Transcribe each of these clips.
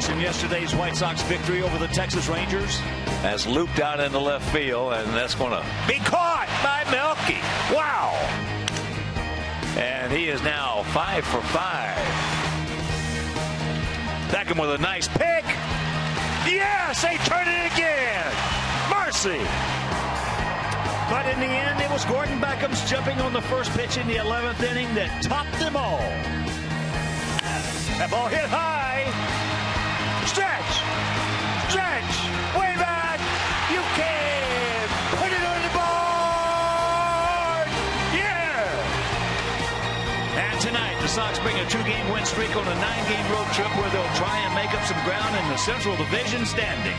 Orioles in yesterday's White Sox victory over the Texas Rangers. Has looped out into left field, and that's going to be caught by Melky. Wow. And he is now 5 for 5. Beckham with a nice pick. Yes, they turn it again. Mercy. But in the end, it was Gordon Beckham's jumping on the first pitch in the 11th inning that topped them all. That ball hit high. Stretch. Way back. You can put it on the board. Yeah. And tonight, the Sox bring a 2-game win streak on a 9-game road trip where they'll try and make up some ground in the Central Division standings.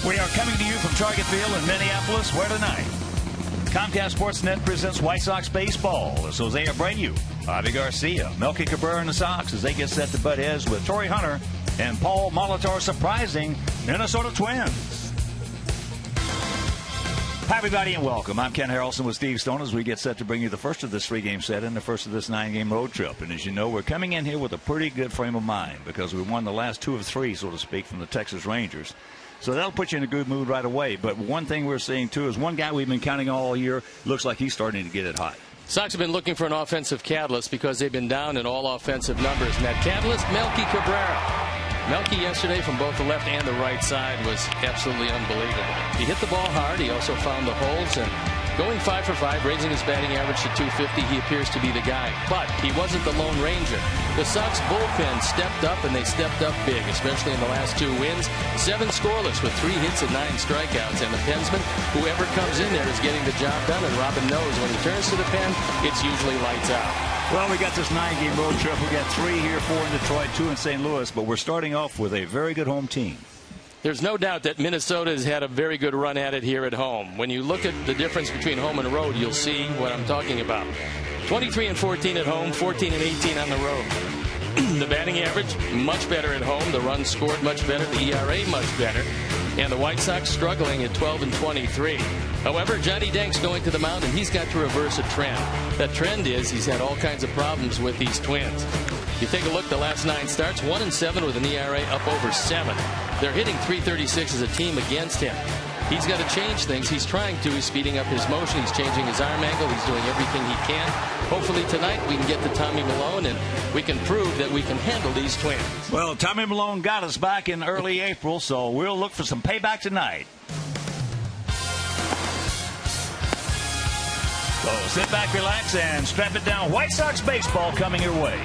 We are coming to you from Target Field in Minneapolis, where tonight Comcast Sportsnet presents White Sox baseball as Jose Abreu, Javi Garcia, Melky Cabrera and the Sox as they get set to butt heads with Torrey Hunter and Paul Molitor surprising Minnesota Twins. Hi, everybody, and welcome. I'm Ken Harrelson with Steve Stone as we get set to bring you the first of this 3-game set and the first of this 9-game road trip. And as you know, we're coming in here with a pretty good frame of mind because we won the last 2 of 3, so to speak, from the Texas Rangers. So that'll put you in a good mood right away. But one thing we're seeing, too, is one guy we've been counting all year looks like he's starting to get it hot. Sox have been looking for an offensive catalyst because they've been down in all offensive numbers. And that catalyst, Melky Cabrera. Melky yesterday from both the left and the right side was absolutely unbelievable. He hit the ball hard. He also found the holes. And going 5 for 5, raising his batting average to .250, he appears to be the guy. But he wasn't the Lone Ranger. The Sox bullpen stepped up, and they stepped up big, especially in the last 2 wins. 7 scoreless with 3 hits and 9 strikeouts. And the pensman, whoever comes in there, is getting the job done. And Robin knows when he turns to the pen, it's usually lights out. Well, we got this 9-game road trip. We got 3 here, 4 in Detroit, 2 in St. Louis. But we're starting off with a very good home team. There's no doubt that Minnesota has had a very good run at it here at home. When you look at the difference between home and road, you'll see what I'm talking about. 23-14 at home, 14-18 on the road. The batting average, much better at home. The runs scored, much better. The ERA, much better. And the White Sox struggling at 12-23. However, Johnny Dank's going to the mound, and he's got to reverse a trend. That trend is he's had all kinds of problems with these Twins. You take a look at the last 9 starts, 1-7 with an ERA up over 7. They're hitting .336 as a team against him. He's got to change things. He's trying to. He's speeding up his motion. He's changing his arm angle. He's doing everything he can. Hopefully tonight we can get to Tommy Milone and we can prove that we can handle these Twins. Well, Tommy Milone got us back in early April, so we'll look for some payback tonight. So sit back, relax, and strap it down. White Sox baseball coming your way.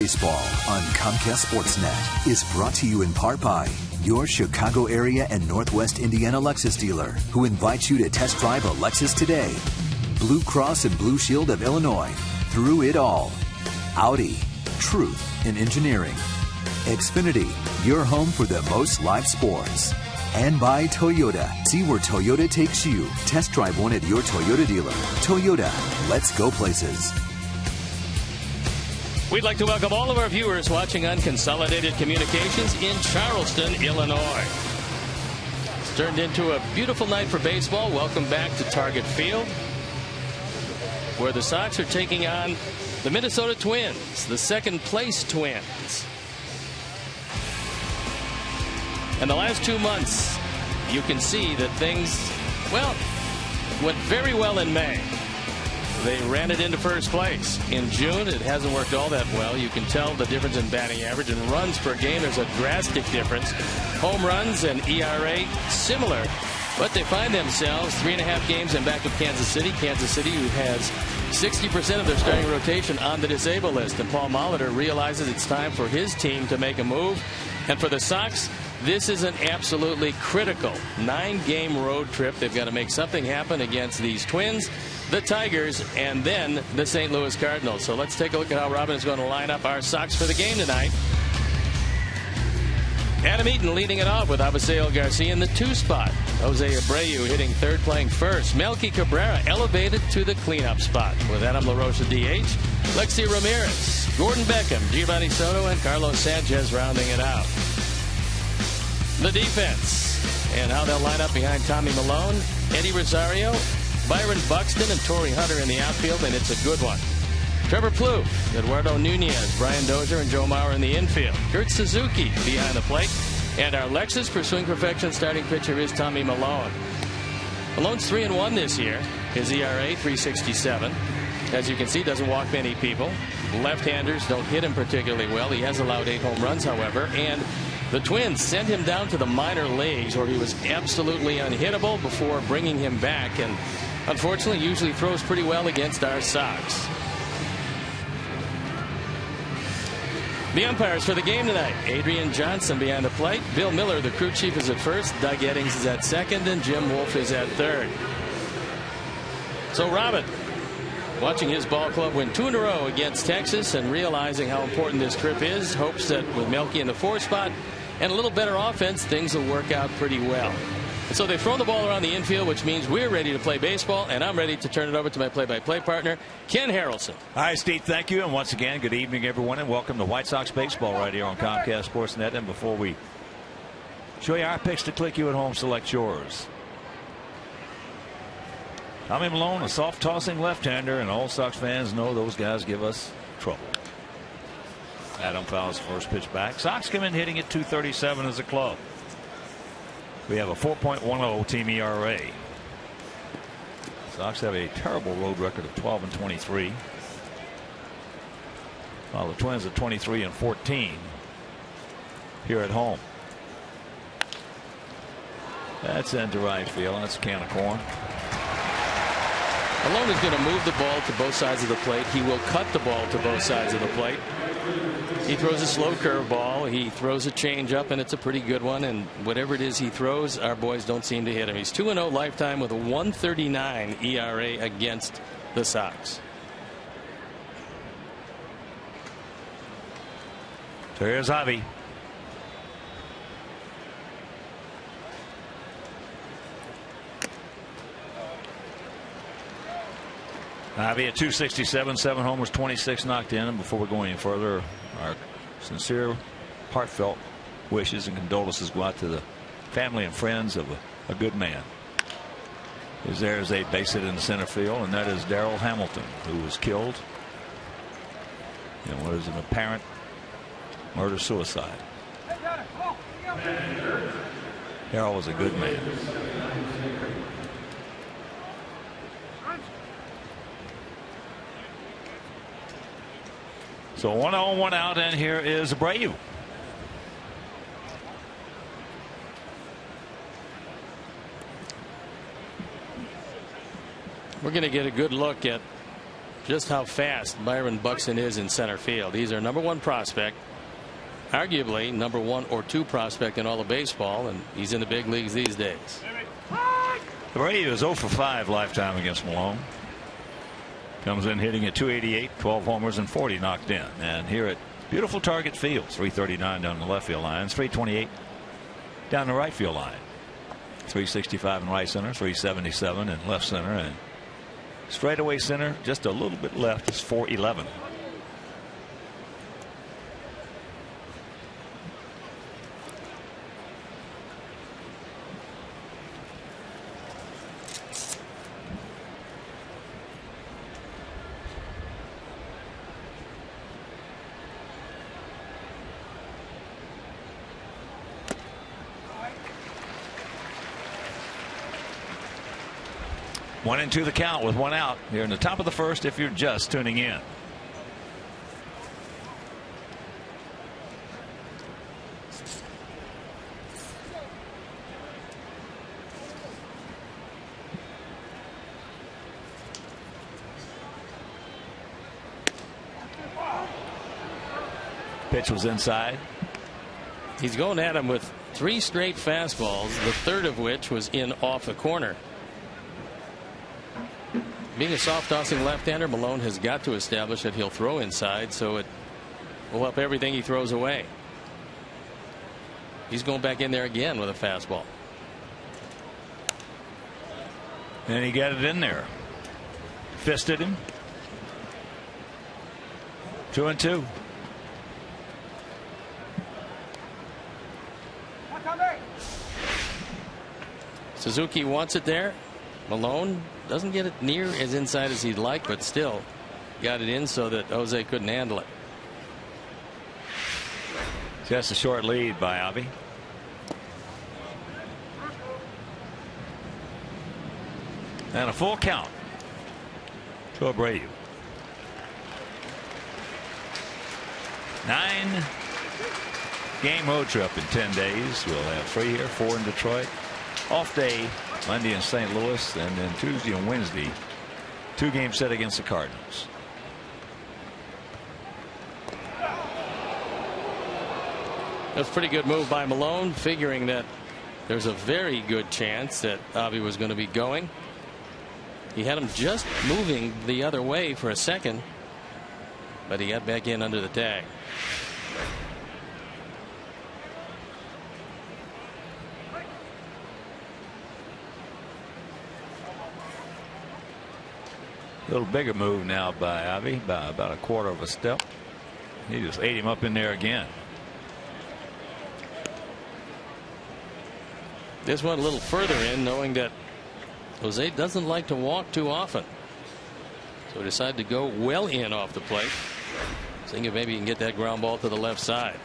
Baseball on Comcast Sportsnet is brought to you in part by your Chicago area and Northwest Indiana Lexus dealer, who invites you to test drive a Lexus today. Blue Cross and Blue Shield of Illinois, through it all. Audi, truth in engineering. Xfinity, your home for the most live sports. And by Toyota. See where Toyota takes you. Test drive one at your Toyota dealer. Toyota, let's go places. We'd like to welcome all of our viewers watching on Consolidated Communications in Charleston, Illinois. It's turned into a beautiful night for baseball. Welcome back to Target Field, where the Sox are taking on the Minnesota Twins, the second-place Twins. And the last 2 months, you can see that things, well, went very well in May. They ran it into first place. In June, it hasn't worked all that well. You can tell the difference in batting average and runs per game. There's a drastic difference. Home runs and ERA similar, but they find themselves 3.5 games in back of Kansas City. Kansas City, who has 60% of their starting rotation on the disabled list. And Paul Molitor realizes it's time for his team to make a move. And for the Sox, this is an absolutely critical 9-game road trip. They've got to make something happen against these Twins, the Tigers, and then the St. Louis Cardinals. So let's take a look at how Robin is going to line up our Sox for the game tonight. Adam Eaton leading it off with Abisail Garcia in the 2 spot. Jose Abreu hitting third, playing first. Melky Cabrera elevated to the cleanup spot with Adam LaRoche DH. Lexi Ramirez, Gordon Beckham, Giovanni Soto, and Carlos Sanchez rounding it out. The defense and how they'll line up behind Tommy Milone, Eddie Rosario, Byron Buxton, and Torrey Hunter in the outfield, and it's a good one. Trevor Plouffe, Eduardo Nunez, Brian Dozier, and Joe Mauer in the infield. Kurt Suzuki behind the plate. And our Lexus Pursuing Perfection starting pitcher is Tommy Milone. Milone's 3-1 this year. His ERA 3.67. As you can see, doesn't walk many people. Left-handers don't hit him particularly well. He has allowed 8 home runs, however. And the Twins sent him down to the minor leagues, where he was absolutely unhittable before bringing him back. And unfortunately, usually throws pretty well against our Sox. The umpires for the game tonight: Adrian Johnson behind the plate. Bill Miller, the crew chief, is at first. Doug Eddings is at second, and Jim Wolf is at third. So Robin, watching his ball club win 2 in a row against Texas and realizing how important this trip is, hopes that with Melky in the 4 spot and a little better offense, things will work out pretty well. And so they've thrown the ball around the infield, which means we're ready to play baseball, and I'm ready to turn it over to my play-by-play partner, Ken Harrelson. Hi, Steve. Thank you. And once again, good evening, everyone, and welcome to White Sox baseball right here on Comcast Sportsnet. And before we show you our picks to click, you at home select yours. Tommy Milone, a soft-tossing left-hander, and all Sox fans know those guys give us trouble. Adam fouls first pitch back. Sox come in hitting at .237 as a club. We have a 4.10 team ERA. Sox have a terrible road record of 12-23, while the Twins are 23-14 here at home. That's into right field. That's a can of corn. Milone is going to move the ball to both sides of the plate. He will cut the ball to both sides of the plate. He throws a slow curveball. He throws a changeup, and it's a pretty good one. And whatever it is he throws, our boys don't seem to hit him. He's 2-0 lifetime with a 1.39 ERA against the Sox. So here's Javi. Javi at .267, 7 homers, 26 knocked in. And before we go any further, our sincere, heartfelt wishes and condolences go out to the family and friends of a good man. There's a base hit in the center field, and that is Darrell Hamilton, who was killed in what is an apparent murder-suicide. Darrell was a good man. So 1-0, 1 out, and here is Abreu. We're going to get a good look at just how fast Byron Buxton is in center field. He's our #1 prospect, arguably #1 or 2 prospect in all of baseball, and he's in the big leagues these days. Brady is 0 for 5 lifetime against Malone. Comes in hitting at .288, 12 homers and 40 knocked in. And here at beautiful Target Field, 339 down the left field line, 328 down the right field line, 365 in right center, 377 in left center, and straightaway center just a little bit left is 411. One and two the count with one out here in the top of the first if you're just tuning in. Pitch was inside. He's going at him with 3 straight fastballs, the third of which was in off the corner. Being a soft tossing left-hander, Malone has got to establish that he'll throw inside, so it will help everything he throws away. He's going back in there again with a fastball. And he got it in there. Fisted him. 2-2. Suzuki wants it there. Malone doesn't get it near as inside as he'd like, but still got it in so that Jose couldn't handle it. Just a short lead by Avi. And a full count to Abreu. 9-game road trip in 10 days. We'll have 3 here, 4 in Detroit. Off day Monday in St. Louis, and then Tuesday and Wednesday 2-game set against the Cardinals. That's a pretty good move by Malone, figuring that there's a very good chance that Avi was going to be going. He had him just moving the other way for a second, but he got back in under the tag. A little bigger move now by Avi, by about a quarter of a step. He just ate him up in there again. This one a little further in, knowing that Jose doesn't like to walk too often. So he decided to go well in off the plate, seeing if maybe he can get that ground ball to the left side.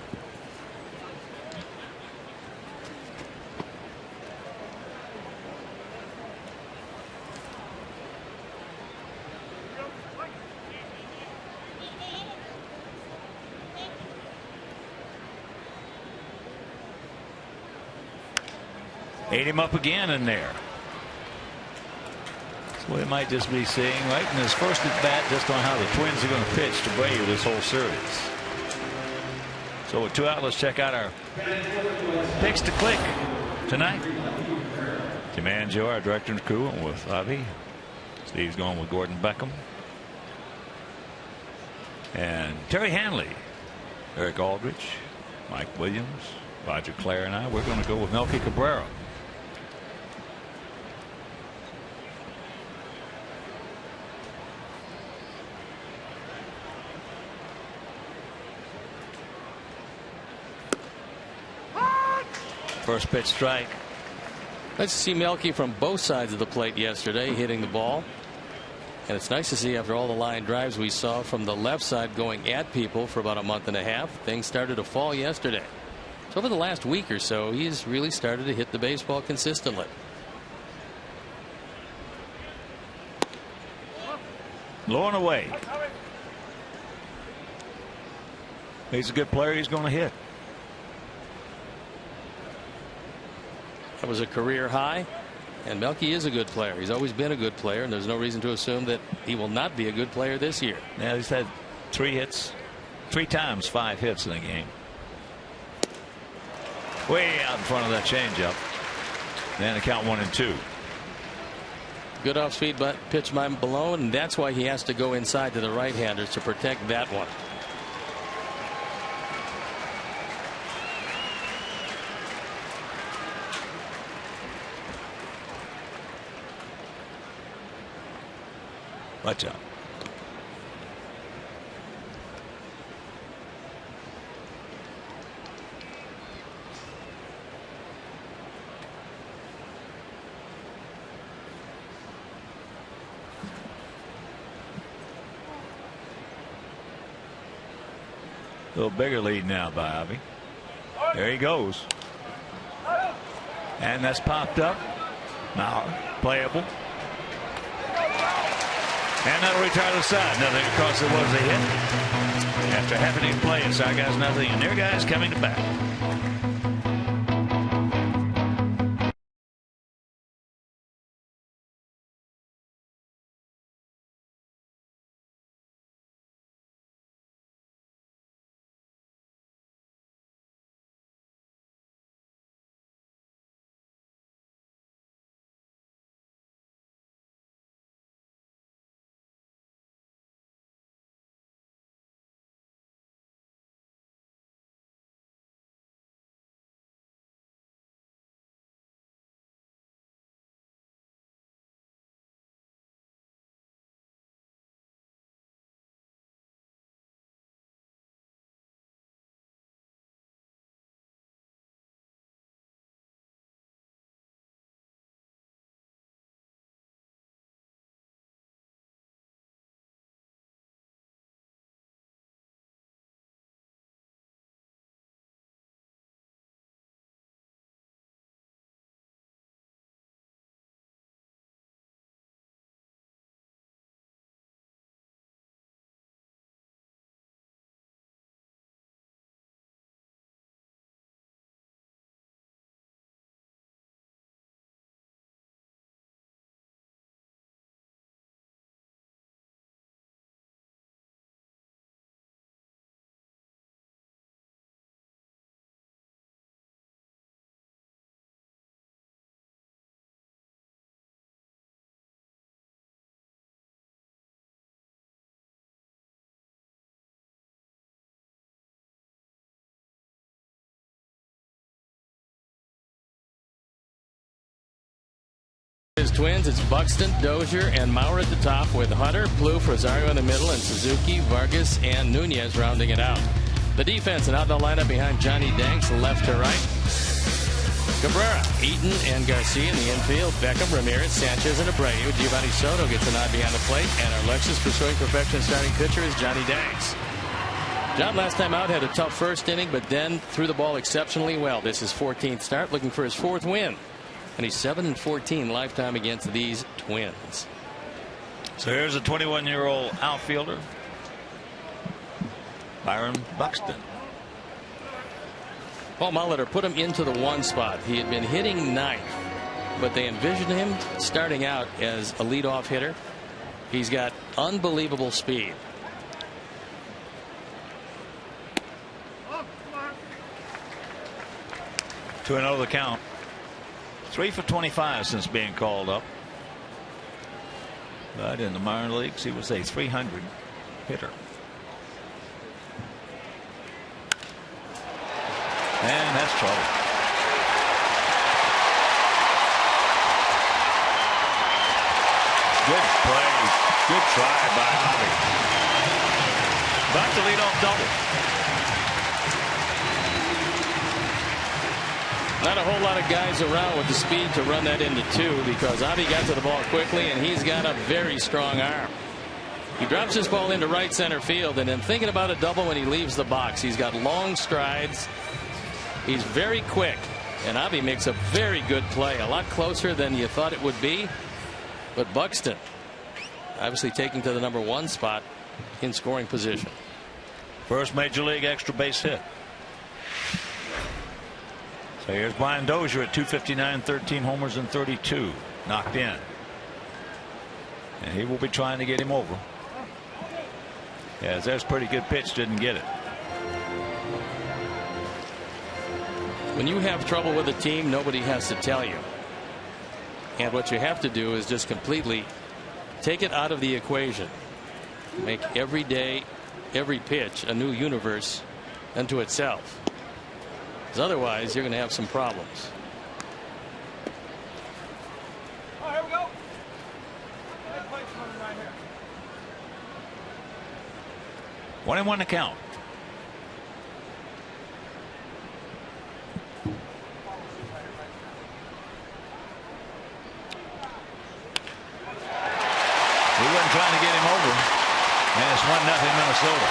Ate him up again in there. So we might just be seeing right in his first at bat just on how the Twins are going to pitch to Brady this whole series. So with 2 out, let's check out our picks to click tonight. Tim Angio, our director and crew, and with Avi. Steve's going with Gordon Beckham. And Terry Hanley, Eric Aldrich, Mike Williams, Roger Clare, and I. We're going to go with Melky Cabrera. First pitch strike. Let's see Melky from both sides of the plate yesterday hitting the ball. And it's nice to see after all the line drives we saw from the left side going at people for about a month and a half. Things started to fall yesterday. So over the last week or so, he's really started to hit the baseball consistently. Low and away. He's a good player. He's going to hit. That was a career high. And Melky is a good player. He's always been a good player, and there's no reason to assume that he will not be a good player this year. Yeah, he's had 3 hits, 3 times 5 hits in the game. Way out in front of that changeup. And the count 1-2. Good off-speed pitch by Malone, and that's why he has to go inside to the right-handers to protect that one. Watch out. A little bigger lead now by Avi. There he goes. And that's popped up. Now playable. And that'll retire the side. Nothing because it was a hit. After having him play inside, guys, nothing. And their guys coming to bat. His Twins, it's Buxton, Dozier, and Maurer at the top with Hunter, Plouffe, Rosario in the middle, and Suzuki, Vargas, and Nunez rounding it out. The defense, and out the lineup behind Johnny Danks, left to right. Cabrera, Eaton, and Garcia in the infield. Beckham, Ramirez, Sanchez, and Abreu. Giovanni Soto gets a nod behind the plate, and our Lexus pursuing perfection starting pitcher is Johnny Danks. John last time out had a tough first inning, but then threw the ball exceptionally well. This is 14th start, looking for his 4th win. And he's 7-14 lifetime against these Twins. So here's a 21-year-old outfielder, Byron Buxton. Paul Molitor put him into the 1 spot. He had been hitting 9th, but they envisioned him starting out as a leadoff hitter. He's got unbelievable speed. To another count. 3 for 25 since being called up. But in the minor leagues, he was a 300 hitter. And that's trouble. Good play. Good try by Javi. About to lead off double. Not a whole lot of guys around with the speed to run that into 2 because Avi got to the ball quickly and he's got a very strong arm. He drops his ball into right center field and then thinking about a double when he leaves the box. He's got long strides. He's very quick and Avi makes a very good play. A lot closer than you thought it would be. But Buxton obviously taking to the number 1 spot in scoring position. First major league extra base hit. So here's Brian Dozier at 259, 13 homers and 32. knocked in. And he will be trying to get him over. As there's a pretty good pitch, didn't get it. When you have trouble with a team, nobody has to tell you. And what you have to do is just completely take it out of the equation. Make every day, every pitch a new universe unto itself. Because otherwise, you're going to have some problems. Oh, here we go. 1-1 to count. He wasn't trying to get him over, and it's 1-0 Minnesota.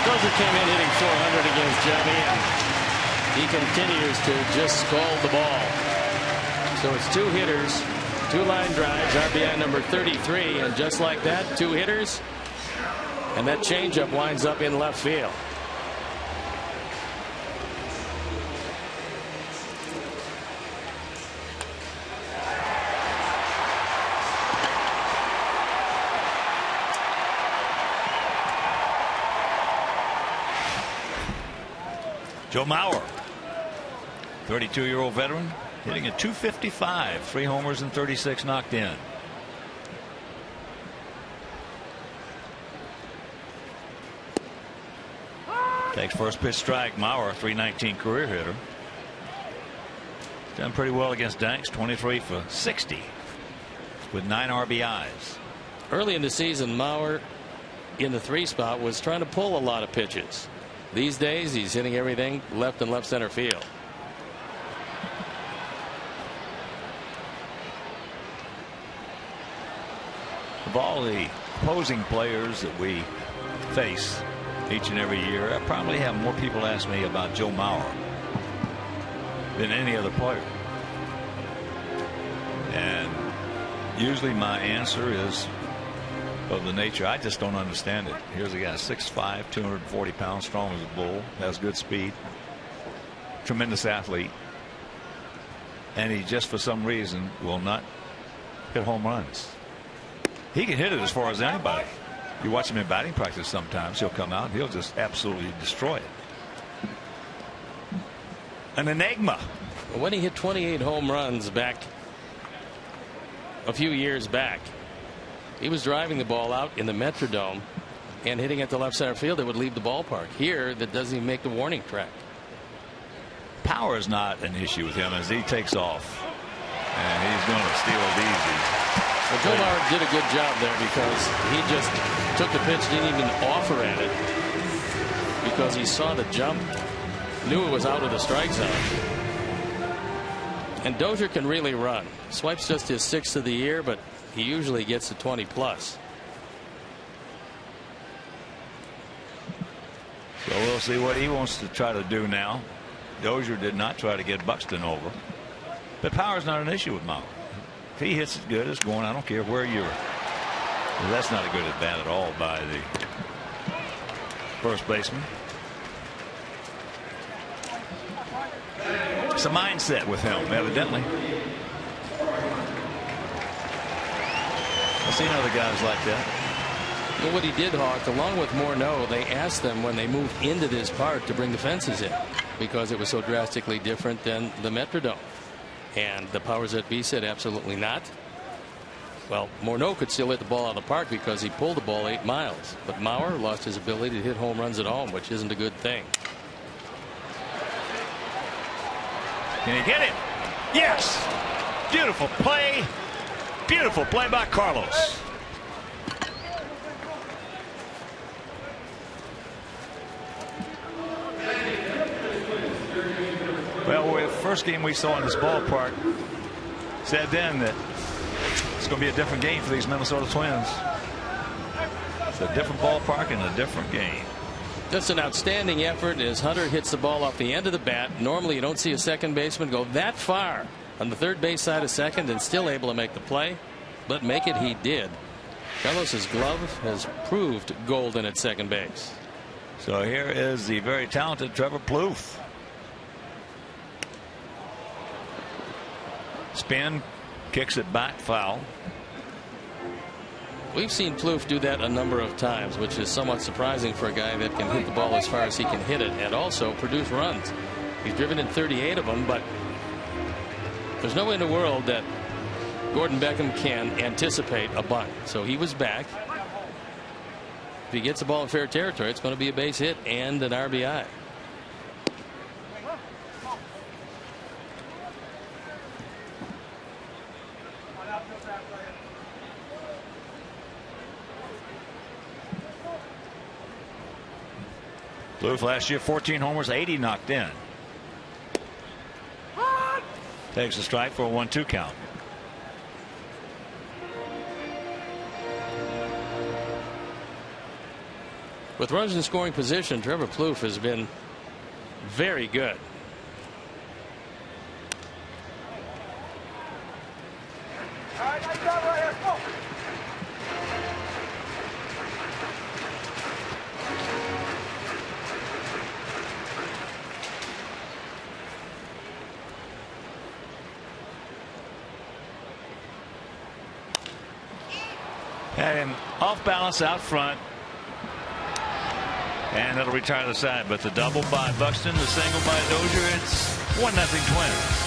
Dozier came in hitting .400 against Johnny, and he continues to just scald the ball. So it's 2 hitters, 2 line drives, RBI number 33, and just like that, 2 hitters, and that changeup winds up in left field. Joe Mauer, 32-year-old veteran, hitting at .255, 3 homers and 36 knocked in. Takes first pitch strike. Mauer, .319 career hitter. Done pretty well against Danks, 23 for 60 with 9 RBIs. Early in the season, Mauer in the 3 spot was trying to pull a lot of pitches. These days, he's hitting everything left and left center field. Of all the opposing players that we face each and every year, I probably have more people ask me about Joe Mauer than any other player. And usually my answer is of the nature, I just don't understand it. Here's a guy 6'5", 240 pounds, strong as a bull, has good speed, tremendous athlete, and he just for some reason will not hit home runs. He can hit it as far as anybody. You watch him in batting practice sometimes, he'll come out and he'll just absolutely destroy it. An enigma. When he hit 28 home runs back a few years back, he was driving the ball out in the Metrodome and hitting it to left center field. It would leave the ballpark. Here, that doesn't even make the warning track. Power is not an issue with him as he takes off, and he's going to steal it easy. Well, Joe Mauer did a good job there because he just took the pitch, didn't even offer at it because he saw the jump, knew it was out of the strike zone. And Dozier can really run. Swipe's just his 6th of the year, but he usually gets to 20 plus. So we'll see what he wants to try to do now. Dozier did not try to get Buxton over, but power's not an issue with Mauer. If he hits it good, it's going. I don't care where you're. Well, that's not a good at bat at all by the first baseman. It's a mindset with him, evidently. I've seen other guys like that. Well, what he did, Hawk, along with Morneau, they asked them when they moved into this park to bring the fences in because it was so drastically different than the Metrodome. And the powers that be said absolutely not. Well, Morneau could still hit the ball out of the park because he pulled the ball 8 miles. But Mauer lost his ability to hit home runs at home, which isn't a good thing. Can he get it? Yes! Beautiful play. Beautiful play by Carlos. Well, the first game we saw in this ballpark said then that it's going to be a different game for these Minnesota Twins. It's a different ballpark and a different game. Just an outstanding effort as Hunter hits the ball off the end of the bat. Normally you don't see a second baseman go that far on the third base side of second and still able to make the play, but make it he did. Carlos's glove has proved golden at second base. So here is the very talented Trevor Plouffe. Spin, kicks it back, foul. We've seen Plouffe do that a number of times, which is somewhat surprising for a guy that can hit the ball as far as he can hit it and also produce runs. He's driven in 38 of them, but there's no way in the world that Gordon Beckham can anticipate a bunt. So he was back. If he gets the ball in fair territory, it's going to be a base hit and an RBI. Plouffe last year 14 homers, 80 knocked in. Takes a strike for a 1-2 count. With runners in scoring position, Trevor Plouffe has been very good. Had him off balance out front. And it'll retire the side. But the double by Buxton, the single by Dozier, it's 1-0 Twins.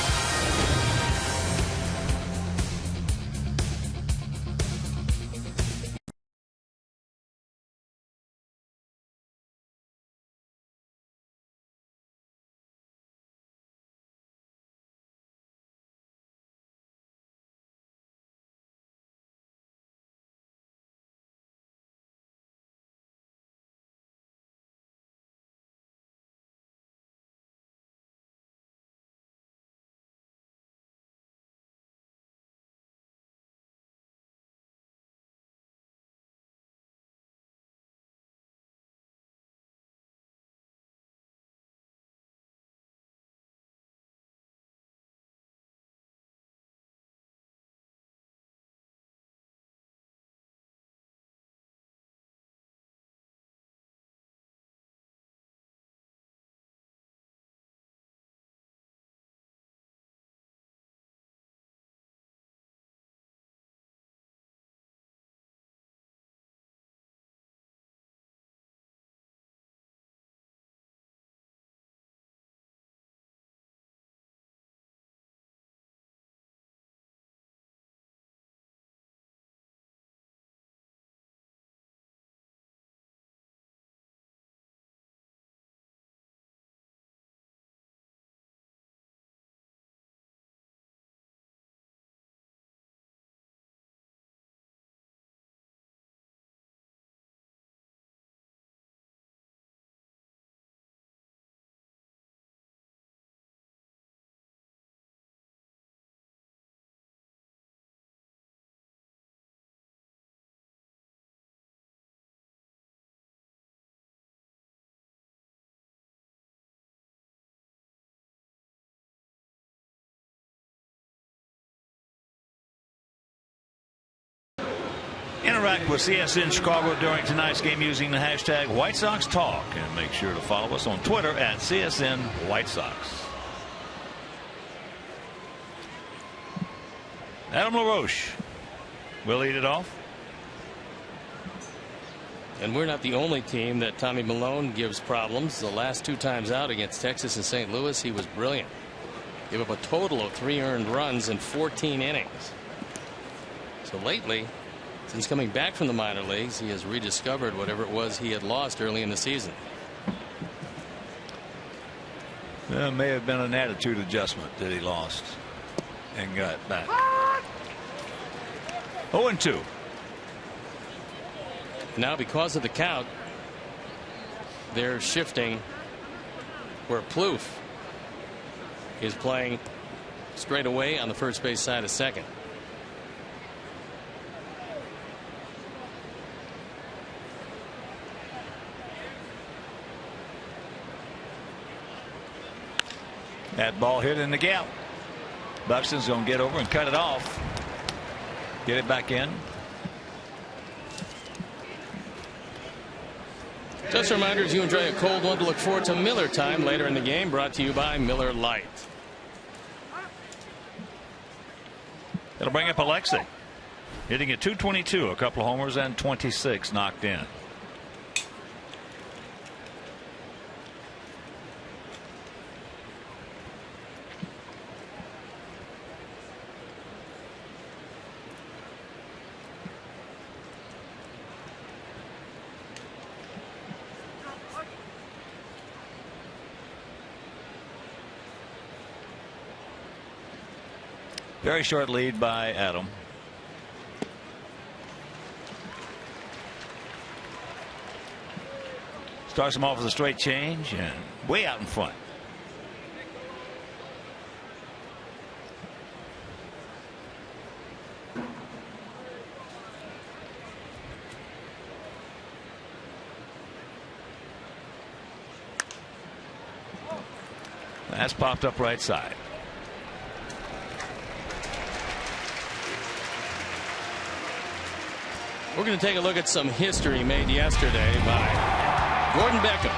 Interact with CSN Chicago during tonight's game using the hashtag White Sox Talk, and make sure to follow us on Twitter at CSN White Sox. Adam LaRoche will lead it off. And we're not the only team that Tommy Milone gives problems. The last 2 times out against Texas and St. Louis, he was brilliant. Gave up a total of 3 earned runs in 14 innings. So lately, since coming back from the minor leagues, he has rediscovered whatever it was he had lost early in the season. There may have been an attitude adjustment that he lost and got back. 0-2. Now, because of the count, they're shifting where Plouffe is playing straight away on the first base side of second. That ball hit in the gap. Buxton's going to get over and cut it off. Get it back in. Just a reminder, as you enjoy a cold one, to look forward to Miller Time later in the game, brought to you by Miller Lite. That'll bring up Alexei, hitting at .222, a couple of homers and 26 knocked in. Very short lead by Adam. Starts him off with a straight change and way out in front. That's popped up right side. We're going to take a look at some history made yesterday by Gordon Beckham.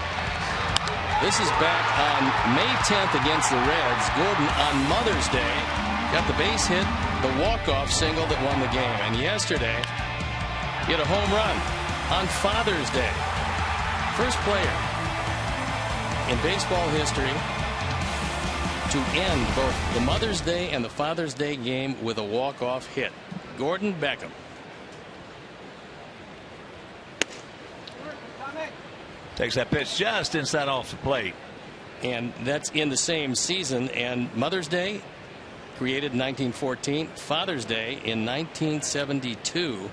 This is back on May 10th against the Reds. Gordon on Mother's Day got the base hit, the walk-off single that won the game. And yesterday, he had a home run on Father's Day. First player in baseball history to end both the Mother's Day and the Father's Day game with a walk-off hit. Gordon Beckham. Takes that pitch just inside off the plate. And that's in the same season. And Mother's Day created in 1914. Father's Day in 1972.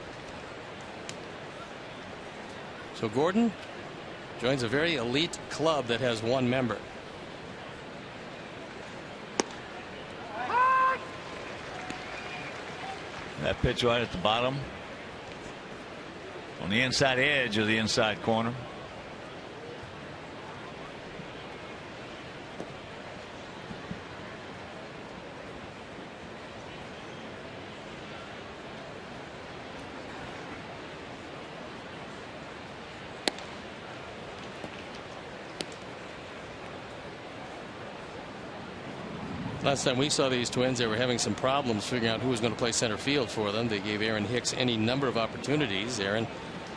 So Gordon joins a very elite club that has one member. That pitch right at the bottom. On the inside edge of the inside corner. Last time we saw these Twins, they were having some problems figuring out who was going to play center field for them. They gave Aaron Hicks any number of opportunities. Aaron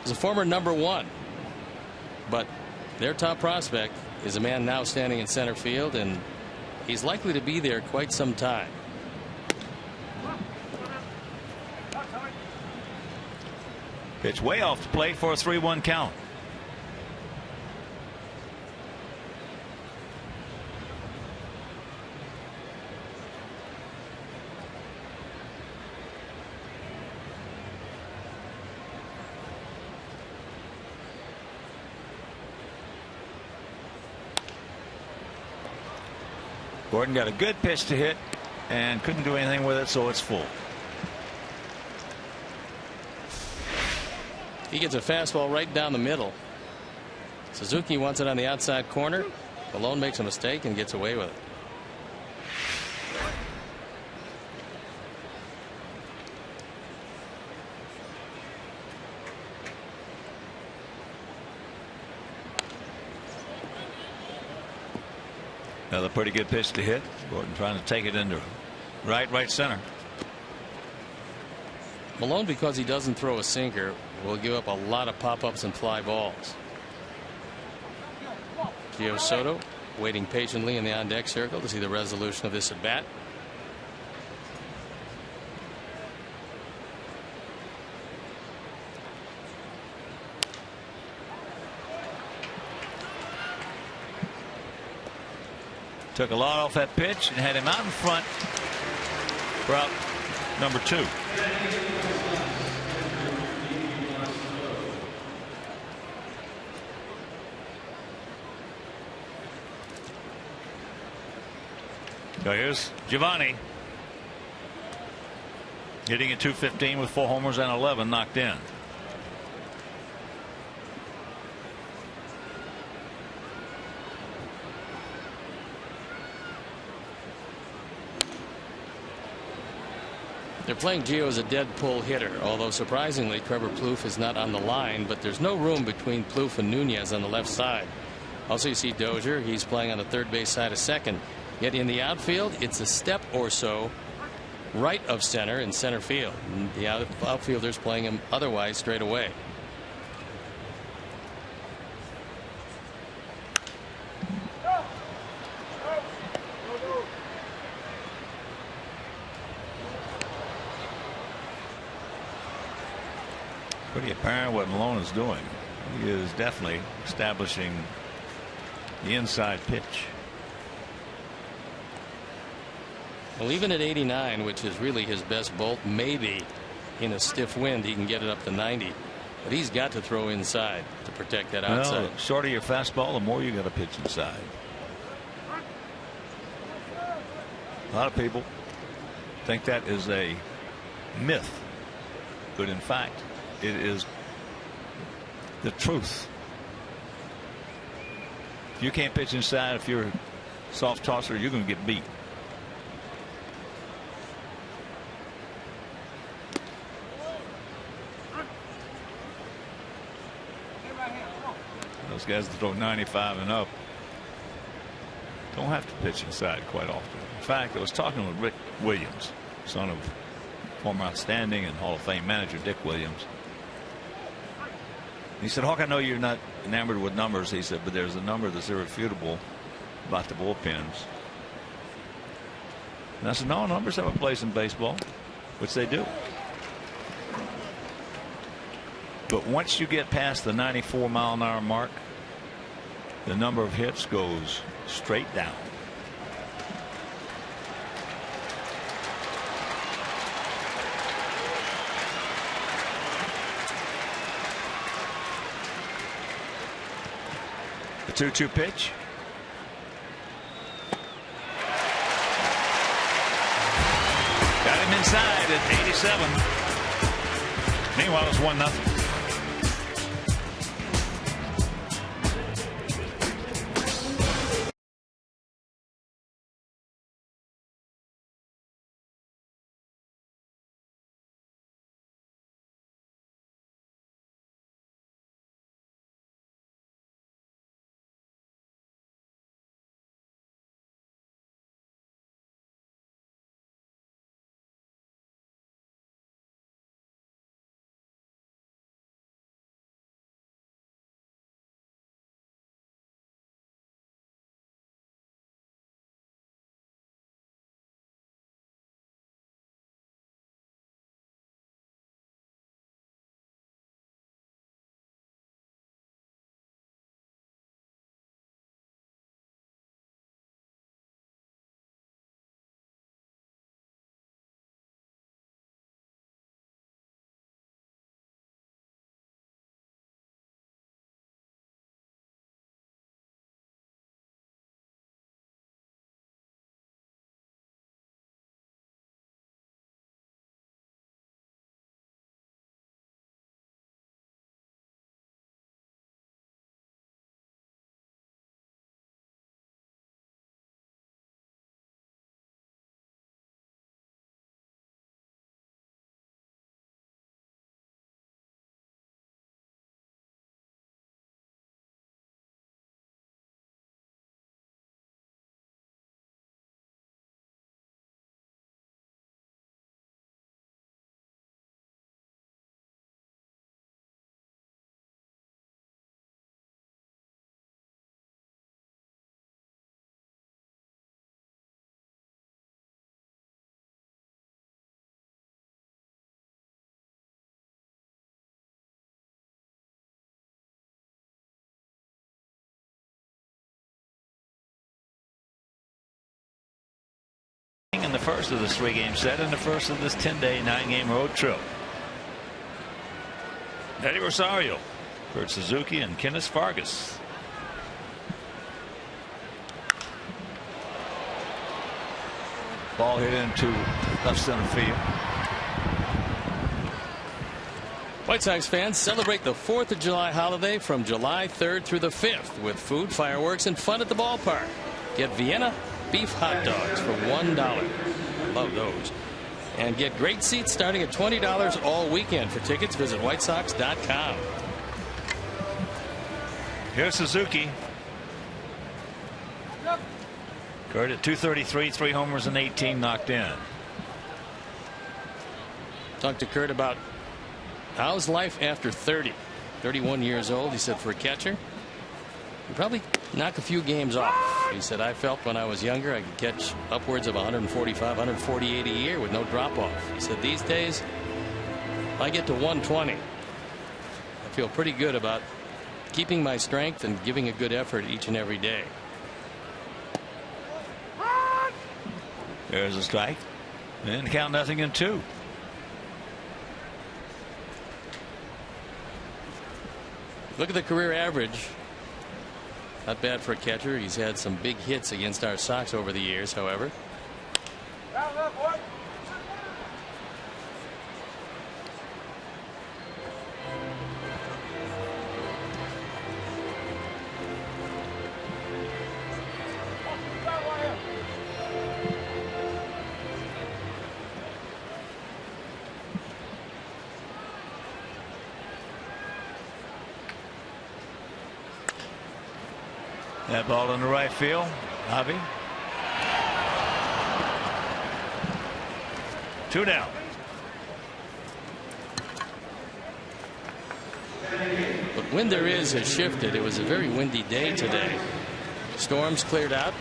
is a former #1, but their top prospect is a man now standing in center field, and he's likely to be there quite some time. Pitch way off the plate for a 3-1 count. Gordon got a good pitch to hit and couldn't do anything with it, so it's full. He gets a fastball right down the middle. Suzuki wants it on the outside corner. Malone makes a mistake and gets away with it. Another pretty good pitch to hit. Gordon trying to take it into right center. Malone, because he doesn't throw a sinker, will give up a lot of pop-ups and fly balls. Gio Soto waiting patiently in the on-deck circle to see the resolution of this at bat. Took a lot off that pitch and had him out in front for out number 2. So here's Giovanni hitting at .215 with 4 homers and 11 knocked in. They're playing Gio as a dead pull hitter, although surprisingly Trevor Plouffe is not on the line, but there's no room between Plouffe and Nunez on the left side. Also you see Dozier, he's playing on the third base side of second. Yet in the outfield it's a step or so right of center in center field. And the outfielders playing him otherwise straight away. Pretty apparent what Malone is doing. He is definitely establishing the inside pitch. Well, even at 89, which is really his best bolt, maybe in a stiff wind he can get it up to 90. But he's got to throw inside to protect that outside. Well, the shorter your fastball, the more you got to pitch inside. A lot of people think that is a myth, but in fact, it is the truth. If you can't pitch inside, if you're a soft tosser, you're going to get beat. Those guys that throw 95 and up don't have to pitch inside quite often. In fact, I was talking with Rick Williams, son of former outstanding and Hall of Fame manager Dick Williams. He said, Hawk, I know you're not enamored with numbers. He said, but there's a number that's irrefutable about the bullpens. And I said, no, numbers have a place in baseball, which they do. But once you get past the 94-mile-an-hour mark, the number of hits goes straight down. The 2-2 pitch. Got him inside at 87. Meanwhile, it's 1-0. In the first of this 3-game set and the first of this 10-day 9-game road trip. Eddie Rosario, Kurt Suzuki, and Kenneth Fargas. Ball hit into left center field. White Sox fans celebrate the 4th of July holiday from July 3rd through the 5th with food, fireworks, and fun at the ballpark. Get Vienna beef hot dogs for $1. I love those. And get great seats starting at $20 all weekend. For tickets, visit whitesox.com. Here's Suzuki. Kurt at 233, 3 homers and 18 knocked in. Talked to Kurt about how's life after 30. 31 years old. He said for a catcher, you probably knock a few games off. He said, I felt when I was younger I could catch upwards of 145, 148 a year with no drop off. He said these days if I get to 120, I feel pretty good about keeping my strength and giving a good effort each and every day. There's a strike. And count 0-2. Look at the career average. Not bad for a catcher. He's had some big hits against our Sox over the years, however. That ball in the right field. Javi. 2 down. But wind there has shifted. It was a very windy day today. Storms cleared out.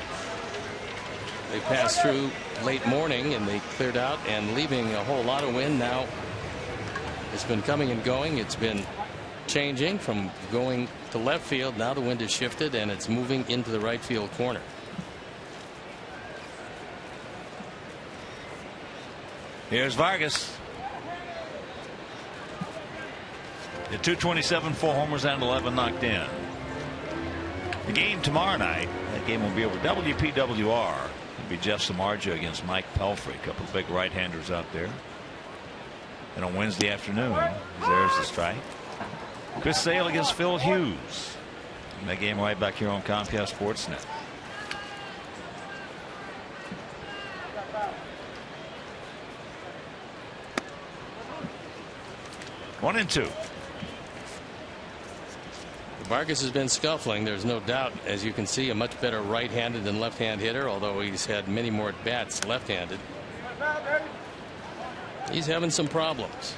They passed through late morning and they cleared out, and leaving a whole lot of wind. Now it's been coming and going. It's been changing from going to left field. Now the wind has shifted and it's moving into the right field corner. Here's Vargas. At 227, 4 homers and 11 knocked in. The game tomorrow night, that game will be over WPWR. It'll be Jeff Samardzija against Mike Pelfrey. A couple of big right-handers out there. And on Wednesday afternoon, there's the strike. Chris Sale against Phil Hughes. And that game right back here on Comcast Sportsnet. One and two. Vargas has been scuffling. There's no doubt, as you can see, a much better right-handed than left-hand hitter, although he's had many more at-bats left-handed. He's having some problems.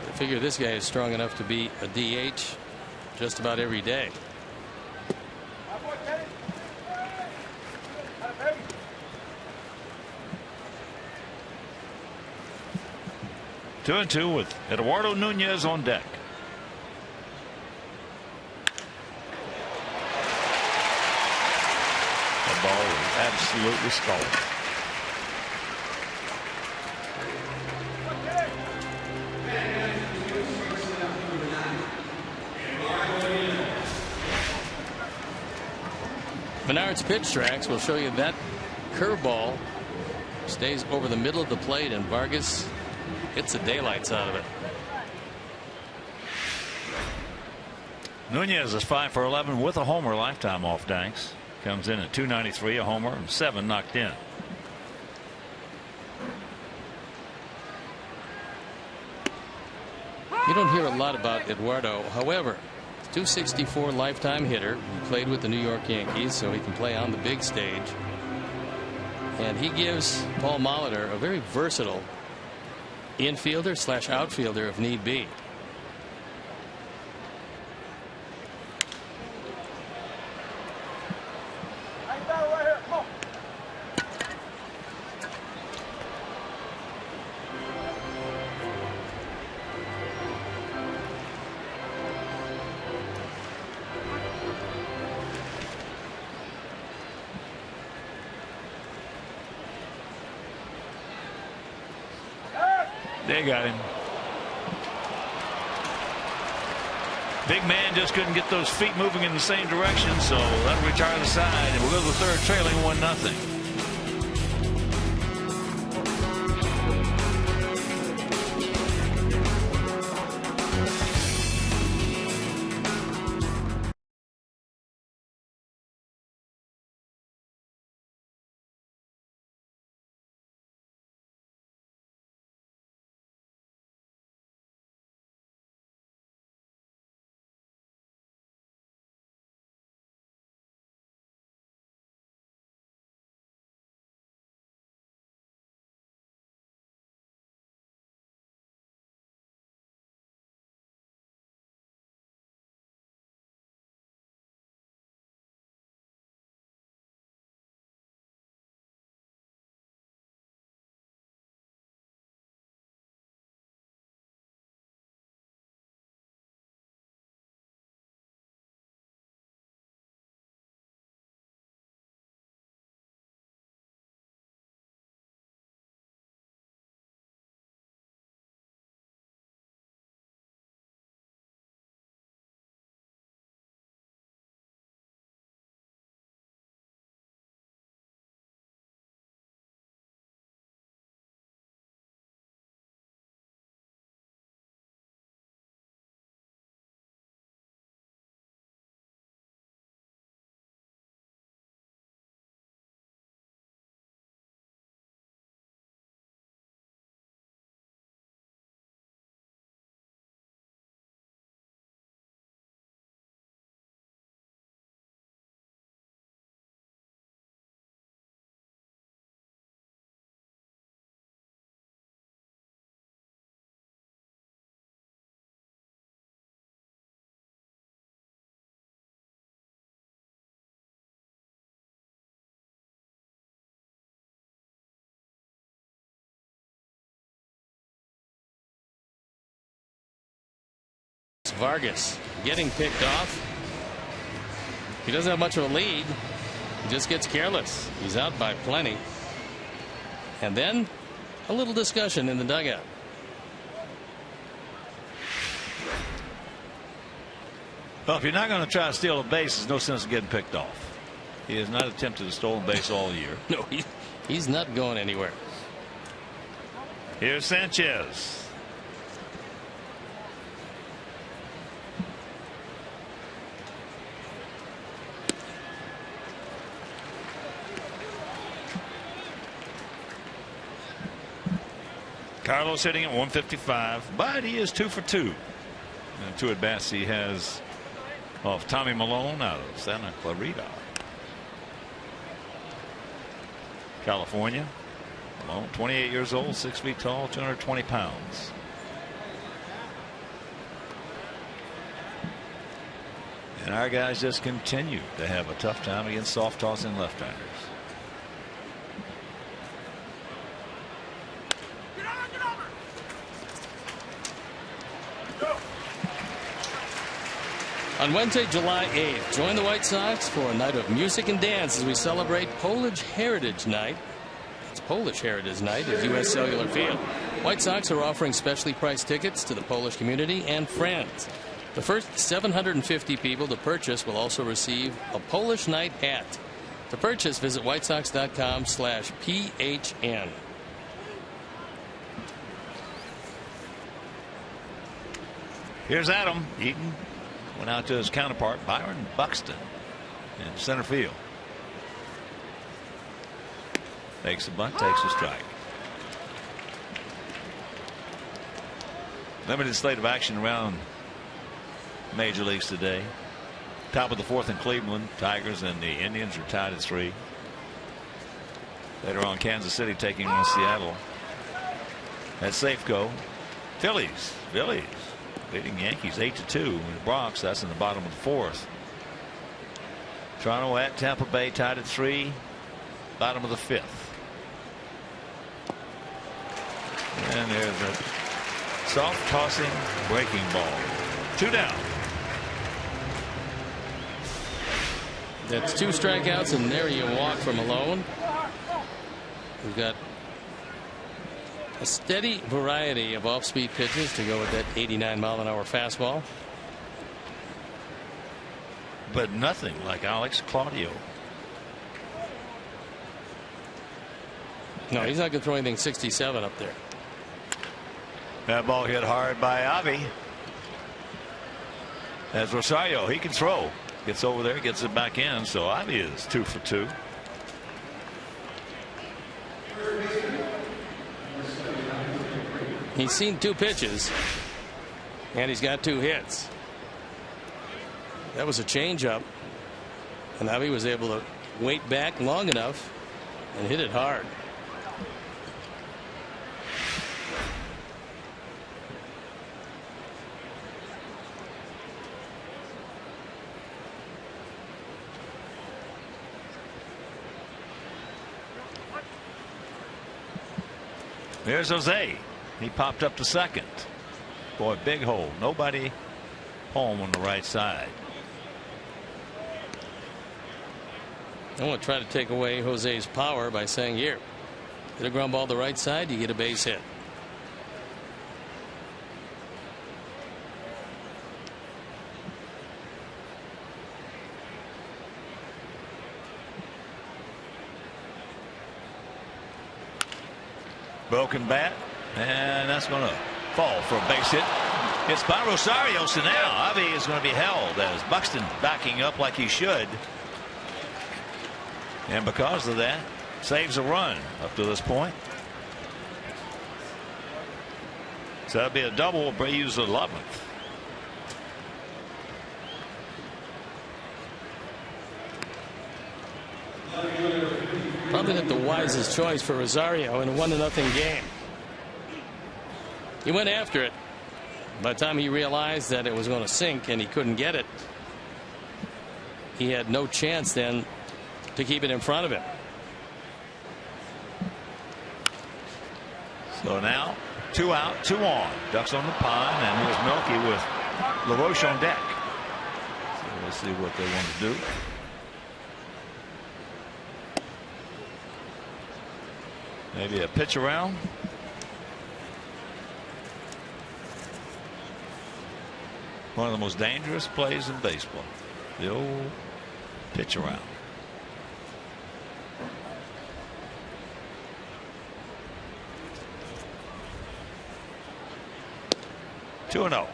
I figure this guy is strong enough to be a DH just about every day. Two and two with Eduardo Nunez on deck. The ball is absolutely scalded. Menard's pitch tracks will show you that curveball stays over the middle of the plate, and Vargas hits the daylights out of it. Nunez is 5 for 11 with a homer lifetime off Danks. Comes in at 293, a homer, and 7 knocked in. You don't hear a lot about Eduardo. However, 264 lifetime hitter who played with the New York Yankees, so he can play on the big stage. And he gives Paul Molitor a very versatile infielder / outfielder if need be. They got him. Big man just couldn't get those feet moving in the same direction, so that'll retire the side, and we'll go to the third trailing 1-0. Vargas getting picked off. He doesn't have much of a lead. He just gets careless. He's out by plenty. And then a little discussion in the dugout. Well, if you're not going to try to steal a base, there's no sense in getting picked off. He has not attempted a stolen base all year. No, he's not going anywhere. Here's Sanchez. Carlos hitting at 155, but he is 2 for 2. And 2 at bats he has off Tommy Malone out of Santa Clarita, California. Malone, 28 years old, 6 feet tall, 220 pounds. And our guys just continue to have a tough time against soft tossing left-handers. On Wednesday, July 8th, join the White Sox for a night of music and dance as we celebrate Polish Heritage Night. It's Polish Heritage Night at U.S. Cellular Field. White Sox are offering specially priced tickets to the Polish community and friends. The first 750 people to purchase will also receive a Polish Night hat. To purchase, visit whitesox.com/PHN. Here's Adam Eaton. Went out to his counterpart, Byron Buxton, in center field. Takes a bunt, takes a strike. Limited slate of action around major leagues today. Top of the 4th in Cleveland. Tigers and the Indians are tied at 3. Later on, Kansas City taking on Seattle at Safeco. Phillies beating Yankees 8-2 in the Bronx. That's in the bottom of the 4th. Toronto at Tampa Bay tied at 3. Bottom of the 5th. And there's a soft tossing breaking ball. 2 down. That's 2 strikeouts and there you walk from Malone. We've got a steady variety of off-speed pitches to go with that 89-mile-an-hour fastball. But nothing like Alex Claudio. No, he's not going to throw anything 67 up there. That ball hit hard by Avi. As Rosario, he can throw. Gets over there, gets it back in. So Avi is 2 for 2. He's seen 2 pitches, and he's got 2 hits. That was a changeup, and Avi was able to wait back long enough and hit it hard. There's Jose. He popped up to second. Boy, big hole. Nobody home on the right side. I want to try to take away Jose's power by saying, here, hit a ground ball to the right side, you get a base hit. Broken bat, and that's going to fall for a base hit. It's by Rosario, so now Avi is going to be held as Buxton backing up like he should. And because of that, saves a run up to this point. So that'll be a double. Abreu's 11th. Probably not the wisest choice for Rosario in a 1-0 game. He went after it. By the time he realized that it was going to sink and he couldn't get it, he had no chance then to keep it in front of him. So now 2 out, 2 on. Ducks on the pond, and here's Milwaukee with LaRoche on deck. So we'll see what they want to do. Maybe a pitch around. One of the most dangerous plays in baseball. The old pitch around. Two and 0.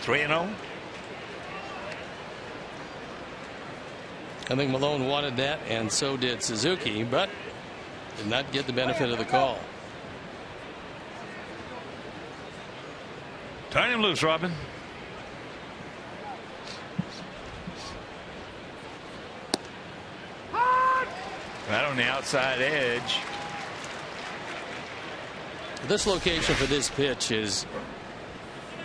Three and 0. I think Malone wanted that, and so did Suzuki, but did not get the benefit of the call. Turn him loose, Robin. Right on the outside edge. This location for this pitch is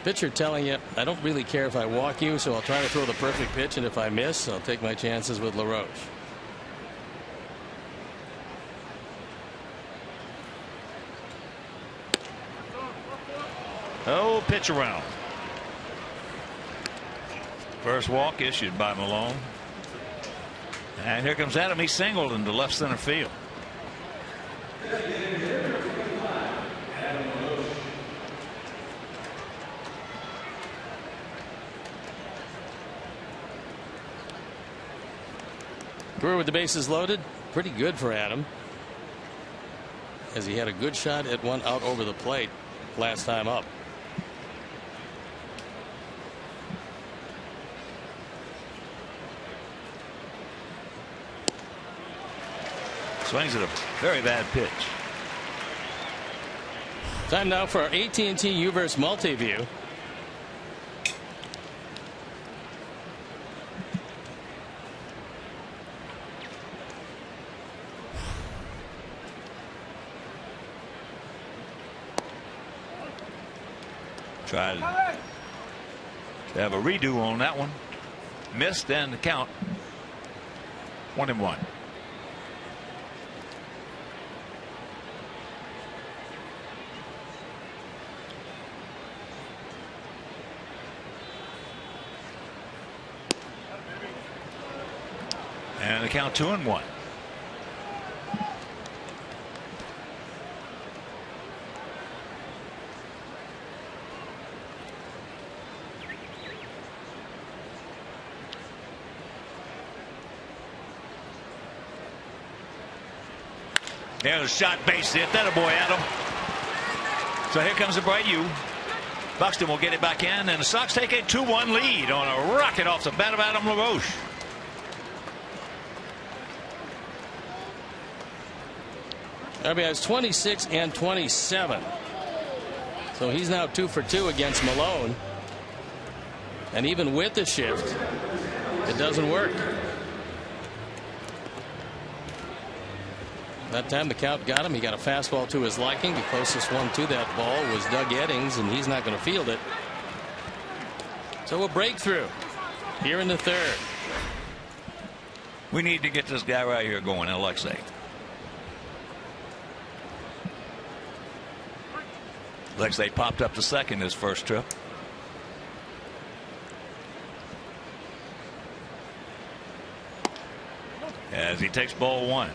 pitcher telling you, I don't really care if I walk you, so I'll try to throw the perfect pitch, and if I miss, I'll take my chances with LaRoche. Oh, pitch around. First walk issued by Malone. And here comes Adam. He singled into left center field. Brewer with the bases loaded. Pretty good for Adam, as he had a good shot at one out over the plate last time up. Swings at a very bad pitch. Time now for our AT&T U-verse multi-view. Tried to have a redo on that one. Missed, and the count 1-1. And the count 2-1. There's a shot, base hit. That a boy, Adam. So here comes the bright U. Buxton will get it back in, and the Sox take a 2-1 lead on a rocket off the bat of Adam LaRoche. RBI's 26 and 27. So he's now 2 for 2 against Malone. And even with the shift, it doesn't work. That time the count got him. He got a fastball to his liking. The closest one to that ball was Doug Eddings, and he's not going to field it. So a breakthrough here in the third. We need to get this guy right here going, Alexei. Alexei popped up to second his first trip. As he takes ball one.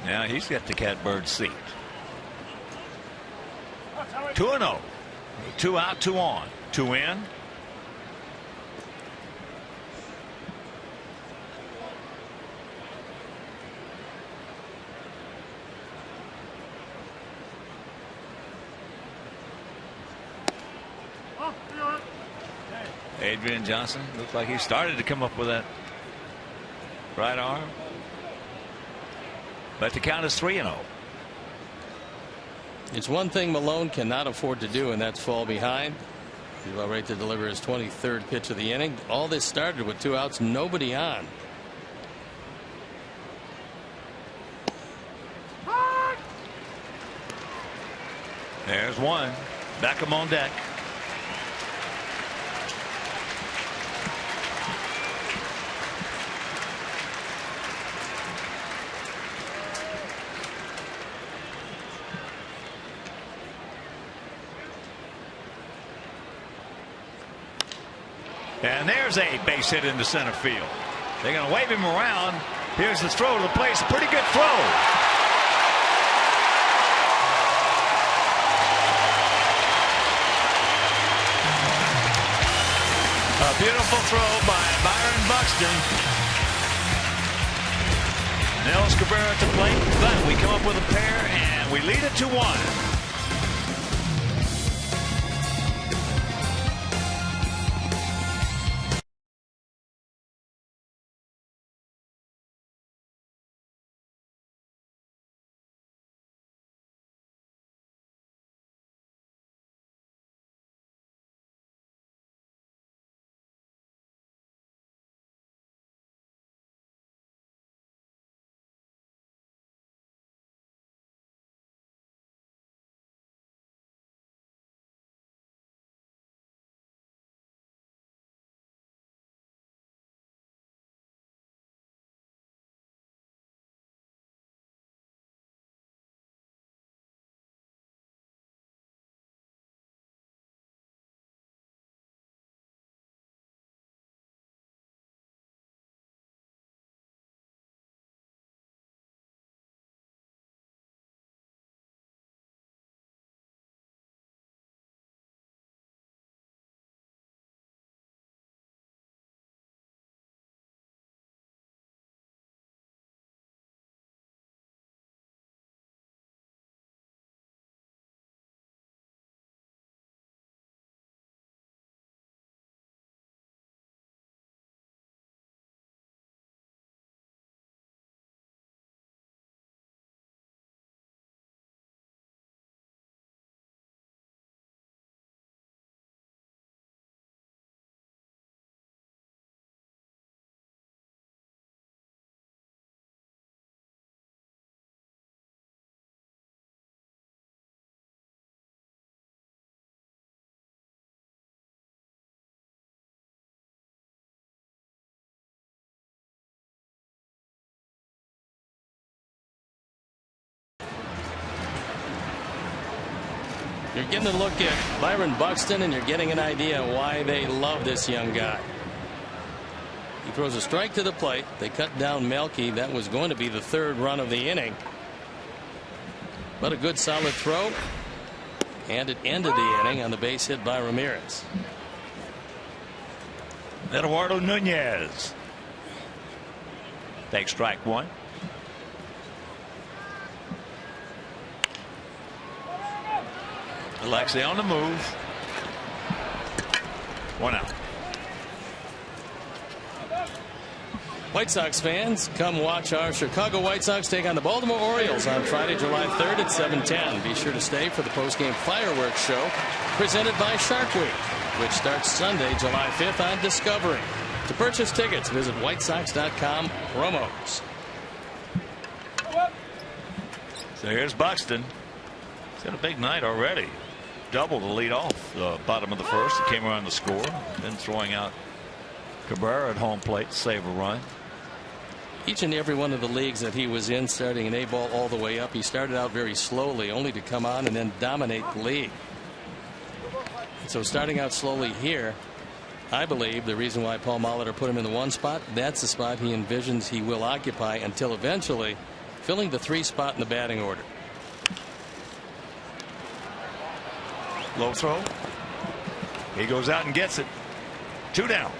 Now he's got the catbird seat. 2-0. 2 out, 2 on. 2 in. Adrian Johnson looks like he started to come up with that right arm. But the count is 3-0. It's one thing Malone cannot afford to do, and that's fall behind. He's about ready to deliver his 23rd pitch of the inning. All this started with 2 outs, nobody on. There's one. Back him on deck. And there's a base hit into center field. They're going to wave him around. Here's the throw to the plate. It's a pretty good throw. A beautiful throw by Byron Buxton. Nels Cabrera at the plate, but we come up with a pair and we lead it 2-1. You're getting a look at Byron Buxton, and you're getting an idea why they love this young guy. He throws a strike to the plate. They cut down Melky. That was going to be the 3rd run of the inning. But a good solid throw. And it ended the inning on the base hit by Ramirez. Eduardo Nunez. Takes strike 1. Alexei on the move. 1 out. White Sox fans, come watch our Chicago White Sox take on the Baltimore Orioles on Friday, July 3rd at 7:10. Be sure to stay for the postgame fireworks show presented by Shark Week, which starts Sunday, July 5th on Discovery. To purchase tickets, visit whitesox.com promos. So here's Buxton. He's got a big night already. Double to lead off the bottom of the first. He came around to score. Then throwing out Cabrera at home plate to save a run. Each and every one of the leagues that he was in, starting an A-ball all the way up, he started out very slowly, only to come on and then dominate the league. So starting out slowly here, I believe the reason why Paul Molitor put him in the 1 spot, that's the spot he envisions he will occupy until eventually filling the 3 spot in the batting order. Low throw. He goes out and gets it. 2 down.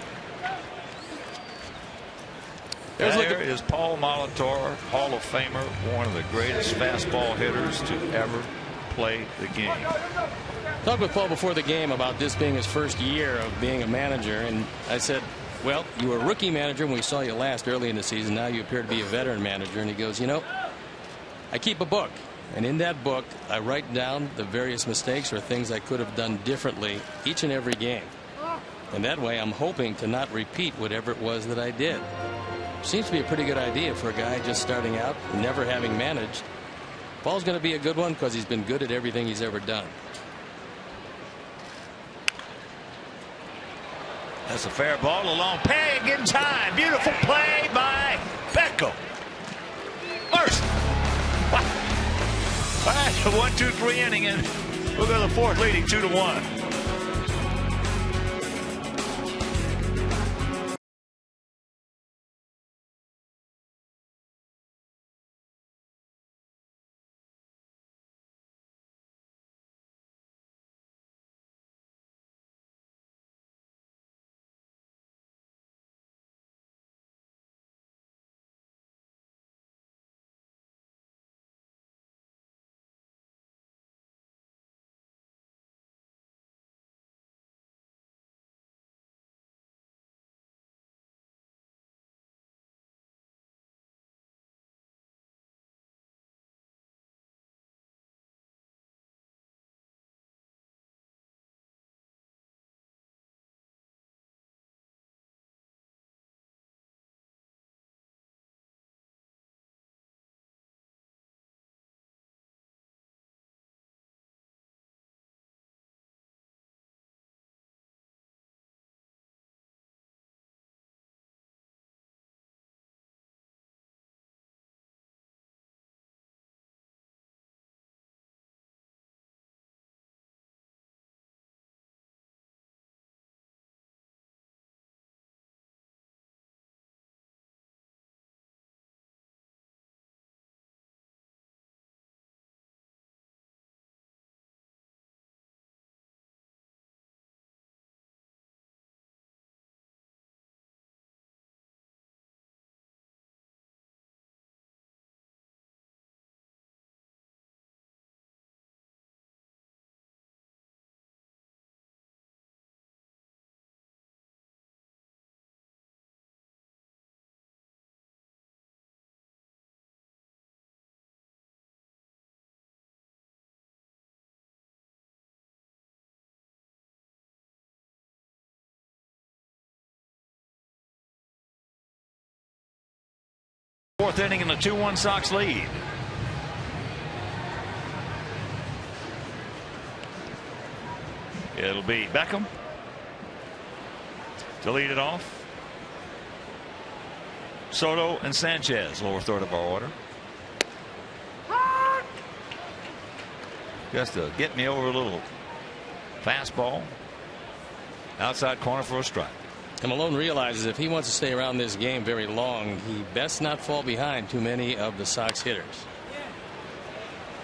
There is Paul Molitor, Hall of Famer, one of the greatest fastball hitters to ever play the game. Talked with Paul before the game about this being his first year of being a manager, and I said, well, you were a rookie manager when we saw you last early in the season. Now you appear to be a veteran manager. And he goes, you know, I keep a book, and in that book I write down the various mistakes or things I could have done differently each and every game. And that way I'm hoping to not repeat whatever it was that I did. Seems to be a pretty good idea for a guy just starting out, never having managed. Paul's going to be a good one because he's been good at everything he's ever done. That's a fair ball. A long peg in time. Beautiful play by Beckham. Mercy. Wow. All right, 1-2-3 inning, and we'll go to the fourth, leading 2-1. Fourth inning in the 2-1 Sox lead. It'll be Beckham to lead it off. Soto and Sanchez, lower third of our order. Just to get me over a little fastball. Outside corner for a strike. And Malone realizes if he wants to stay around this game very long, he best not fall behind too many of the Sox hitters.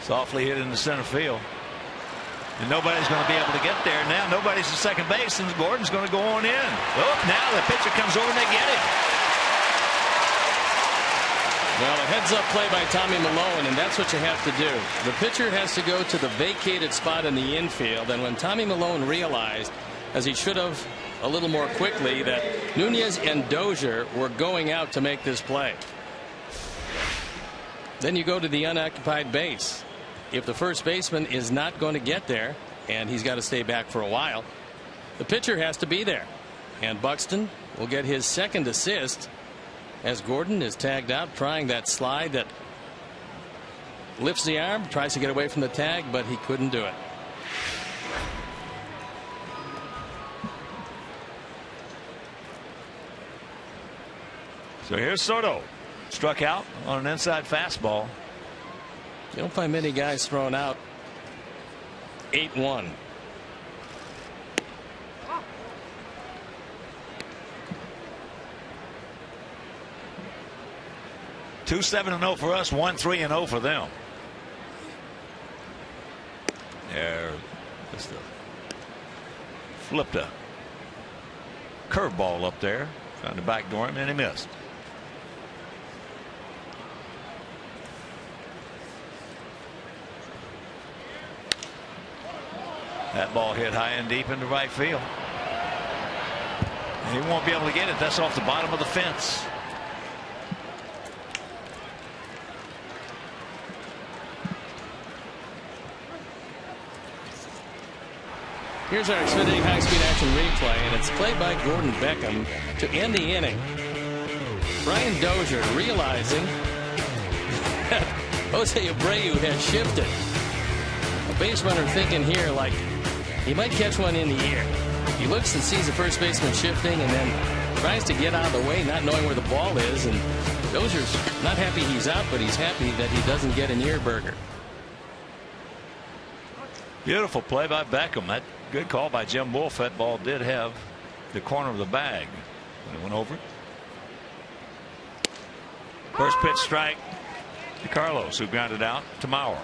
Softly hit in the center field. And nobody's going to be able to get there. Now nobody's at second base, and Gordon's going to go on in. Oh, now the pitcher comes over and they get it. Well, a heads-up play by Tommy Malone, and that's what you have to do. The pitcher has to go to the vacated spot in the infield, and when Tommy Malone realized, as he should have a little more quickly, that Nunez and Dozier were going out to make this play, then you go to the unoccupied base. If the first baseman is not going to get there, and he's got to stay back for a while, the pitcher has to be there. And Buxton will get his second assist as Gordon is tagged out, trying that slide that lifts the arm, tries to get away from the tag, but he couldn't do it. So here's Soto, struck out on an inside fastball. You don't find many guys thrown out. 8-1. Two 7-0 for us, 1-3-0 for them. There, just flipped a curveball up there, trying to backdoor him, and he missed. That ball hit high and deep into right field. He won't be able to get it. That's off the bottom of the fence. Here's our Xfinity high-speed action replay, and it's played by Gordon Beckham to end the inning. Brian Dozier realizing that Jose Abreu had shifted. A base runner thinking here like he might catch one in the air. He looks and sees the first baseman shifting and then tries to get out of the way, not knowing where the ball is. And Dozier's not happy he's out, but he's happy that he doesn't get an ear burger. Beautiful play by Beckham. That good call by Jim Wolf. That ball did have the corner of the bag when it went over. First pitch strike to Carlos, who grounded out to Mauer.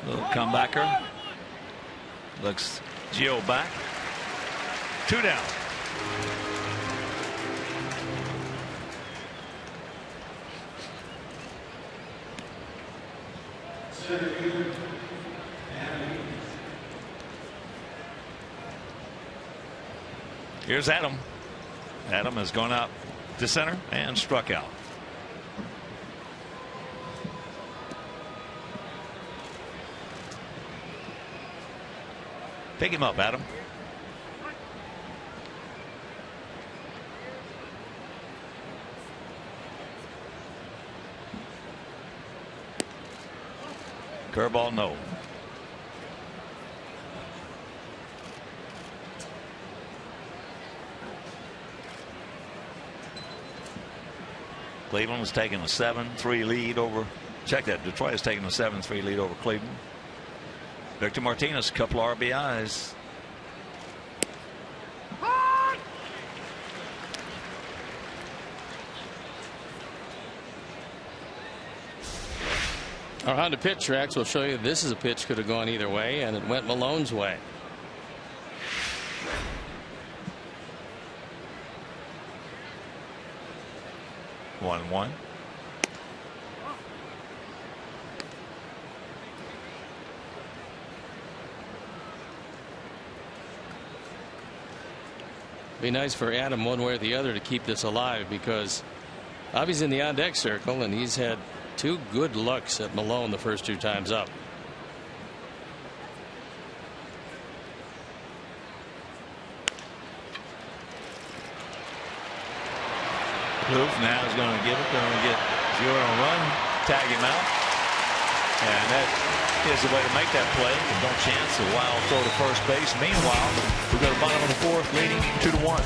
Little comebacker. Looks Gio back. 2 down. Here's Adam. Adam has gone out to center and struck out. Pick him up, Adam. Curveball, no. Cleveland has taken a 7-3 lead over. Check that. Detroit has taken a 7-3 lead over Cleveland. Victor Martinez, a couple RBIs. Our Honda pitch tracks will show you this is a pitch could have gone either way, and it went Malone's way. One. Be nice for Adam one way or the other to keep this alive, because Bobby's in the on deck circle and he's had 2 good looks at Malone the first 2 times up. Kloof now is going to give it. Going to get Gio on a run, tag him out, and that is the way to make that play. No chance. A wild throw to first base. Meanwhile, we go to bottom of the 4th, leading 2-1.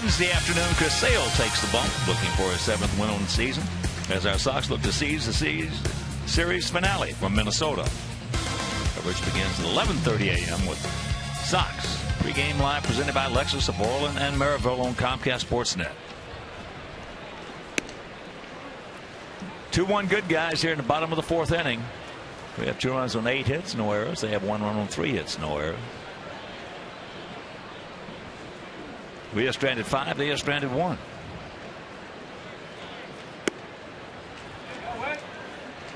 Wednesday afternoon, Chris Sale takes the bump, looking for his 7th win on the season, as our Sox look to seize the series finale from Minnesota. Coverage begins at 11:30 a.m. with Sox pregame live presented by Lexus of Orland and Maryville on Comcast Sportsnet. 2-1 good guys here in the bottom of the 4th inning. We have 2 runs on 8 hits, no errors. They have 1 run on 3 hits, no errors. We have stranded 5. They have stranded 1.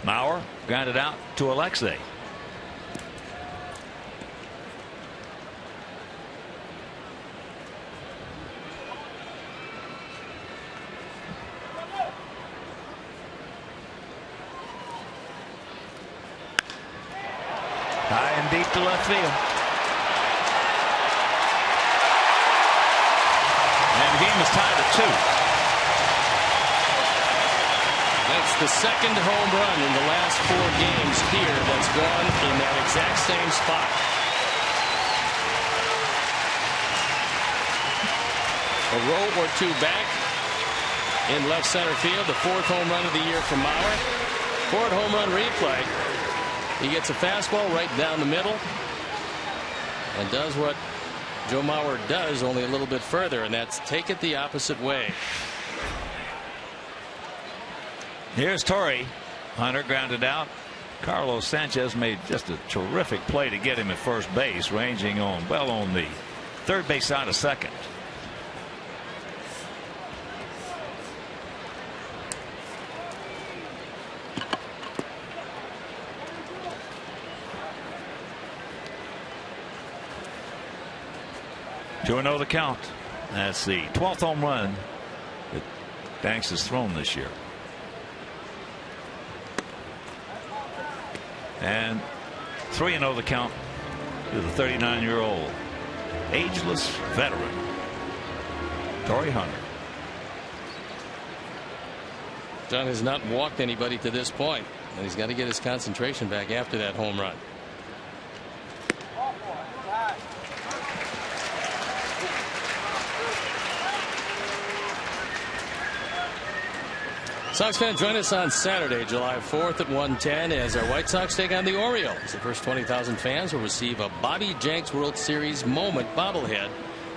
Mauer grounded out to Alexei. High and deep to left field. And the game is tied at 2. That's the second home run in the last 4 games here that's gone in that exact same spot. A row or 2 back in left center field. The 4th home run of the year from Mauer. 4th home run replay. He gets a fastball right down the middle and does what Joe Mauer does, only a little bit further, and that's take it the opposite way. Here's Torrey. Hunter grounded out. Carlos Sanchez made just a terrific play to get him at first base, ranging on the 3rd base side of second. To another count. That's the 12th home run that Banks has thrown this year. And 3-0 the count to the 39-year-old ageless veteran Torrey Hunter. John has not walked anybody to this point, and he's got to get his concentration back after that home run. Sox fans, join us on Saturday, July 4th at 1:10 as our White Sox take on the Orioles. The first 20,000 fans will receive a Bobby Jenks World Series moment bobblehead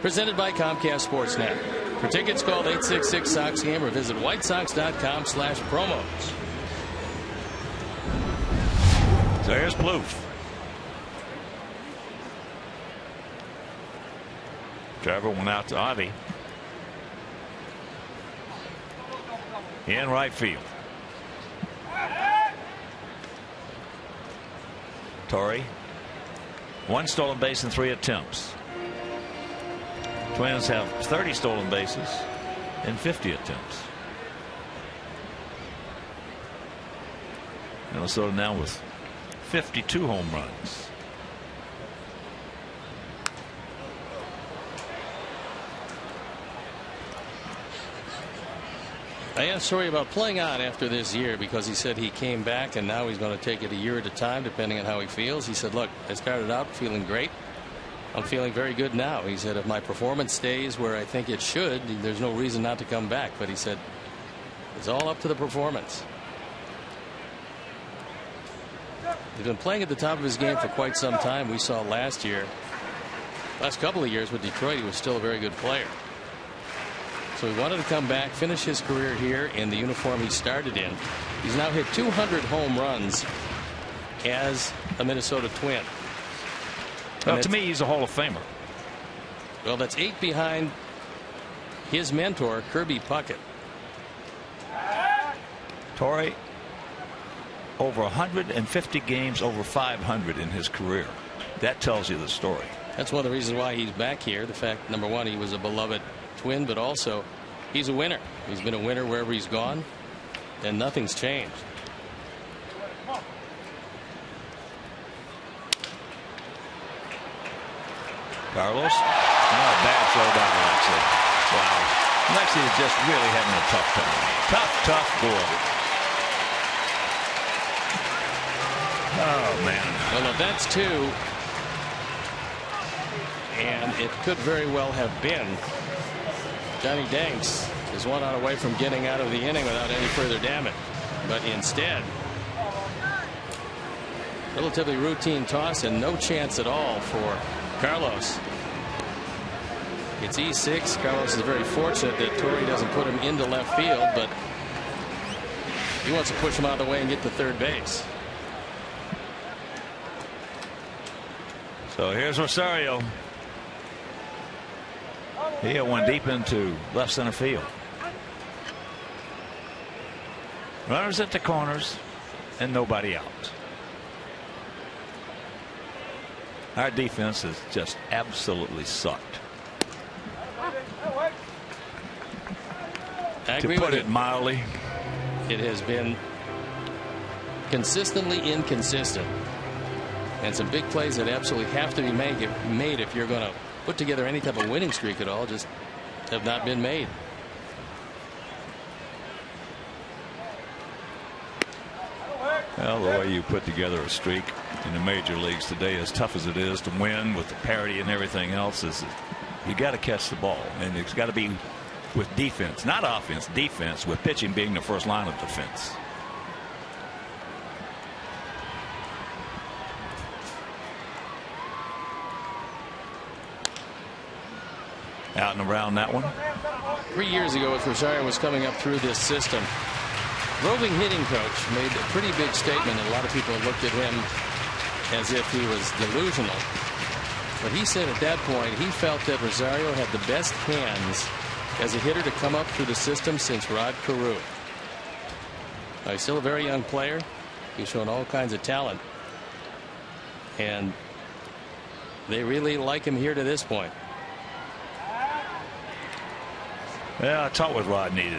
presented by Comcast Sportsnet. For tickets, call 866-SOX-GAME or visit whitesox.com/promos. So here's Plouffe. Trevor went out to Avi. In right field. Torrey. 1 stolen base in 3 attempts. Twins have 30 stolen bases in 50 attempts. Minnesota now with 52 home runs. I asked Torrey about playing on after this year because he said he came back and now he's going to take it a year at a time depending on how he feels. He said, look, I started out feeling great. I'm feeling very good now. He said if my performance stays where I think it should, there's no reason not to come back. But he said it's all up to the performance. He's been playing at the top of his game for quite some time. We saw last couple of years with Detroit, he was still a very good player. So he wanted to come back, finish his career here in the uniform he started in. He's now hit 200 home runs as a Minnesota Twin. Well, to me, he's a Hall of Famer. Well, that's 8 behind his mentor, Kirby Puckett. Torrey, over 150 games over 500 in his career. That tells you the story. That's one of the reasons why he's back here. The fact, number one, he was a beloved Twin, but also he's a winner. He's been a winner wherever he's gone, and nothing's changed. Carlos. Bad throw by Alexei. Wow. Alexei is just really having a tough time. Tough boy. Oh, man. Well, if that's 2, and it could very well have been Johnny Danks is 1 out away from getting out of the inning without any further damage, but instead relatively routine toss and no chance at all for Carlos. It's E6. Carlos is very fortunate that Torrey doesn't put him into left field, but he wants to push him out of the way and get to third base. So here's Rosario. He hit one deep into left center field. Runners at the corners and nobody out. Our defense has just absolutely sucked. To put it mildly, it has been consistently inconsistent, and some big plays that absolutely have to be made if you're going to put together any type of winning streak at all just have not been made. Well, the way you put together a streak in the major leagues today, as tough as it is to win with the parity and everything else, is you got to catch the ball, and it's got to be with defense, not offense, defense, with pitching being the first line of defense. Out and around that one. 3 years ago, as Rosario was coming up through this system, roving hitting coach made a pretty big statement, and a lot of people looked at him as if he was delusional. But he said at that point he felt that Rosario had the best hands as a hitter to come up through the system since Rod Carew. Now, he's still a very young player. He's shown all kinds of talent, and they really like him here to this point. Yeah, I talked with Rodney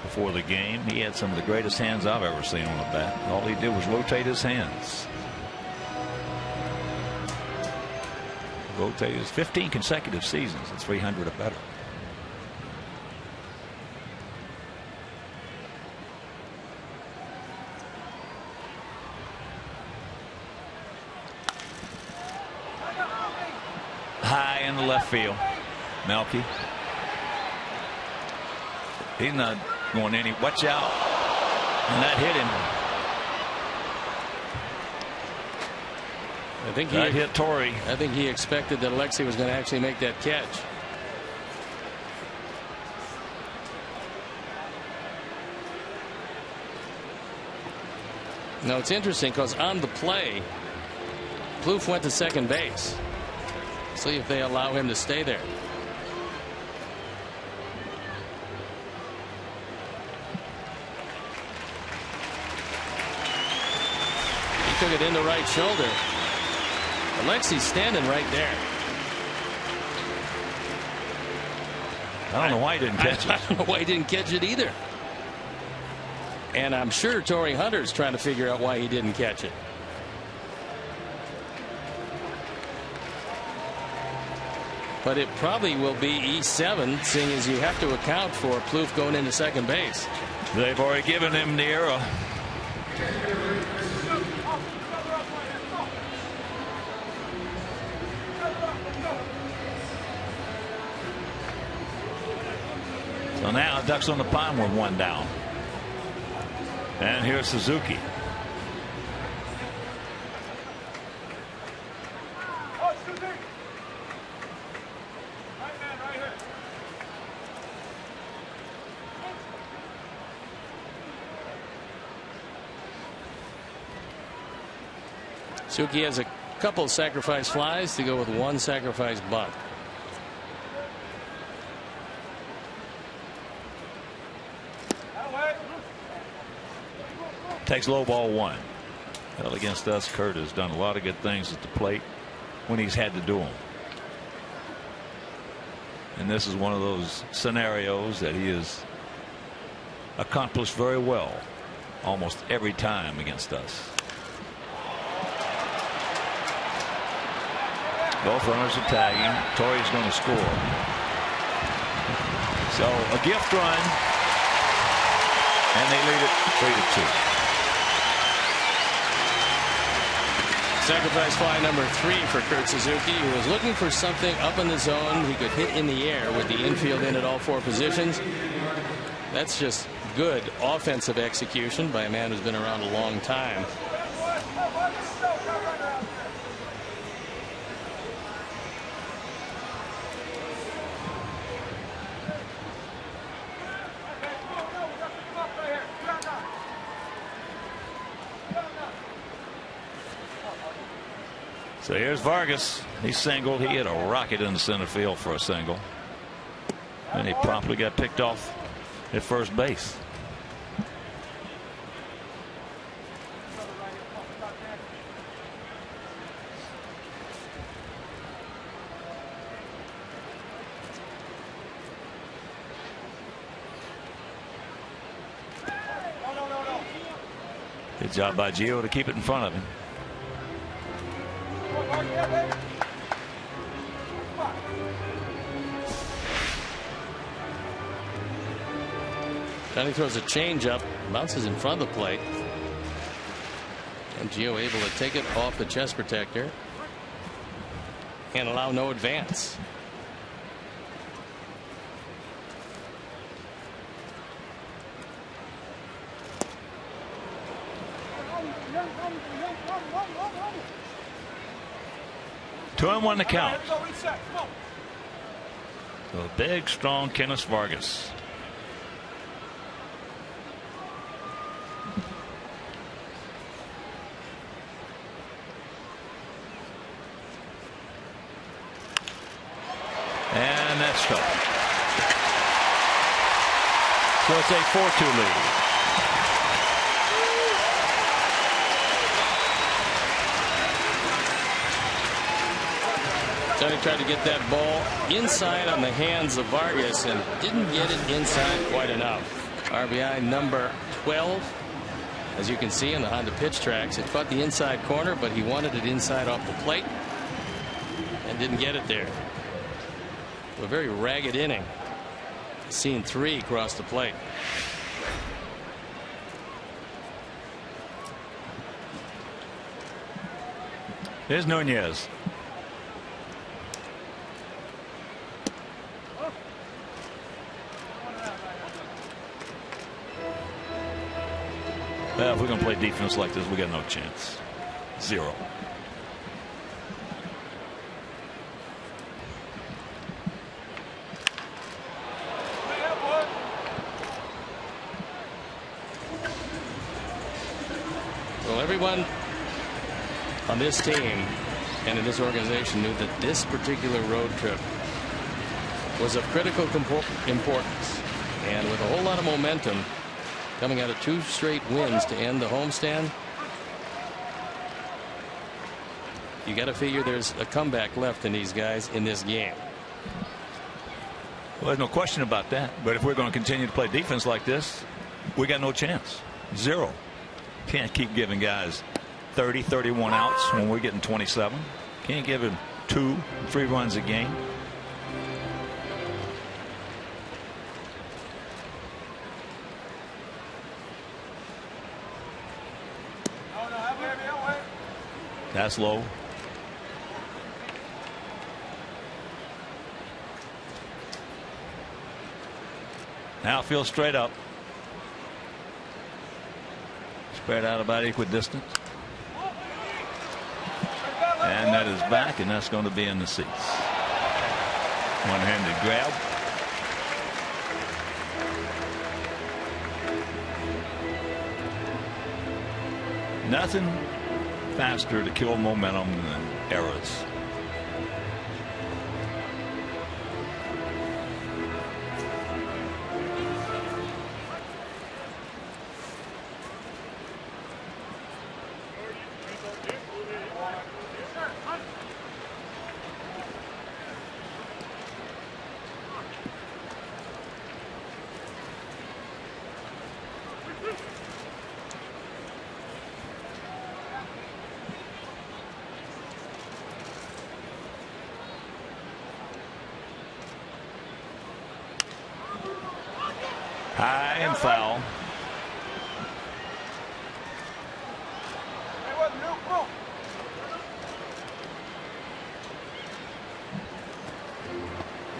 before the game. He had some of the greatest hands I've ever seen on the bat. All he did was rotate his hands. Rotate his 15 consecutive seasons at 300 or better. High in the left field. Melky. He's not going any. Watch out. And that hit him. I think that hit Torrey. I think he expected that Alexi was going to actually make that catch. Now it's interesting because on the play, Plouffe went to second base. See if they allow him to stay there. He took it into right shoulder. Alexi's standing right there. I don't know why he didn't catch it. I don't know why he didn't catch it either. And I'm sure Torrey Hunter's trying to figure out why he didn't catch it. But it probably will be E7, seeing as you have to account for Plouffe going into second base. They've already given him the error. So now Ducks on the pine with one down. And here's Suzuki. Suzuki has a couple sacrifice flies to go with one sacrifice bunt. Takes low ball one. Well, against us, Kurt has done a lot of good things at the plate when he's had to do them. And this is one of those scenarios that he has accomplished very well almost every time against us. Both runners are tagging. Torrey's going to score. So a gift run, and they lead it 3-2. Sacrifice fly number 3 for Kurt Suzuki, who was looking for something up in the zone he could hit in the air with the infield in at all 4 positions. That's just good offensive execution by a man who's been around a long time. So here's Vargas. He singled. He hit a rocket in the center field for a single. And he promptly got picked off at first base. Good job by Gio to keep it in front of him. Johnny throws a changeup, bounces in front of the plate, and Gio able to take it off the chest protector and allow no advance. Two and 1 to count. So a big, strong Kenneth Vargas. And that's tough. So it's a 4-2 lead. Johnny tried to get that ball inside on the hands of Vargas and didn't get it inside quite enough. RBI number 12. As you can see in the Honda pitch tracks, it caught the inside corner, but he wanted it inside off the plate and didn't get it there. A very ragged inning. Seen 3 across the plate. There's Nunez. Well, if we're going to play defense like this, we got no chance. 0. Well, everyone on this team and in this organization knew that this particular road trip was of critical importance, and with a whole lot of momentum coming out of 2 straight wins to end the homestand, you got to figure there's a comeback left in these guys in this game. Well, there's no question about that. But if we're going to continue to play defense like this, we got no chance. 0. Can't keep giving guys 30, 31 outs when we're getting 27. Can't give him 2, 3 runs a game. That's low. Now feel straight up. Spread out about equidistant. And that is back, and that's going to be in the seats. One-handed grab. Nothing faster to kill momentum than errors.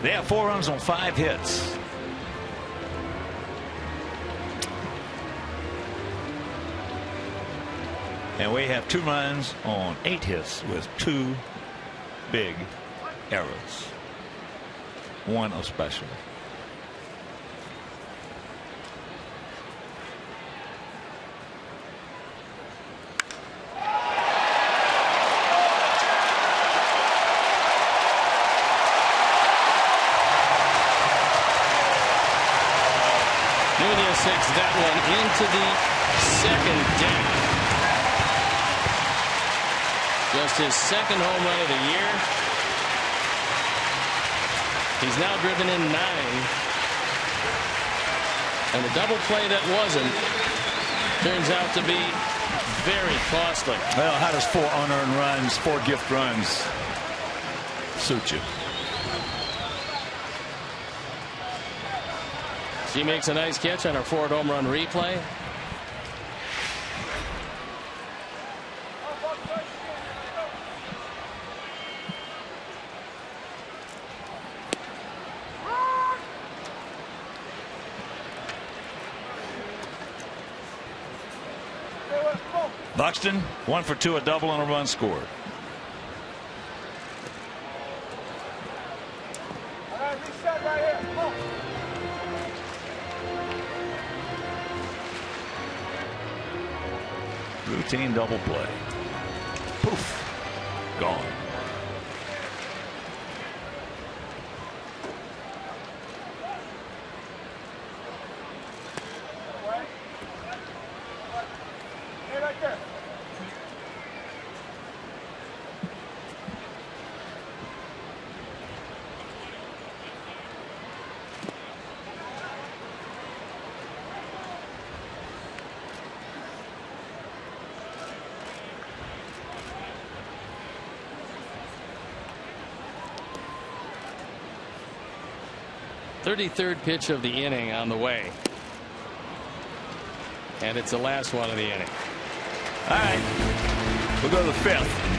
They have 4 runs on 5 hits. And we have 2 runs on 8 hits with 2 big errors. 1 especially. Nunez takes that one into the second deck. Just his second home run of the year. He's now driven in 9. And a double play that wasn't turns out to be very costly. Well, how does 4 unearned runs, 4 gift runs suit you? She makes a nice catch on her 4th home run replay. Buxton 1 for 2, a double and a run scored. Routine double play. Poof. Gone. Third pitch of the inning on the way. And it's the last one of the inning. All right. We'll go to the 5th.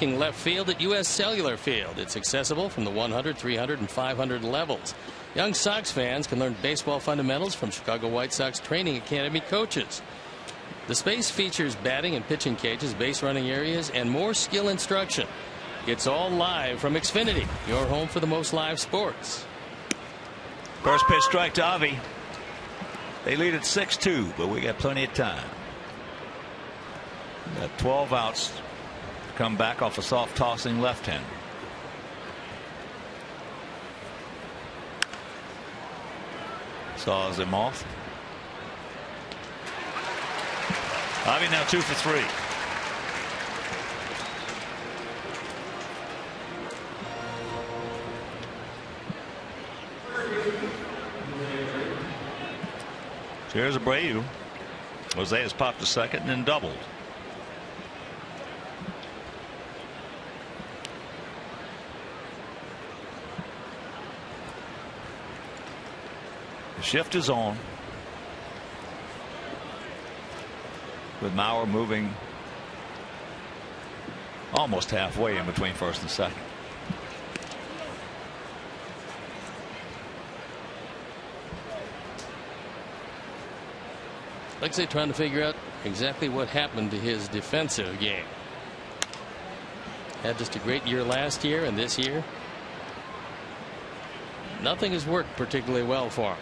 Left field at U.S. Cellular Field. It's accessible from the 100, 300, and 500 levels. Young Sox fans can learn baseball fundamentals from Chicago White Sox Training Academy coaches. The space features batting and pitching cages, base running areas, and more skill instruction. It's all live from Xfinity, your home for the most live sports. First pitch strike to Avi. They lead at 6-2, but we got plenty of time. Got 12 outs to come back off a soft tossing left-hander. Saws him off. Avi now 2 for 3. Here's Abreu. Jose has popped to second and then doubled. The shift is on, with Mauer moving almost halfway in between first and second. Like I say, trying to figure out exactly what happened to his defensive game. Had just a great year last year, and this year nothing has worked particularly well for him.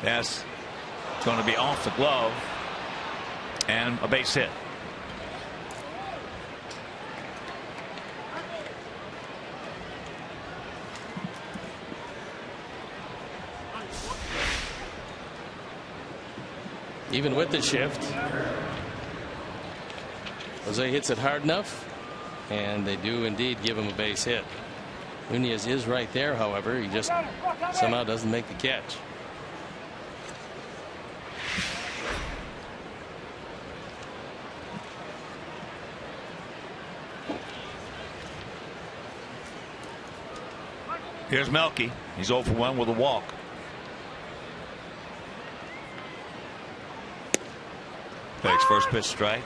That's going to be off the glove and a base hit. Even with the shift, Jose hits it hard enough, and they do indeed give him a base hit. Nunez is right there, however. He just somehow doesn't make the catch. Here's Melky. He's 0 for 1 with a walk. Takes first pitch strike.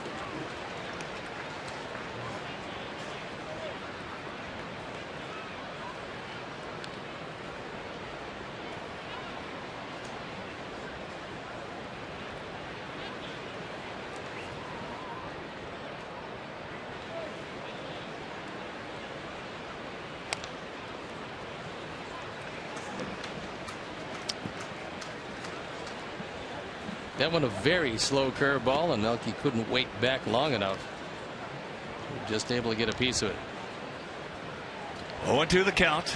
That one a very slow curveball, and Melky couldn't wait back long enough. Just able to get a piece of it. 0-2 the count.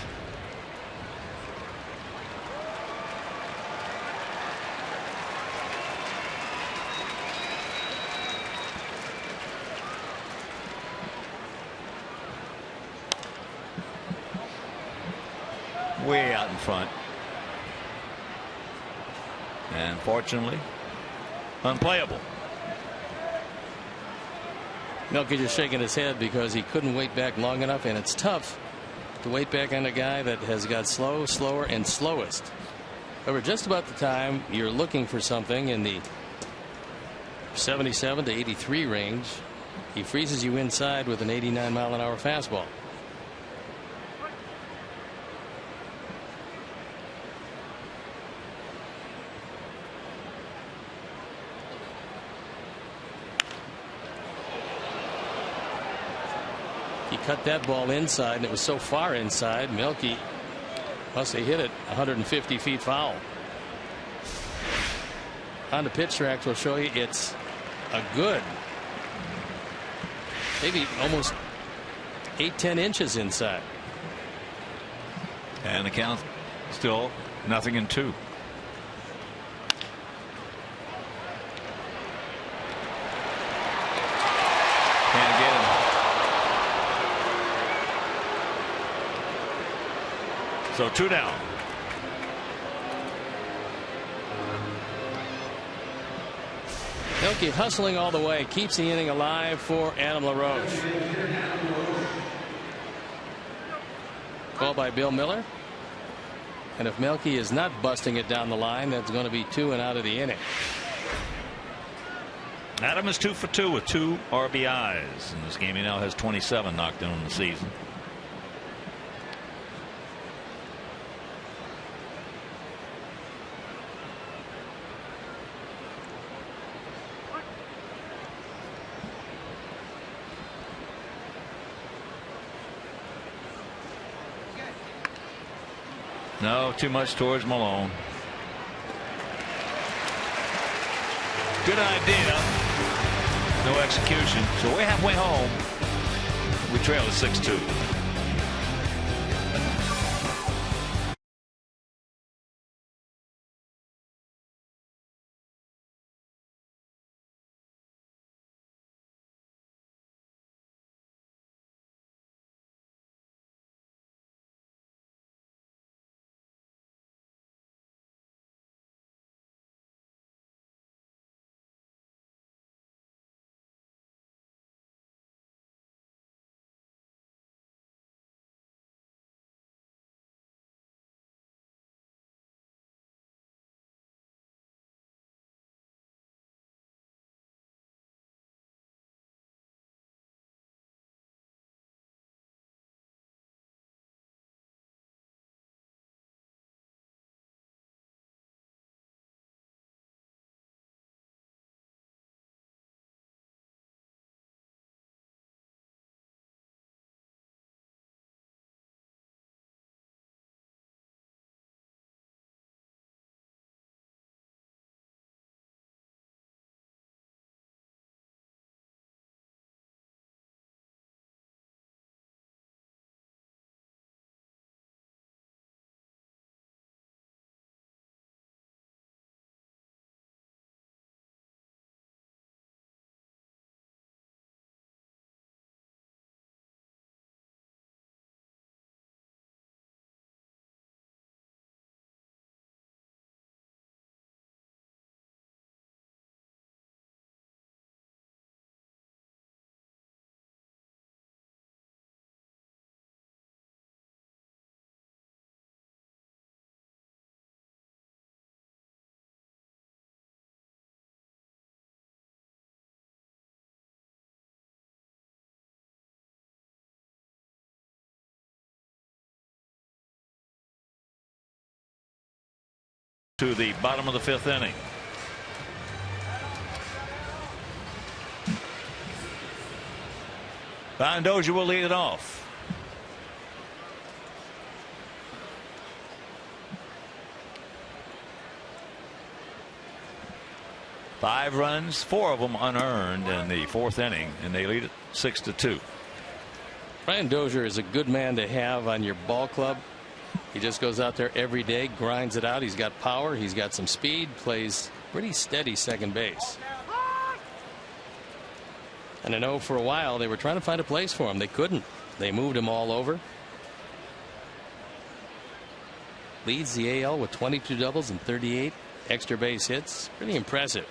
Way out in front. And fortunately, unplayable. Melky just shaking his head because he couldn't wait back long enough, and it's tough to wait back on a guy that has got slow, slower, and slowest. However, just about the time you're looking for something in the 77 to 83 range, he freezes you inside with an 89-mile-an-hour fastball. He cut that ball inside, and it was so far inside, Melky must have hit it 150 feet foul. On the pitch tracks, we'll show you it's a good, maybe almost 8-10 inches inside. And the count still 0-2. Can't get him. So 2 down. Melky hustling all the way, keeps the inning alive for Adam LaRoche. Called by Bill Miller. And if Melky is not busting it down the line, that's going to be 2 and out of the inning. Adam is 2 for 2 with 2 RBIs in this game. He now has 27 knocked in the season. No, too much towards Malone. Good idea. No execution. So we're halfway home. We trail at 6-2. To the bottom of the 5th inning. Dozier will lead it off. Five runs, 4 of them unearned in the 4th inning, and they lead it 6-2. Brian Dozier is a good man to have on your ball club. He just goes out there every day, grinds it out. He's got power. He's got some speed, plays pretty steady second base. And I know for a while they were trying to find a place for him. They couldn't. They moved him all over. Leads the AL with 22 doubles and 38 extra base hits. Pretty impressive.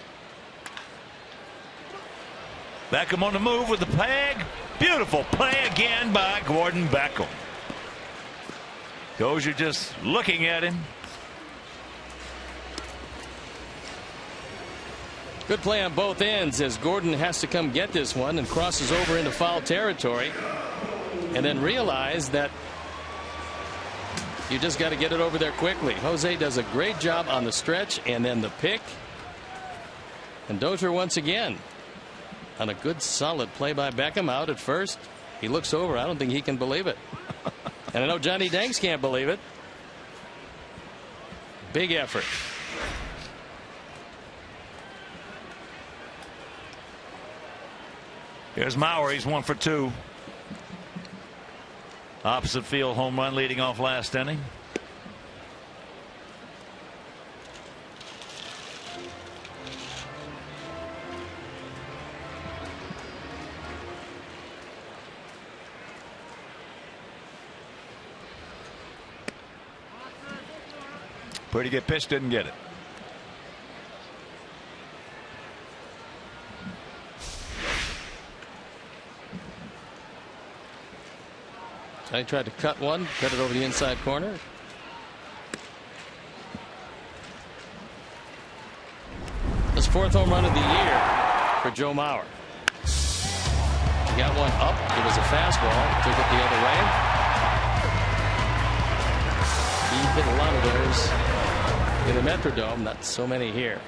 Beckham on the move with the peg. Beautiful play again by Gordon Beckham. Dozier just looking at him. Good play on both ends as Gordon has to come get this one and crosses over into foul territory and then realize that you just got to get it over there quickly. Jose does a great job on the stretch and then the pick. And Dozier once again on a good solid play by Beckham out at first. He looks over. I don't think he can believe it. And I know Johnny Danks can't believe it. Big effort. Here's Mauer. He's 1 for 2. Opposite field home run leading off last inning. Pretty good pitch, didn't get it. I tried to cut one, cut it over the inside corner. His 4th home run of the year for Joe Mauer. He got one up. It was a fastball. Took it the other way. He hit a lot of those in the Metrodome, not so many here.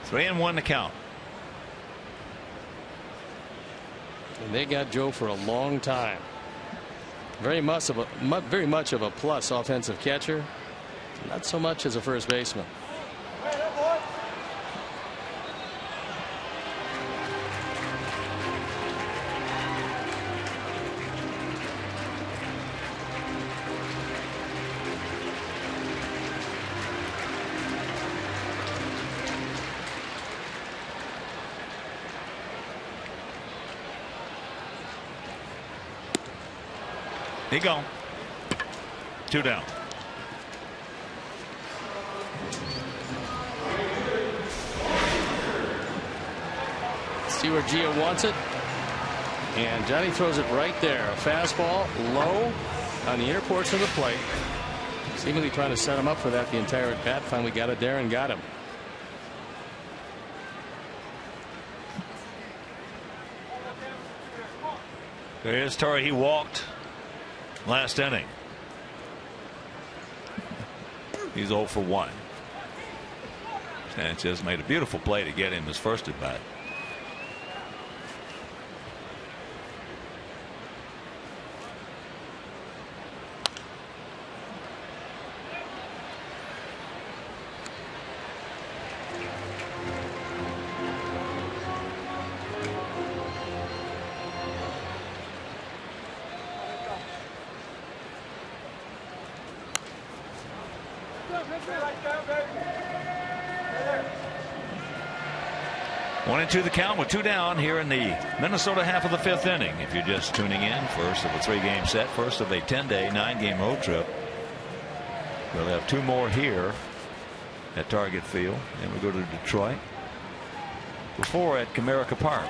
Three and one to count. And they got Joe for a long time. Very much of a plus offensive catcher. Not so much as a first baseman. He gone. 2 down. See where Gio wants it. And Johnny throws it right there. A fastball low on the inner portion of the plate. Seemingly trying to set him up for that the entire at bat. Finally got it there and got him. There is Torrey. He walked last inning. He's 0 for 1. Sanchez made a beautiful play to get him his first at bat. One and 2 the count with 2 down here in the Minnesota half of the 5th inning. If you're just tuning in, first of a 3-game set, first of a 10-day, 9-game road trip. We'll have 2 more here at Target Field. Then we go to Detroit before at Comerica Park.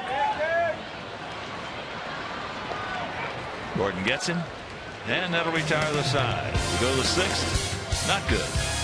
Gordon gets him, and that'll retire the side. We go to the 6th. Not good.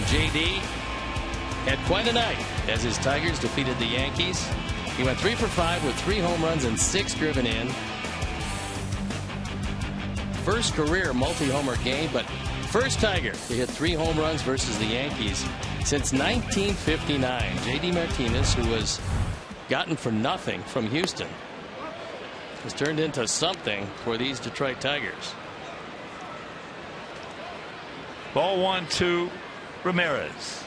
JD had quite a night as his Tigers defeated the Yankees. He went 3 for 5 with 3 home runs and 6 driven in. First career multi-homer game, but first Tiger to hit 3 home runs versus the Yankees since 1959. JD Martinez, who was gotten for nothing from Houston, has turned into something for these Detroit Tigers. Ball 1-2. Ramirez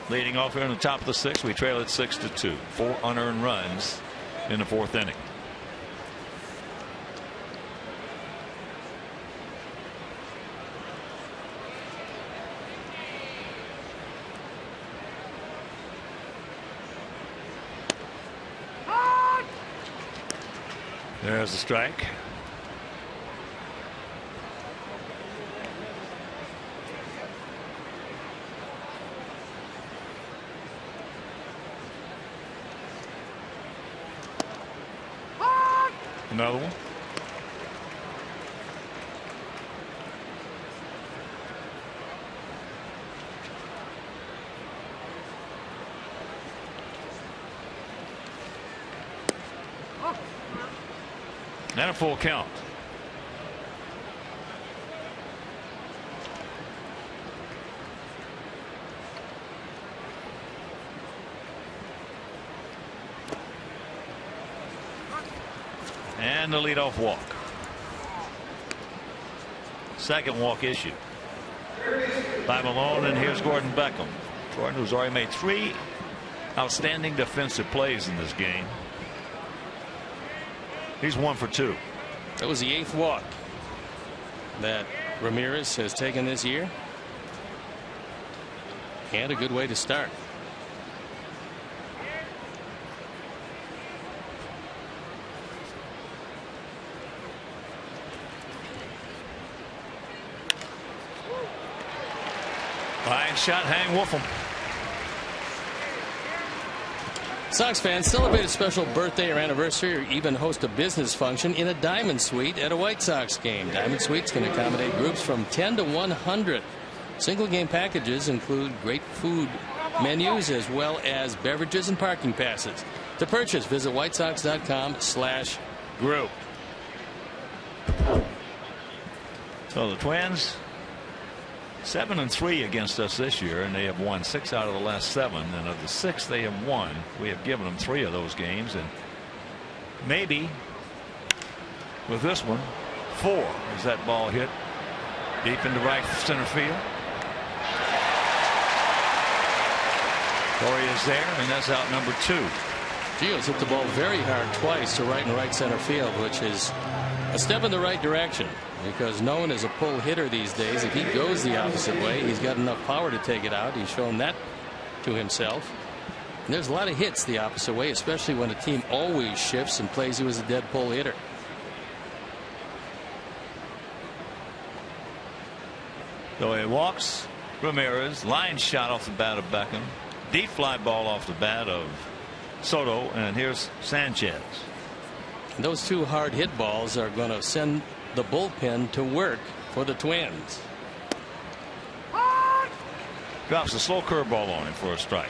leading off here in the top of the 6th. We trail it 6-2. 4 unearned runs in the 4th inning. There's the strike. Another one. And a full count. And the leadoff walk. Second walk issued by Malone, and here's Gordon Beckham. Gordon, who's already made 3 outstanding defensive plays in this game. He's 1 for 2. That was the 8th walk that Ramirez has taken this year, and a good way to start. Line shot, hang Wolfham. Sox fans celebrate a special birthday or anniversary or even host a business function in a Diamond Suite at a White Sox game. Diamond Suites can accommodate groups from 10 to 100. Single game packages include great food menus as well as beverages and parking passes. To purchase, visit whitesox.com/group. So the Twins 7-3 against us this year, and they have won 6 out of the last 7, and of the 6 they have won, we have given them 3 of those games, and maybe with this one 4 as that ball hit deep into right center field. Corey is there, and that's out number 2. Gio's hit the ball very hard twice to right center field, which is a step in the right direction, because known as a pull hitter these days, if he goes the opposite way, he's got enough power to take it out. He's shown that to himself. And there's a lot of hits the opposite way, especially when a team always shifts and plays you as a dead pull hitter. So he walks Ramirez, line shot off the bat of Beckham, deep fly ball off the bat of Soto, and here's Sanchez. Those 2 hard hit balls are going to send the bullpen to work for the Twins. Drops a slow curveball on him for a strike.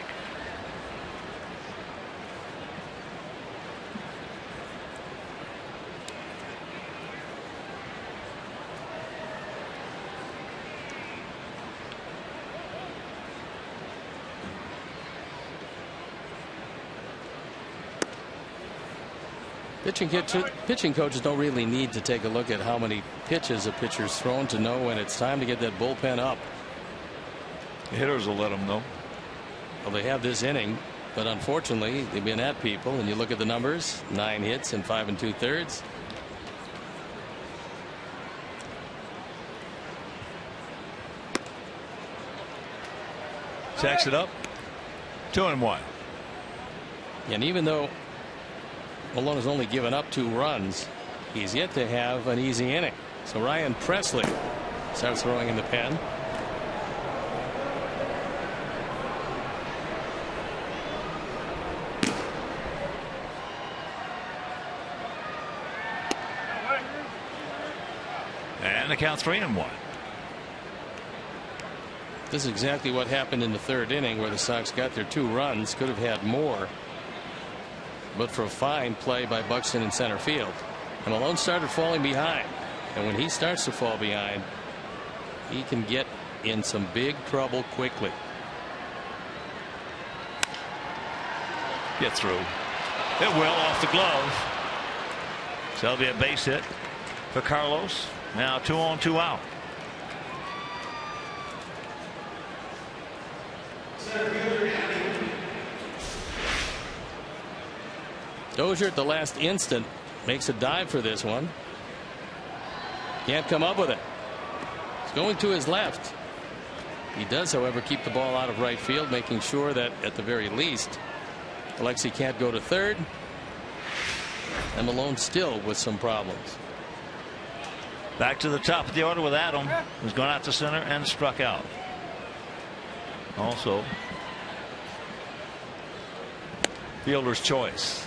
Pitching coaches don't really need to take a look at how many pitches a pitcher's thrown to know when it's time to get that bullpen up. The hitters will let them know. Well, they have this inning, but unfortunately they've been at people, and you look at the numbers: 9 hits in 5 2/3. Checks it up. 2-1. And even though Malone has only given up 2 runs, he's yet to have an easy inning. So Ryan Presley starts throwing in the pen. And the count 3-1. This is exactly what happened in the 3rd inning, where the Sox got their 2 runs, could have had more, but for a fine play by Buxton in center field. And Malone started falling behind, and when he starts to fall behind, he can get in some big trouble quickly. Get through. It will, off the glove. So that'll be a base hit for Carlos. Now 2 on, 2 out. Dozier at the last instant makes a dive for this one. Can't come up with it. It's going to his left. He does, however, keep the ball out of right field, making sure that at the very least Alexi can't go to third. and Malone still with some problems. Back to the top of the order with Adam, who's gone out to center and struck out. Also, fielder's choice.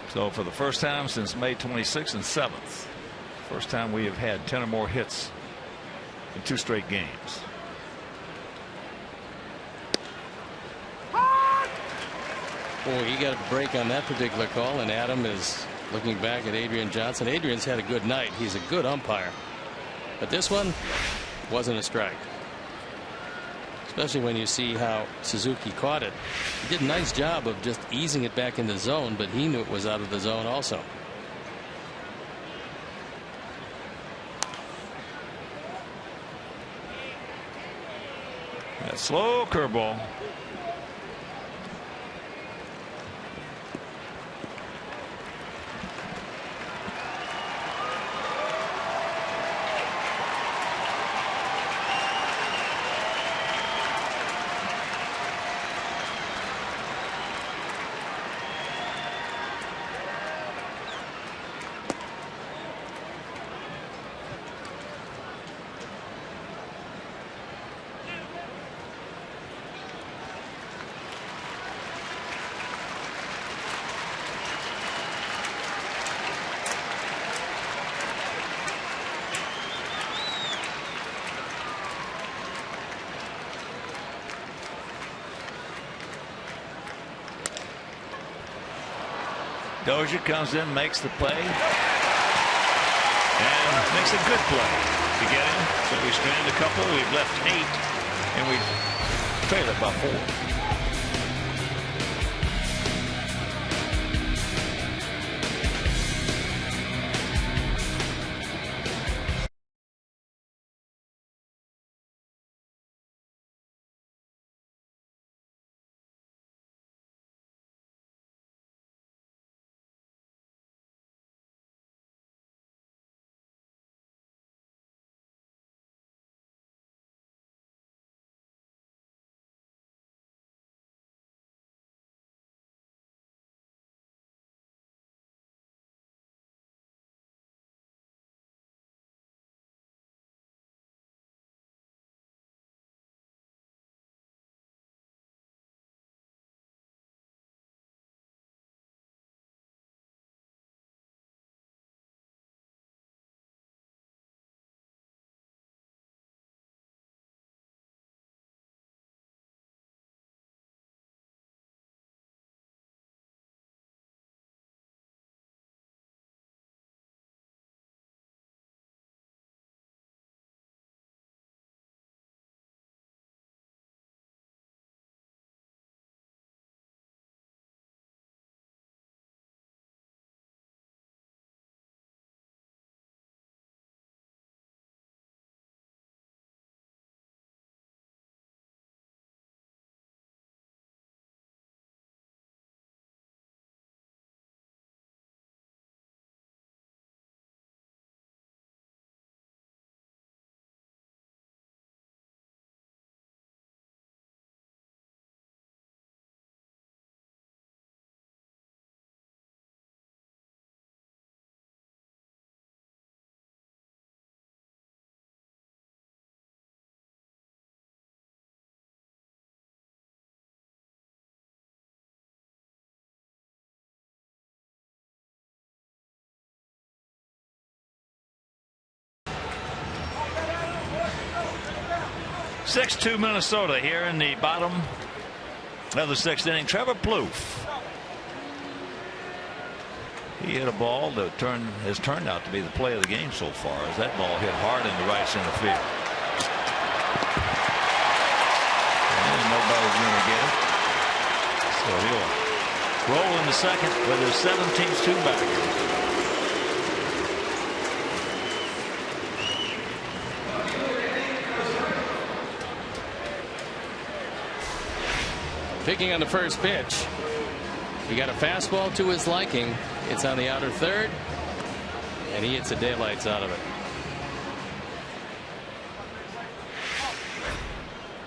So for the first time since May 26th and 7th, first time we have had 10 or more hits in 2 straight games. Boy, he got a break on that particular call, and Adam is looking back at Adrian Johnson. Adrian's had a good night. He's a good umpire. But this one wasn't a strike. Especially when you see how Suzuki caught it. He did a nice job of just easing it back in the zone, but he knew it was out of the zone also. That slow curveball. Dozier comes in, makes the play, and makes a good play to get him. So we stranded a couple. We've left 8, and we trail it by 4. (6-2) Minnesota here in the bottom of the 6th inning. Trevor Plouffe. He hit a ball that has turned out to be the play of the game so far, as that ball hit hard into right center field. And nobody's going to get it. So he'll roll in the second with his 17th 2-back. Picking on the first pitch. He got a fastball to his liking. It's on the outer third, and he hits the daylights out of it.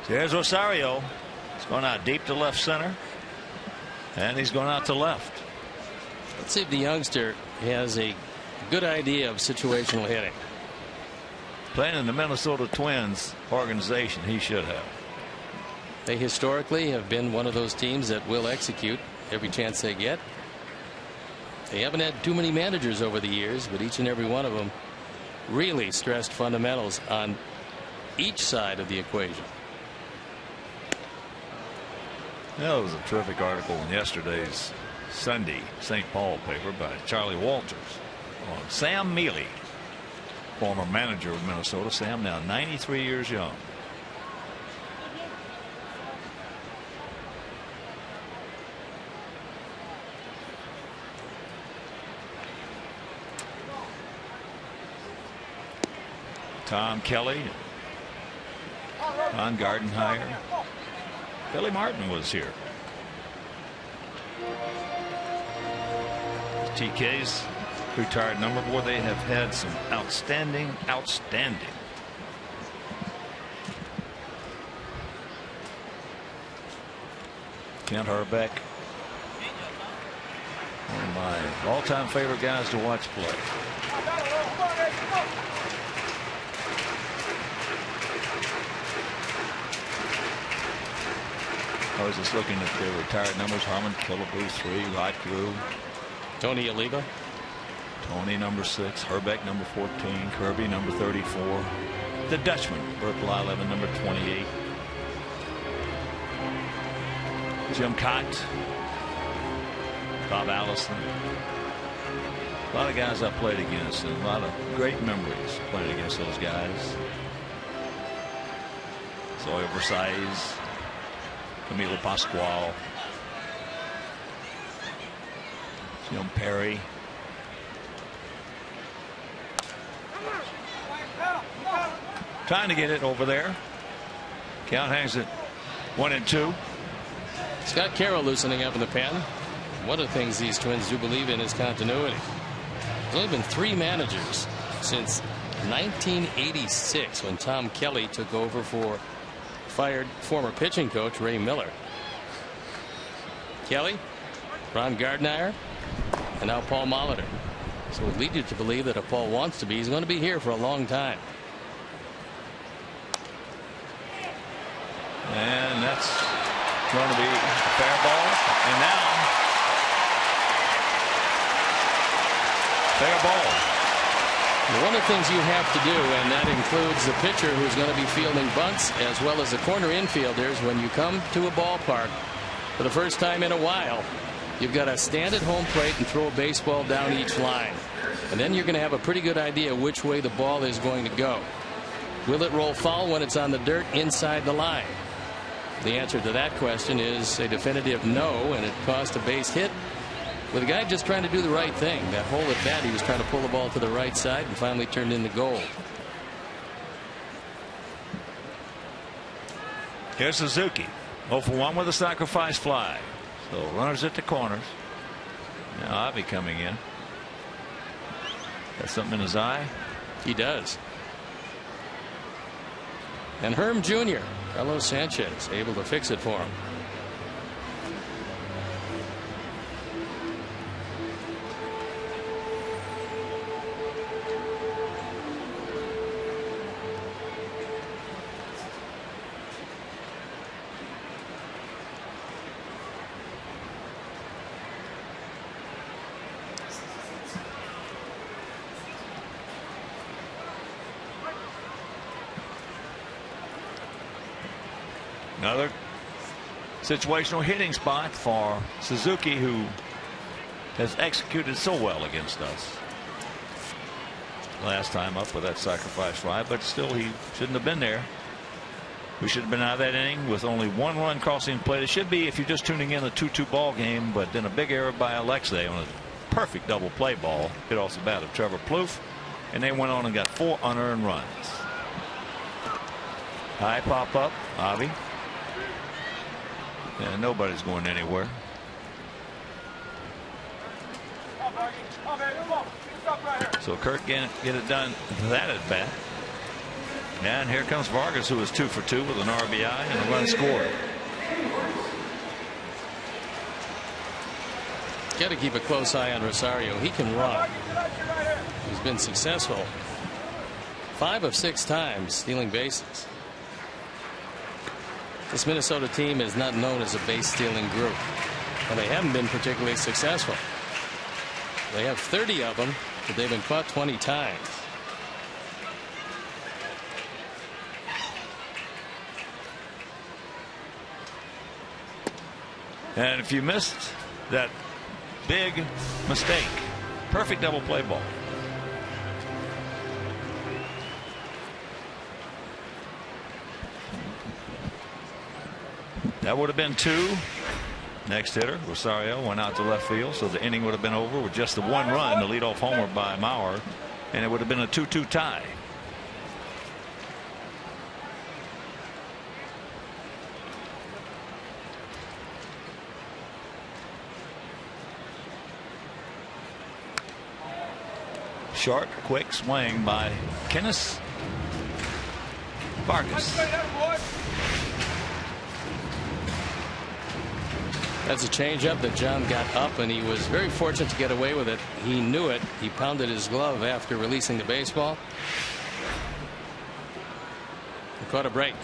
There's Rosario. He's going out deep to left center. And he's going out to left. Let's see if the youngster has a good idea of situational hitting. Playing in the Minnesota Twins organization, he should have. They historically have been one of those teams that will execute every chance they get. They haven't had too many managers over the years, but each and every one of them really stressed fundamentals on each side of the equation. That was a terrific article in yesterday's Sunday St. Paul paper by Charlie Walters on Sam Mealy, former manager of Minnesota. Sam now 93 years young. Tom Kelly, Ron Gardenhire, Billy Martin was here. TK's retired number. Boy, they have had some outstanding. Kent Hrbek, one of my all-time favorite guys to watch play. I was just looking at the retired numbers. Harmon Killebrew 3, Rod Carew, Tony Oliva, Tony number 6, Hrbek number 14, Kirby number 34, the Dutchman Bert Blyleven number 28, Jim Cott, Bob Allison. A lot of guys I played against, and a lot of great memories playing against those guys. Zoe Versailles, Camilo Pascual, Jim Perry. Trying to get it over there. Count hangs it 1-2. Scott Carroll loosening up in the pen. One of the things these Twins do believe in is continuity. There's only been 3 managers since 1986 when Tom Kelly took over for fired former pitching coach Ray Miller. Kelly, Ron Gardenhire, and now Paul Molitor. So it would lead you to believe that if Paul wants to be, he's going to be here for a long time. And that's going to be a fair ball. And now, fair ball. One of the things you have to do, and that includes the pitcher who's going to be fielding bunts as well as the corner infielders, when you come to a ballpark for the first time in a while, you've got to stand at home plate and throw a baseball down each line. And then you're going to have a pretty good idea which way the ball is going to go. Will it roll foul when it's on the dirt inside the line? The answer to that question is a definitive no, and it cost a base hit with a guy just trying to do the right thing. That hole at bat, he was trying to pull the ball to the right side and finally turned into gold. Here's Suzuki, 0 for 1 with a sacrifice fly. So runners at the corners. Now Avi coming in. Got something in his eye? He does. And Herm Jr., Carlos Sanchez, able to fix it for him. Another situational hitting spot for Suzuki, who has executed so well against us last time up with that sacrifice fly, but still he shouldn't have been there. We should have been out of that inning with only 1 run crossing plate. It should be, if you're just tuning in, a 2-2 ball game, but then a big error by Alexei on a perfect double play ball hit off the bat of Trevor Plouffe, and they went on and got 4 unearned runs. High pop up, Avi. Yeah, nobody's going anywhere. So Kurt get it done that at bat. And here comes Vargas, who is 2 for 2 with an RBI and a run scored. Got to keep a close eye on Rosario. He can run. He's been successful 5 of 6 times stealing bases. This Minnesota team is not known as a base stealing group, and they haven't been particularly successful. They have 30 of them, but they've been caught 20 times. And if you missed that big mistake, perfect double play ball. That would have been 2. Next hitter, Rosario, went out to left field, so the inning would have been over with just the 1 run, the leadoff homer by Mauer, and it would have been a 2-2 tie. Short, quick swing by Kenneth Vargas. That's a changeup that John got up, and he was very fortunate to get away with it. He knew it. He pounded his glove after releasing the baseball. He caught a break.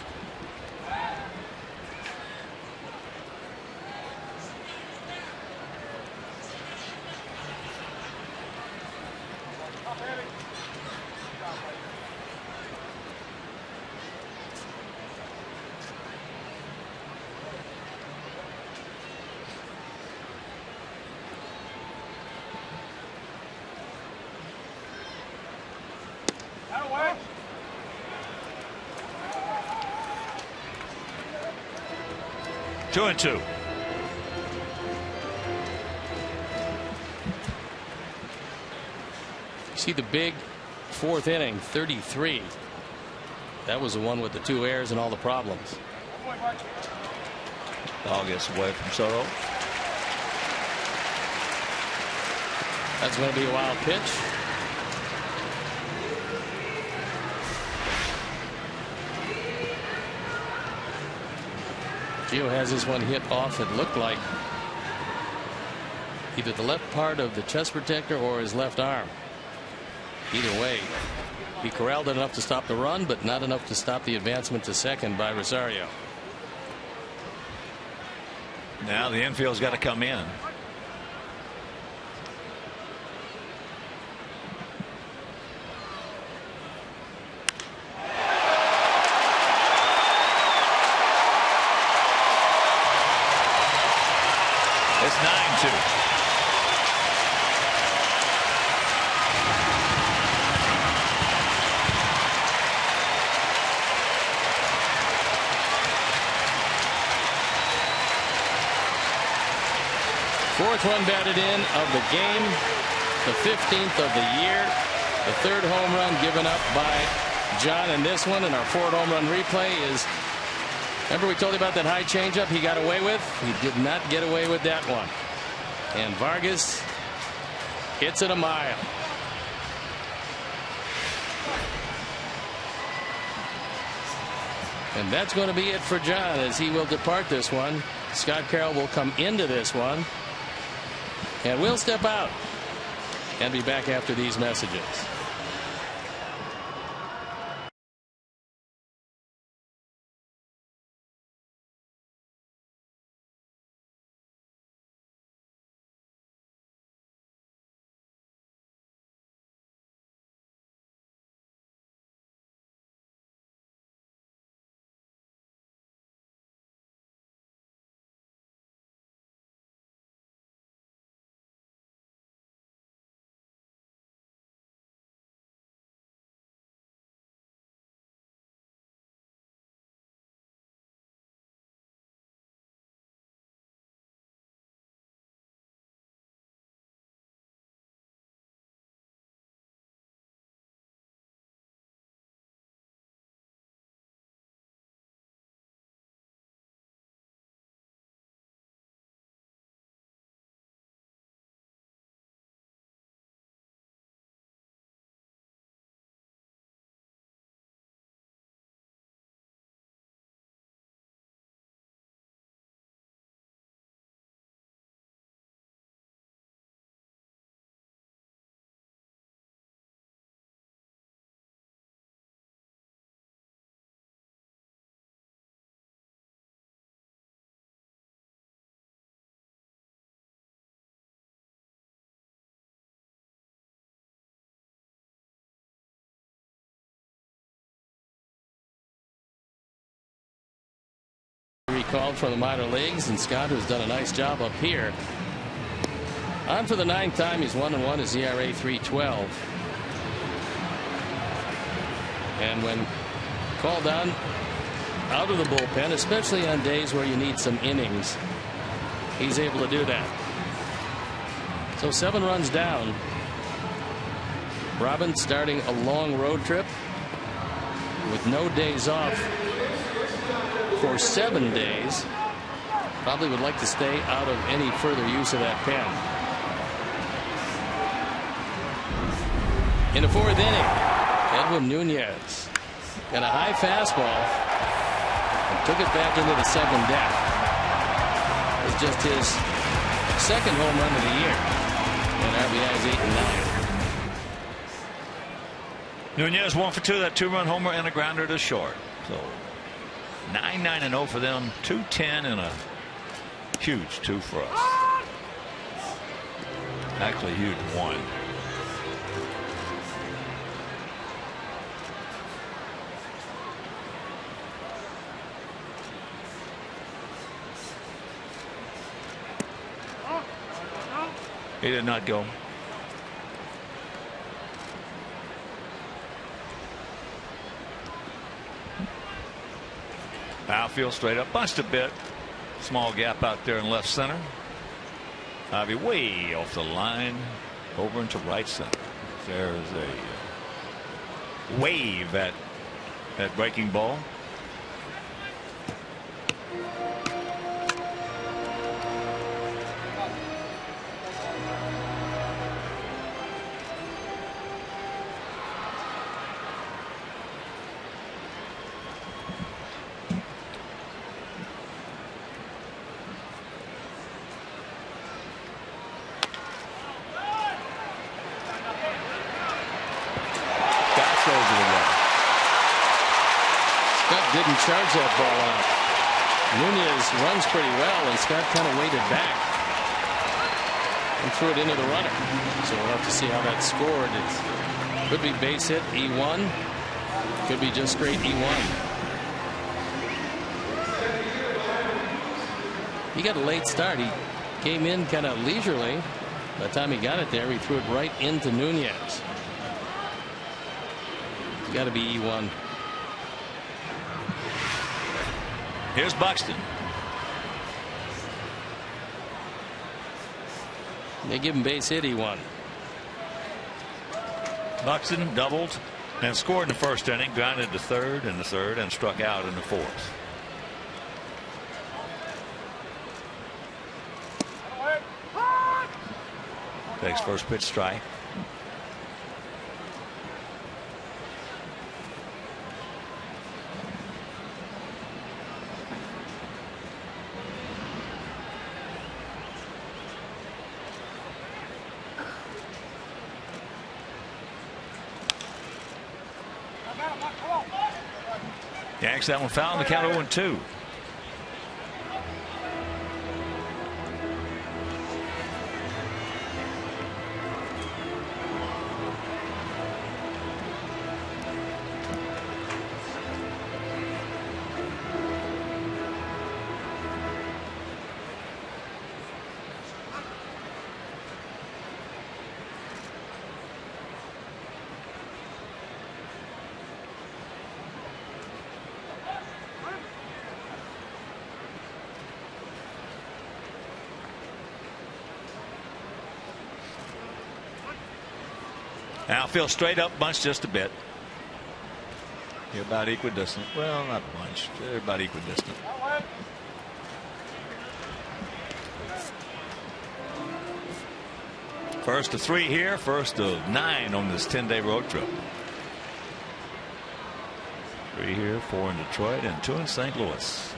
Two and two. See the big 4th inning, 33. That was the one with the 2 errors and all the problems. Ball gets away from Soto. That's going to be a wild pitch. Gio has this one hit off. It looked like either the left part of the chest protector or his left arm. Either way, he corralled it enough to stop the run, but not enough to stop the advancement to second by Rosario. Now the infield's got to come in. It's 9-2. Fourth one batted in of the game, the 15th of the year, the 3rd home run given up by John in this one, and our 4th home run replay is, remember we told you about that high changeup he got away with? He did not get away with that one. And Vargas hits it a mile. And that's going to be it for John as he will depart this one. Scott Carroll will come into this one. And we'll step out and be back after these messages. called from the minor leagues, and Scott, who's done a nice job up here. On for the 9th time. He's 1-1. His ERA 3.12. And when called on out of the bullpen, especially on days where you need some innings, he's able to do that. So 7 runs down. Robin starting a long road trip with no days off for 7 days. Probably would like to stay out of any further use of that pen. In the 4th inning, Edwin Nunez got a high fastball and took it back into the 7th deck. It was just his 2nd home run of the year, and RBIs 8 and 9. Nunez 1 for 2. That 2-run homer and a grounder to short. So 9-9-0 for them. 2-10 and a huge 2 for us. Actually, huge 1. He did not go. Outfield straight up, bunched a bit. Small gap out there in left center. Ivy way off the line over into right center. There's a wave at that breaking ball. Didn't charge that ball out. Nunez runs pretty well, and Scott kind of waited back and threw it into the runner. So we'll have to see how that's scored. It could be base hit, E1. Could be just straight E1. He got a late start. He came in kind of leisurely. By the time he got it there, he threw it right into Nunez. It's got to be E1. Here's Buxton. They give him base hit, E1. Buxton doubled and scored in the 1st inning, grounded to 3rd in the 3rd, and struck out in the 4th. Takes first pitch strike. Yanks that one foul, and the count 0-2. Outfield straight up, bunch just a bit. You're about equidistant. Well, not bunch. They're about equidistant. First of 3 here, first of 9 on this 10-day road trip. 3 here, 4 in Detroit, and 2 in St. Louis.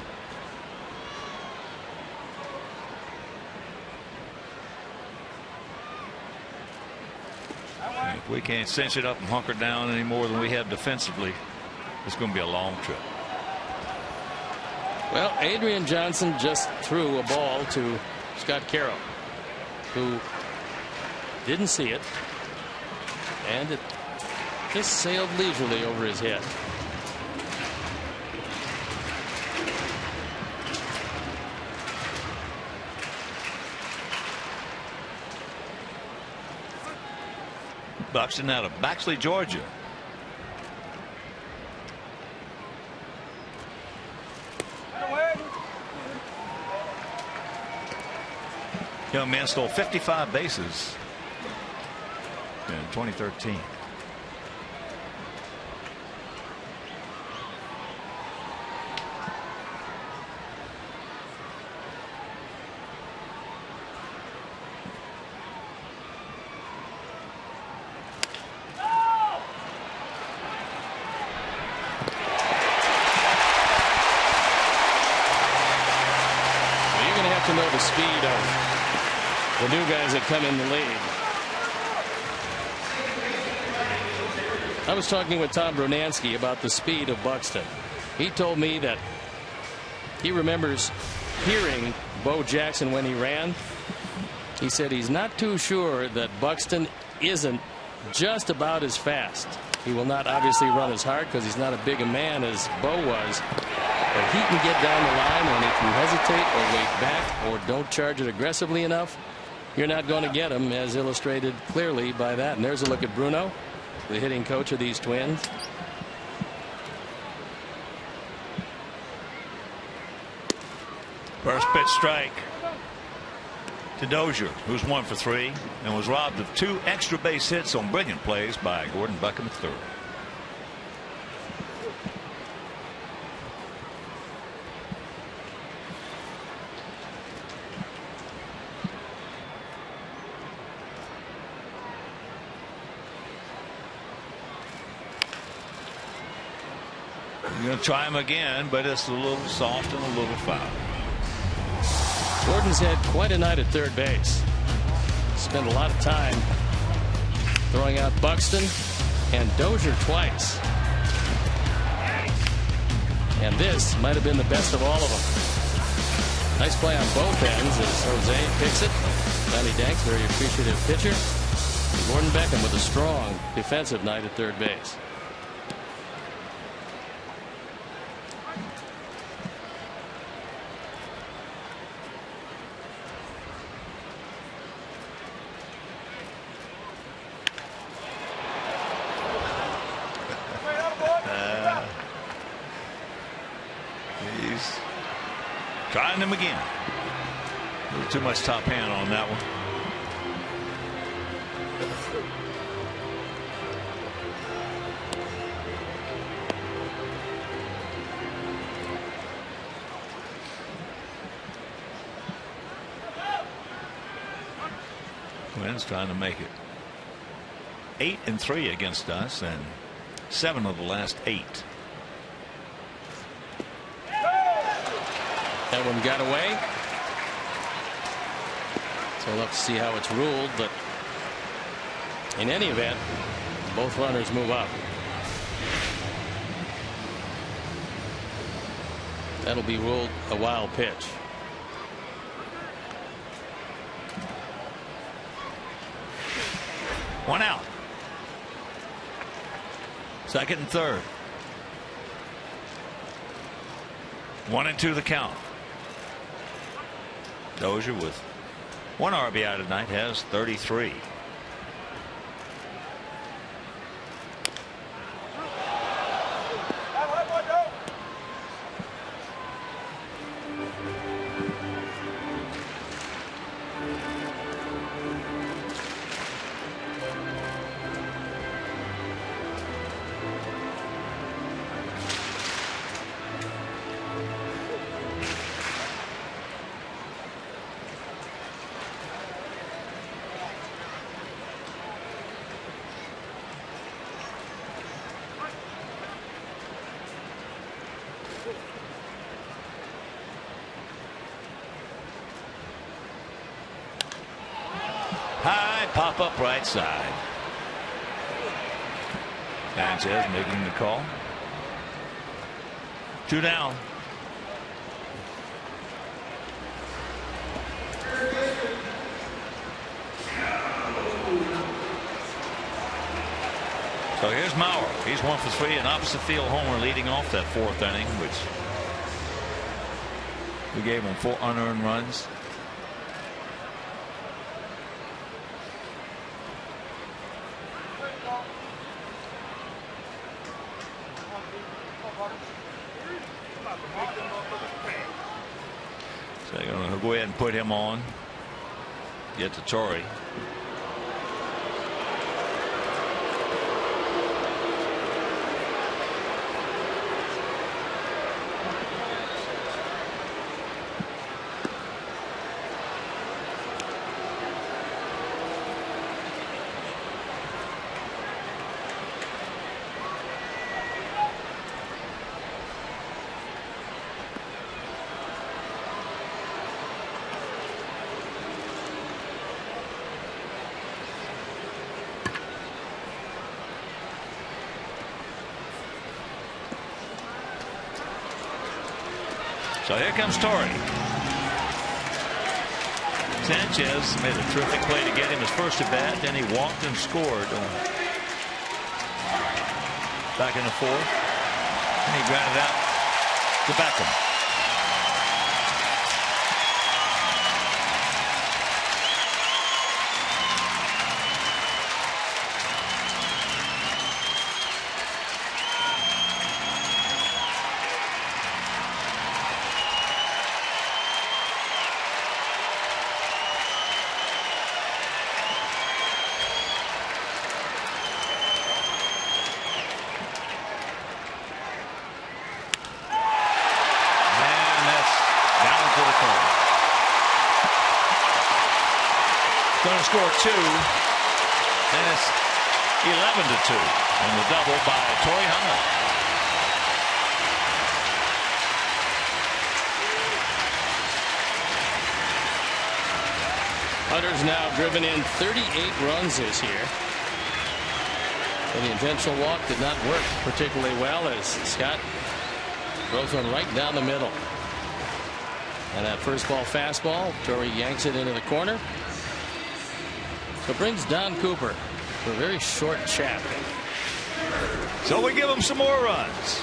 If we can't cinch it up and hunker down any more than we have defensively, it's going to be a long trip. Well, Adrian Johnson just threw a ball to Scott Carroll, who didn't see it, and it just sailed leisurely over his head. Buxton out of Baxley, Georgia. Young man stole 55 bases in 2013. To know the speed of the new guys that come in the league. I was talking with Tom Brunansky about the speed of Buxton. He told me that he remembers hearing Bo Jackson when he ran. He said he's not too sure that Buxton isn't just about as fast. He will not obviously run as hard because he's not as big a man as Bo was. But he can get down the line, and if you hesitate or wait back or don't charge it aggressively enough, you're not going to get him, as illustrated clearly by that. And there's a look at Bruno, the hitting coach of these Twins. First pitch strike to Dozier, who's 1 for 3 and was robbed of 2 extra base hits on brilliant plays by Gordon Buckham III. You're going to try him again, but it's a little soft and a little foul. Gordon's had quite a night at third base. Spent a lot of time throwing out Buxton and Dozier twice. And this might have been the best of all of them. Nice play on both ends as Jose picks it. Johnny Danks, very appreciative pitcher. Gordon Beckham with a strong defensive night at third base. Trying him again. A little too much top hand on that one. Twins trying to make it 8-3 against us, and 7 of the last 8. That one got away. So we'll have to see how it's ruled, but in any event, both runners move up. That'll be ruled a wild pitch. One out. Second and third. 1-2 the count. Dozier with 1 RBI tonight has 33. High pop up right side. Sanchez making the call. 2 down. So here's Mauer. He's 1 for 3, an opposite field homer leading off that 4th inning, which we gave him 4 unearned runs. So they're going to go ahead and put him on. Get to Torrey. So here comes Torrey. Sanchez made a terrific play to get him his first at bat. Then he walked and scored back in the fourth. And he grounded out to Beckham. Going to score 2, and it's 11-2, and the double by Torrey Hunter. Hunter's now driven in 38 runs this year. And the intentional walk did not work particularly well as Scott throws one right down the middle. And that first ball fastball, Torrey yanks it into the corner. So brings Don Cooper for a very short chat. So we give him some more runs.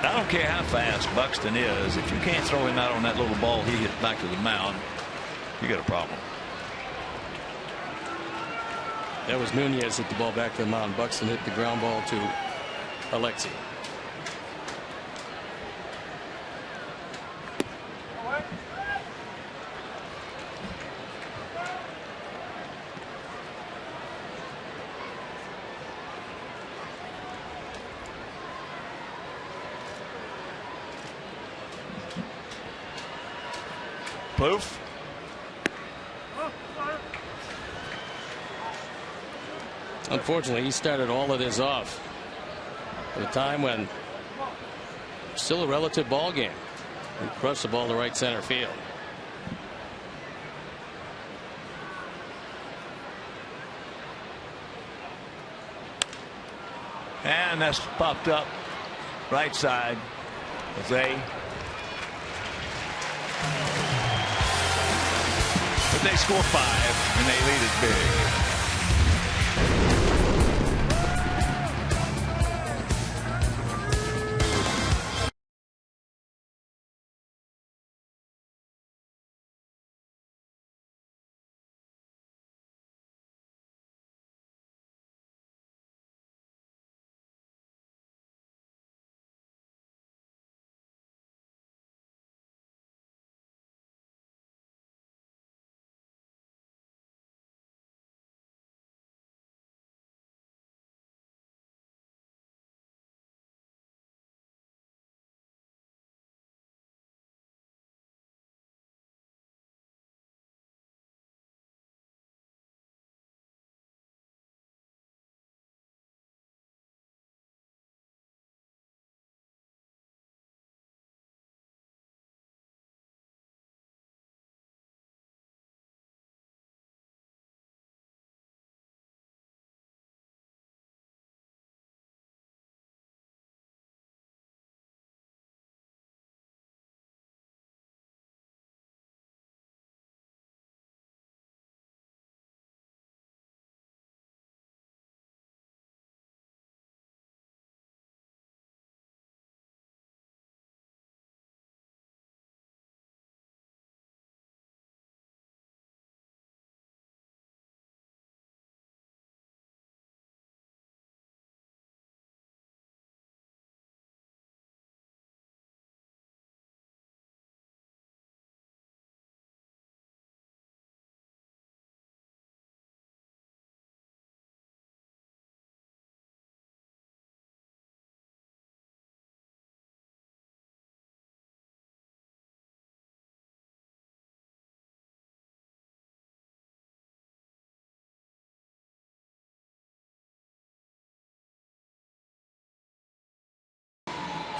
I don't care how fast Buxton is. If you can't throw him out on that little ball he hit back to the mound, you got a problem. That was Nunez hit the ball back to the mound. Buxton hit the ground ball to Alexi. Poof. Unfortunately, he started all of this off at a time when still a relative ball game. He crushed the ball to right center field. And that's popped up right side. Jose. But they score 5 and they lead it big.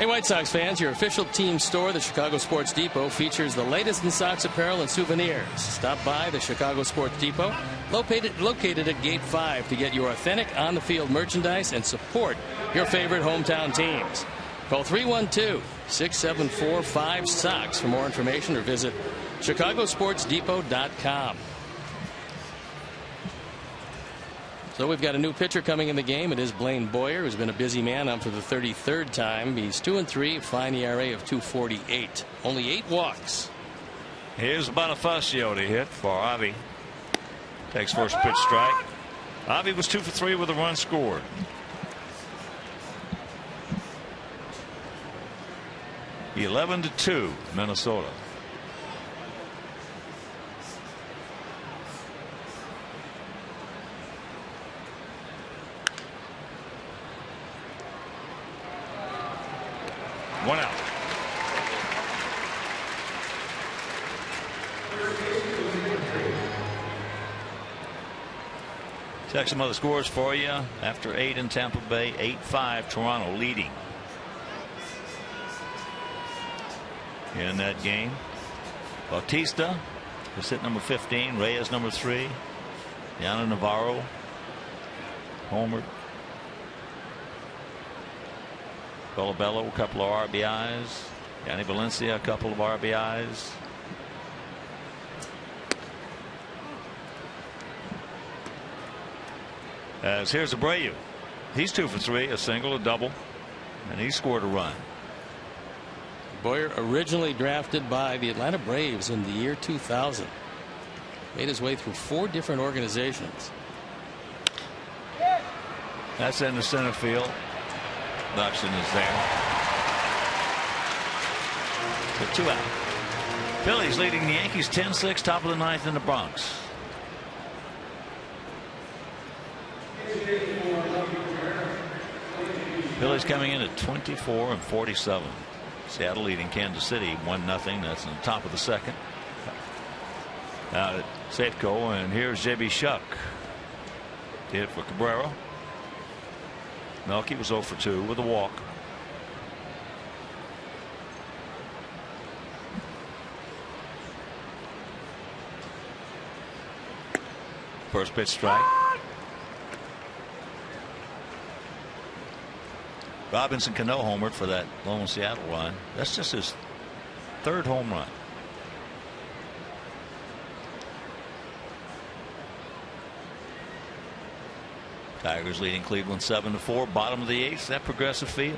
Hey, White Sox fans, your official team store, the Chicago Sports Depot, features the latest in Sox apparel and souvenirs. Stop by the Chicago Sports Depot, located at Gate 5, to get your authentic on-the-field merchandise and support your favorite hometown teams. Call 312-674-5SOX for more information or visit chicagosportsdepot.com. So we've got a new pitcher coming in the game. It is Blaine Boyer, who's been a busy man on for the 33rd time. He's 2-3, fine ERA of 2.48. Only 8 walks. Here's Bonifacio to hit for Avi. Takes first pitch strike. Avi was 2 for 3 with a run scored. He 11-2 Minnesota. One out. Check some other scores for you. After 8 in Tampa Bay, 8-5 Toronto leading in that game. Bautista was hit number 15. Reyes number 3. Yana Navarro homered. Colabello, a couple of RBIs. Yanni Valencia, a couple of RBIs. As here's Abreu. He's 2 for 3, a single, a double, and he scored a run. Boyer, originally drafted by the Atlanta Braves in the year 2000. Made his way through 4 different organizations. That's in the center field. Buxton is there. So 2 out. Phillies leading the Yankees 10-6, top of the 9th in the Bronx. Phillies coming in at 24-47. Seattle leading Kansas City 1-0. That's in the top of the 2nd. Now at Safeco, and here's J.B. Shuck. Hit for Cabrera. Melky was 0 for 2 with a walk. First pitch strike. Robinson Cano homered for that lone Seattle run. That's just his 3rd home run. Tigers leading Cleveland 7-4, bottom of the 8th at Progressive Field.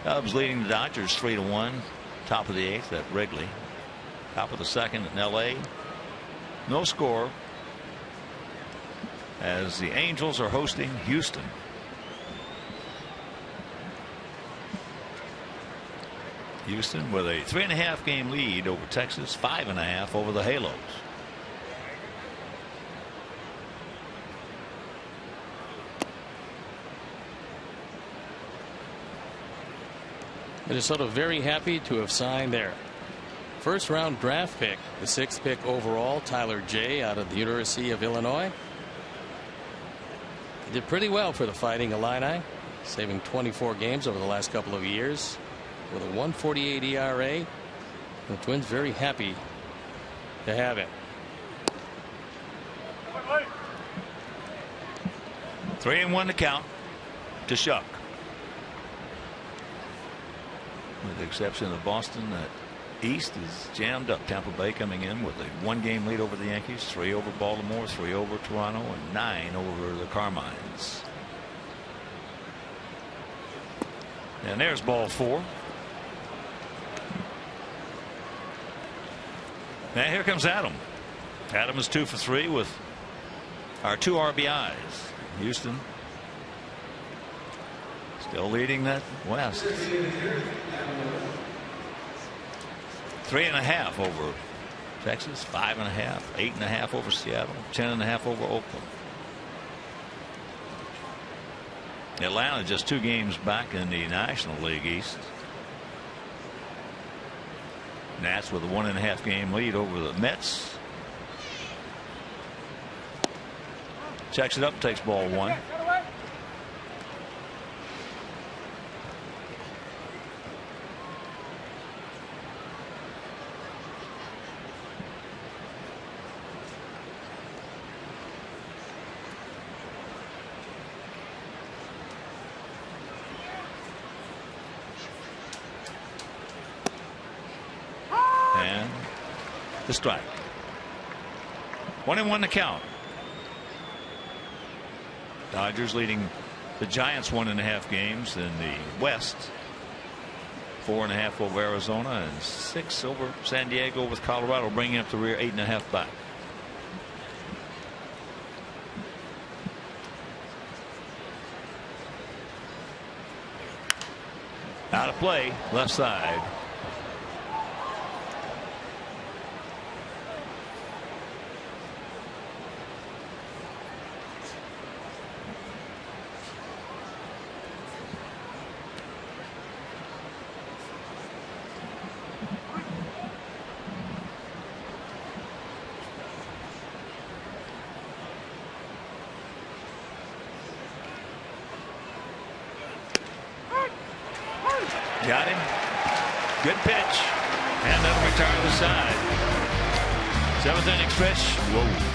Cubs leading the Dodgers 3-1, top of the 8th at Wrigley. Top of the 2nd in L.A. No score as the Angels are hosting Houston. Houston with a 3.5 game lead over Texas, 5.5 over the Halos. Minnesota very happy to have signed their 1st round draft pick, the 6th pick overall, Tyler Jay out of the University of Illinois. He did pretty well for the Fighting Illini, saving 24 games over the last couple of years with a 1.48 ERA. The Twins very happy to have him. 3-1 to count to Shuck. With the exception of Boston, that East is jammed up. Tampa Bay coming in with a 1-game lead over the Yankees, 3 over Baltimore, 3 over Toronto, and 9 over the Carmines. And there's ball 4. Now here comes Adam. Adam is 2 for 3 with our 2 RBIs. Houston still leading that West. 3.5 over Texas, 5.5, 8.5 over Seattle, 10.5 over Oakland. Atlanta just 2 games back in the National League East. Nats with a 1.5 game lead over the Mets. Checks it up, takes ball 1. The strike. 1-1 to count. Dodgers leading the Giants 1.5 games in the West. 4.5 over Arizona and 6 over San Diego, with Colorado bringing up the rear, 8.5 back. Out of play, left side. Got him. Good pitch. And that'll return to the side. 7th inning stretch. Whoa.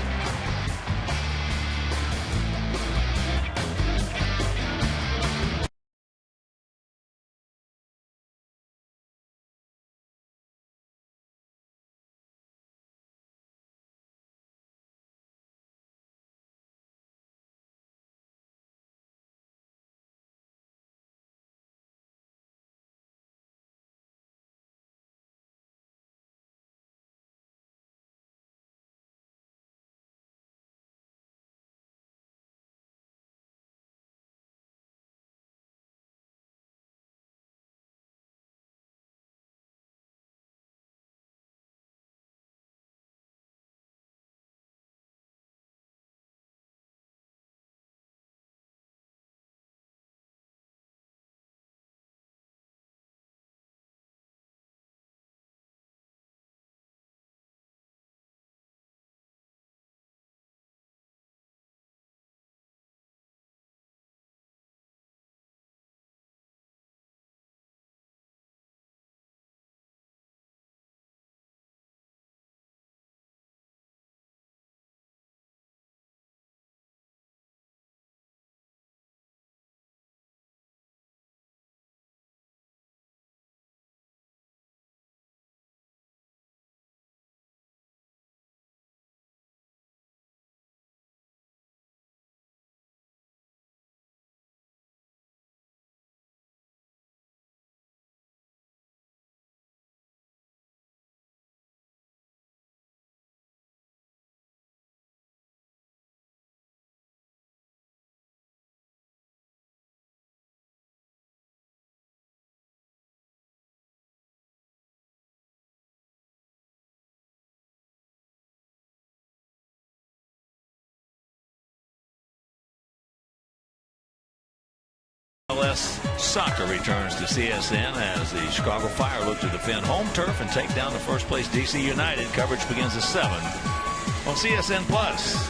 MLS soccer returns to CSN as the Chicago Fire look to defend home turf and take down the first place DC United. Coverage begins at 7 on CSN Plus.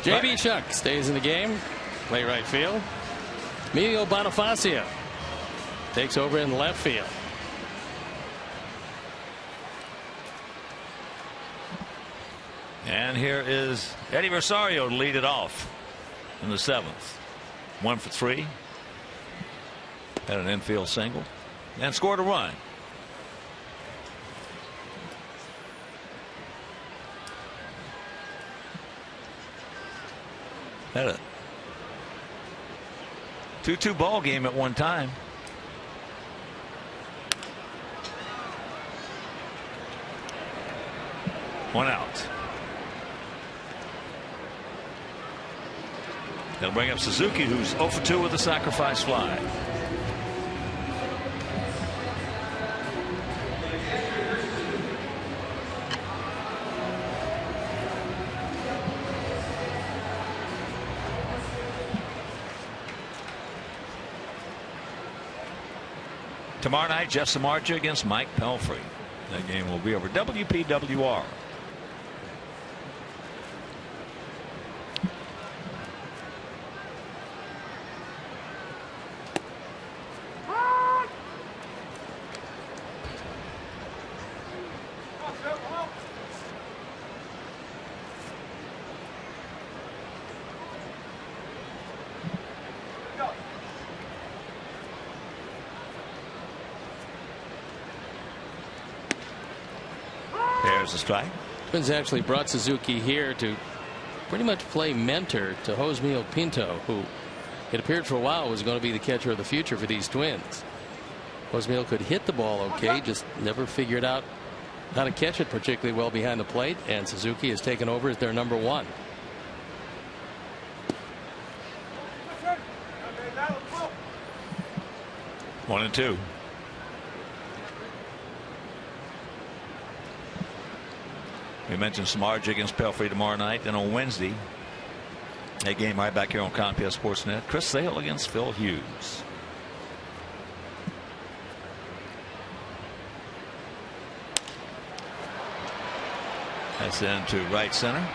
JB Shuck stays in the game. Play right field. Emilio Bonifacio takes over in left field. And here is Eddie Rosario to lead it off in the 7th. 1 for 3. Had an infield single and scored a run. Had a 2-2 ball game at one time. One out. They'll bring up Suzuki, who's 0 for 2 with a sacrifice fly. Tomorrow night, Jeff Samardzija against Mike Pelfrey. That game will be over WPWR. There's a strike. Twins actually brought Suzuki here to pretty much play mentor to Josmil Pinto, who it appeared for a while was going to be the catcher of the future for these Twins. Josmil could hit the ball okay, just never figured out how to catch it particularly well behind the plate, and Suzuki has taken over as their number one. One and two. We mentioned Samardzija against Pelfrey tomorrow night. Then on Wednesday, a game right back here on Comcast Sportsnet, Chris Sale against Phil Hughes. That's into right center.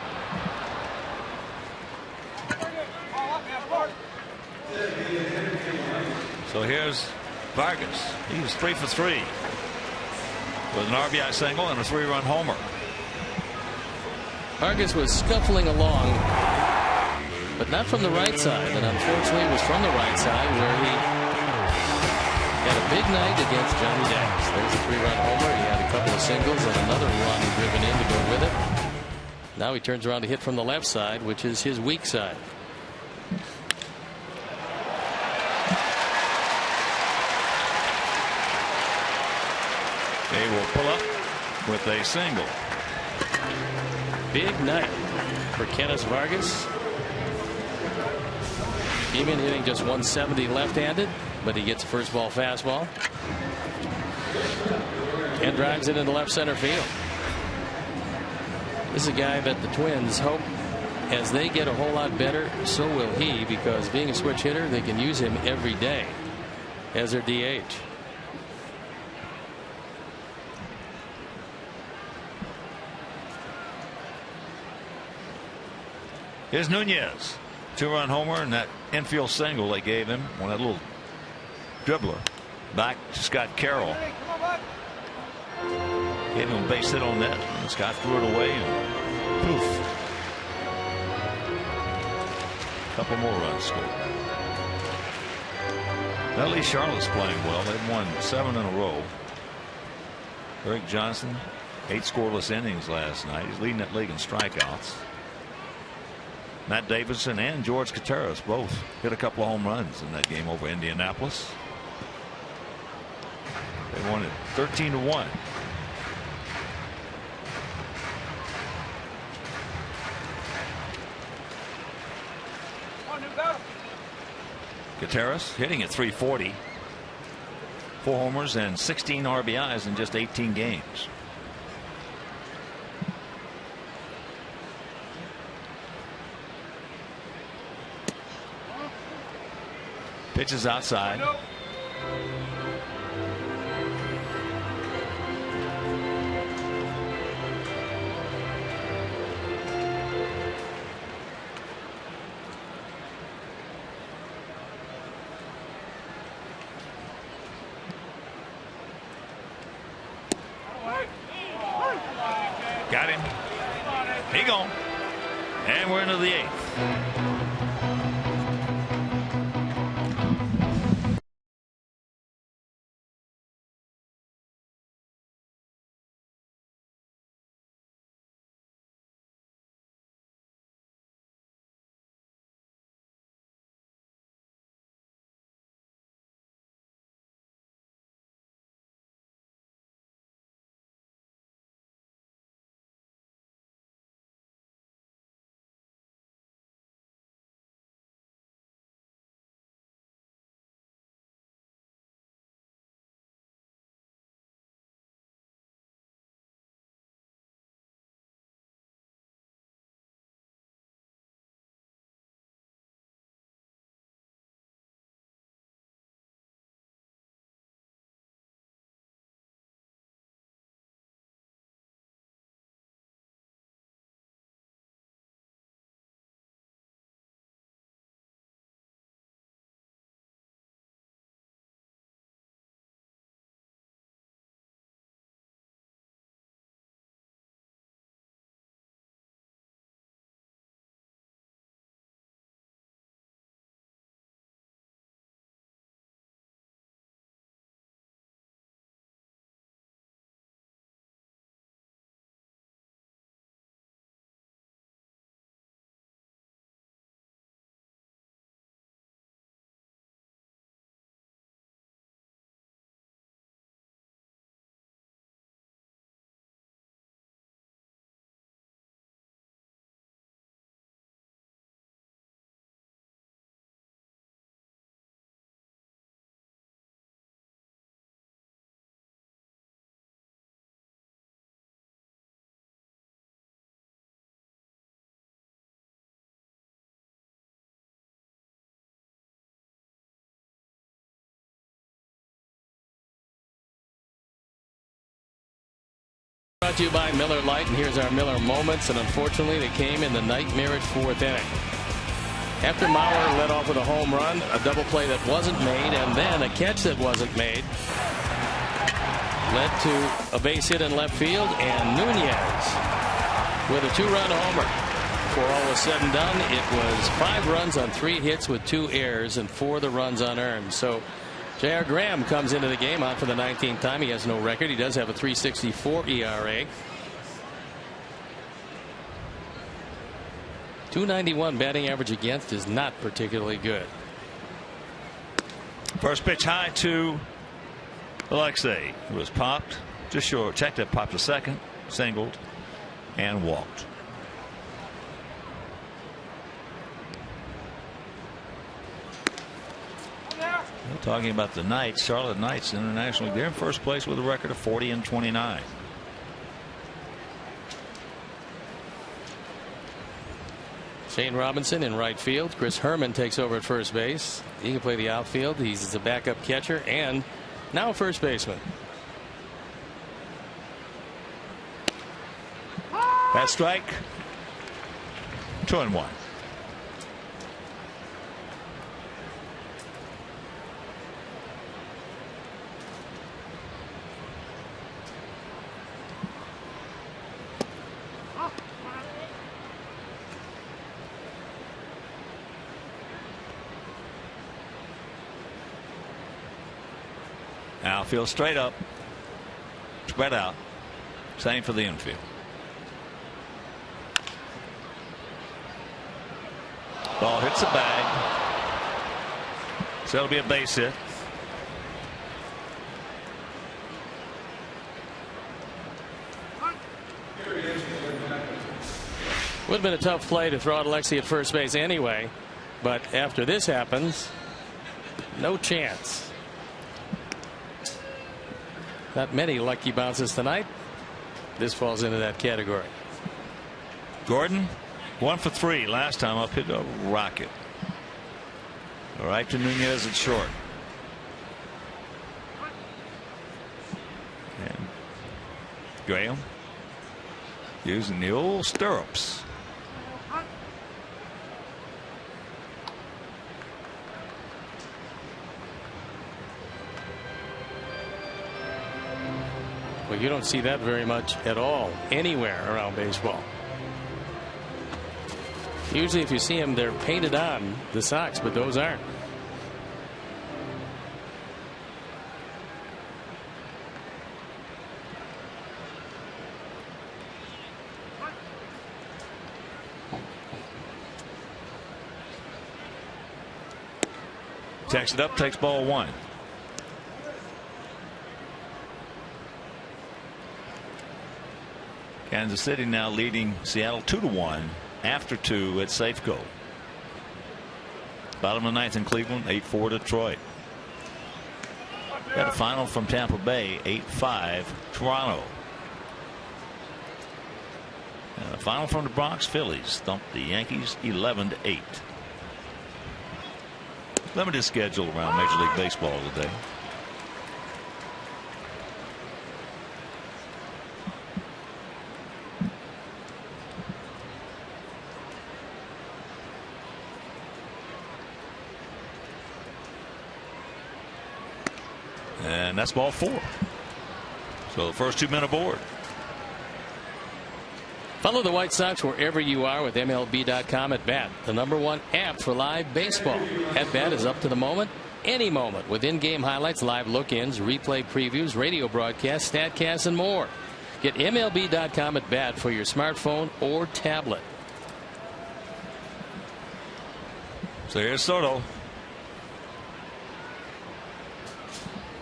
So here's Vargas. He was 3 for 3 with an RBI single and a 3-run homer. Vargas was scuffling along, but not from the right side, and unfortunately it was from the right side where he had a big night against Johnny Dax. There's a 3-run homer. He had a couple of singles and another run driven in to go with it. Now he turns around to hit from the left side, which is his weak side. They will pull up with a single. Big night for Kenneth Vargas. Came in hitting just 170 left-handed, but he gets a first ball fastball and drives it into left center field. This is a guy that the Twins hope as they get a whole lot better, so will he, because being a switch hitter, they can use him every day as their DH. Here's Nunez. 2-run homer and that infield single they gave him on that little dribbler. Back to Scott Carroll. Gave him a base hit on that. And Scott threw it away and poof. A couple more runs scored. At least Charlotte's playing well. They've won 7 in a row. Eric Johnson, 8 scoreless innings last night. He's leading that league in strikeouts. Matt Davidson and George Contreras both hit a couple of home runs in that game over Indianapolis. They won it 13-1. Contreras hitting at .340. 4 homers and 16 RBIs in just 18 games. Pitches outside. Got him. He gone. And we're into the 8th. Brought to you by Miller Lite, and here's our Miller moments, and unfortunately they came in the nightmarish fourth inning. After Mauer led off with a home run, a double play that wasn't made, and then a catch that wasn't made led to a base hit in left field, and Nunez with a 2-run homer. Before all was said and done, it was 5 runs on 3 hits with 2 errors and 4 of the runs unearned. So J.R. Graham comes into the game on for the 19th time. He has no record. He does have a 3.64 ERA. 291 batting average against is not particularly good. First pitch high to Alexei. It was popped just short. Checked it, popped a second, singled, and walked. We're talking about the Knights, Charlotte Knights internationally. They're in first place with a record of 40-29. Shane Robinson in right field. Chris Herman takes over at first base. He can play the outfield. He's a backup catcher and now a first baseman. That strike. 2-1. Outfield straight up, spread out. Same for the infield. Ball hits the bag. So it'll be a base hit. Would have been a tough play to throw out Alexei at first base anyway, but after this happens, no chance. Not many lucky bounces tonight. This falls into that category. Gordon 1 for 3 last time up, hit a rocket. All right to Nunez at short. And Graham using the old stirrups. Well, you don't see that very much at all anywhere around baseball. Usually if you see them, they're painted on the socks, but those aren't. Takes it up, takes ball 1. Kansas City now leading Seattle 2-1 after 2 at Safeco. Bottom of the 9th in Cleveland, 8-4 Detroit. Got a final from Tampa Bay, 8-5 Toronto. And a final from the Bronx, Phillies thumped the Yankees 11-8. Limited schedule around Major League Baseball today. And that's ball 4. So the first 2 men aboard. Follow the White Sox wherever you are with MLB.com at Bat, the #1 app for live baseball. At Bat is up to the moment, any moment, with in-game highlights, live look-ins, replay previews, radio broadcasts, statcasts, and more. Get MLB.com at Bat for your smartphone or tablet. So here's Soto.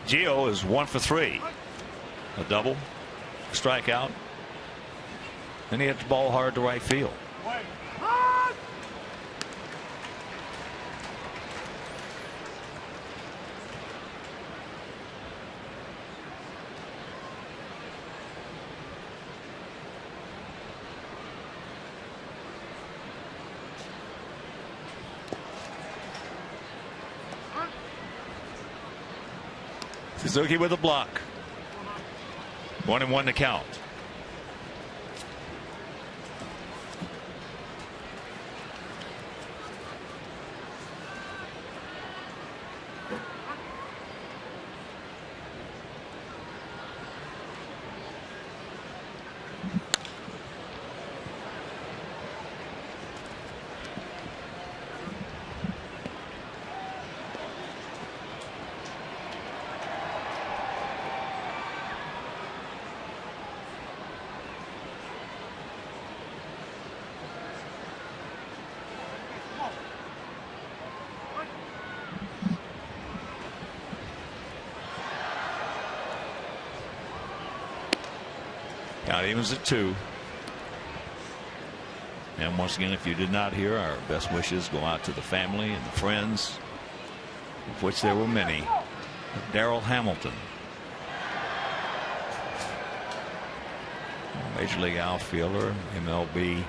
Gio is 1 for 3. A double, strikeout. Then he hit the ball hard to right field. Suzuki with a block. 1-1 to count. Count evens at 2. And once again, if you did not hear, our best wishes go out to the family and the friends, of which there were many. Darrell Hamilton, Major League outfielder, MLB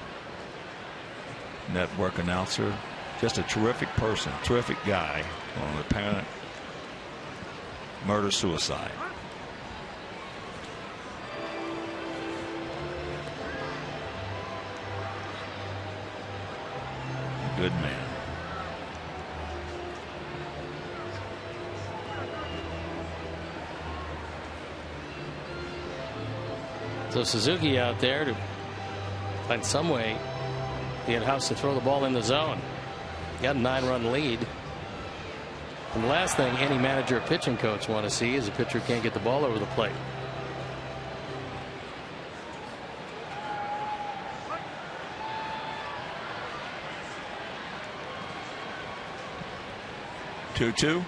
network announcer, just a terrific person, terrific guy on an apparent murder-suicide. Good man. So Suzuki out there to find some way to get House to throw the ball in the zone. Got a 9-run lead. And the last thing any manager or pitching coach want to see is a pitcher who can't get the ball over the plate. Two.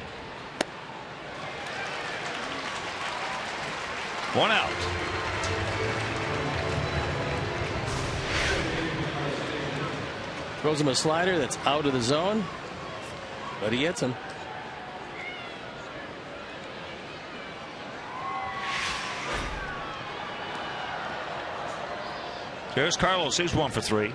1 out. Throws him a slider that's out of the zone, but he hits him. There's Carlos. He's 1 for 3.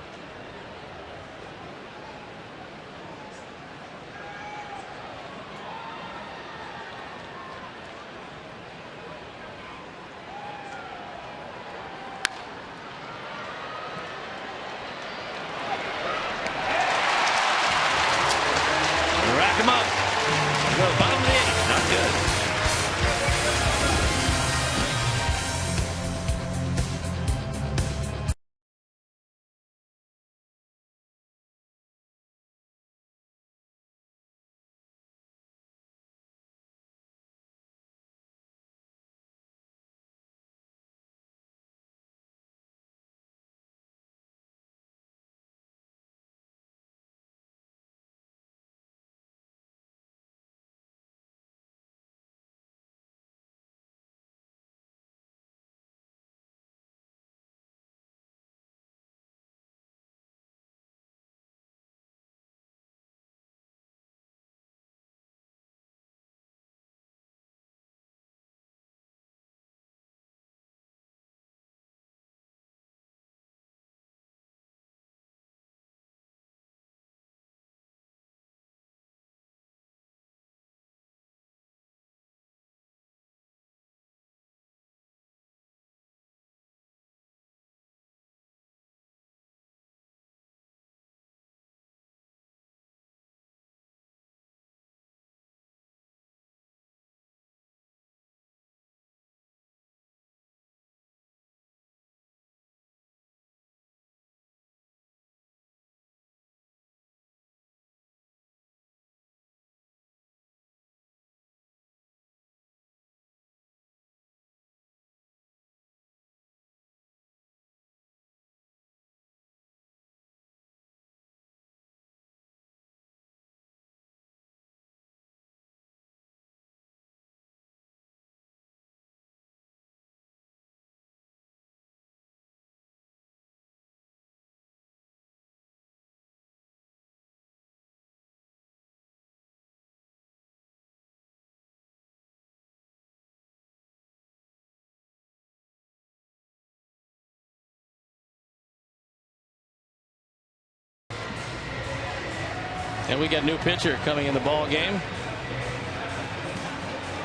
And we got a new pitcher coming in the ball game.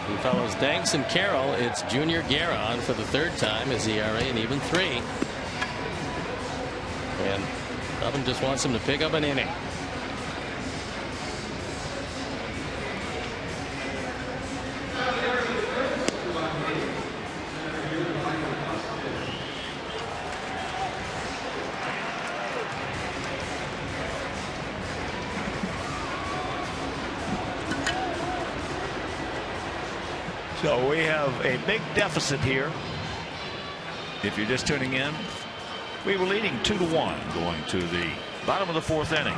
He follows Danks and Carroll. It's Junior Guerra on for the 3rd time. His ERA an even 3. And Robin just wants him to pick up an inning. So we have a big deficit here. If you're just tuning in, we were leading 2-1 going to the bottom of the 4th inning.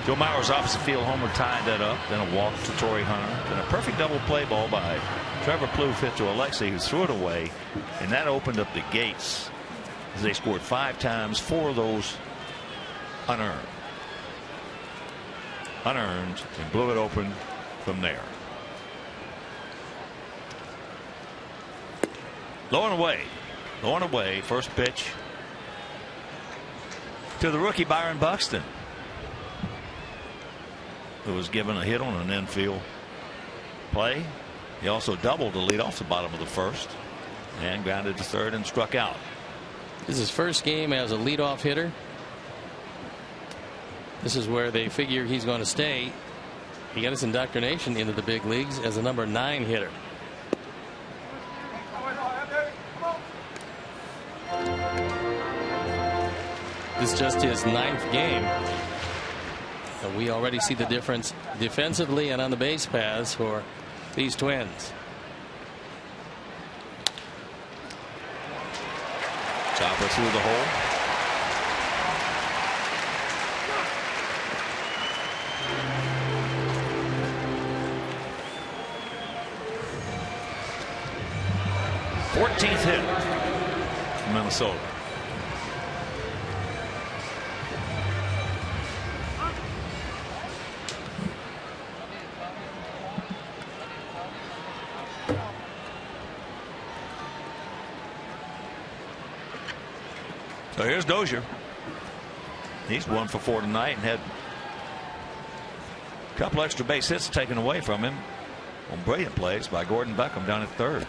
Joe Mauer's opposite field homer tied that up. Then a walk to Torrey Hunter. Then a perfect double play ball by Trevor Plouffe hit to Alexei, who threw it away, and that opened up the gates as they scored 5 times, 4 of those unearned, and blew it open from there. Low and away, first pitch to the rookie Byron Buxton, who was given a hit on an infield play. He also doubled to lead off the bottom of the first and grounded to third and struck out. This is his first game as a leadoff hitter. This is where they figure he's going to stay. He got his indoctrination into the big leagues as a number 9 hitter. This is just his 9th game. And we already see the difference defensively and on the base paths for these Twins. Chopper through the hole. Fourteenth hit from Minnesota. So here's Dozier. He's 1 for 4 tonight and had a couple extra base hits taken away from him on brilliant plays by Gordon Beckham down at third.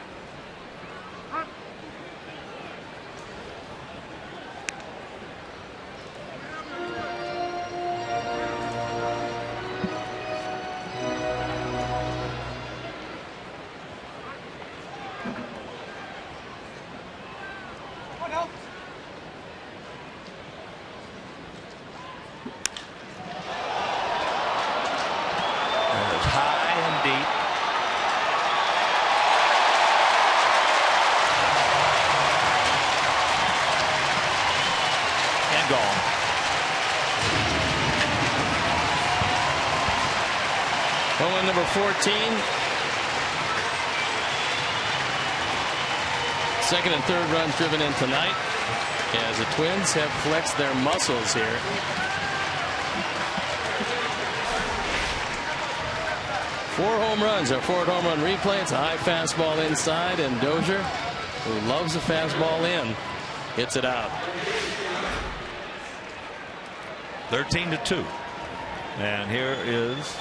Number 14. Second and third runs driven in tonight as the Twins have flexed their muscles here. Four home runs, our fourth home run replay. It's a high fastball inside, and Dozier, who loves a fastball in, hits it out. 13-2. And here is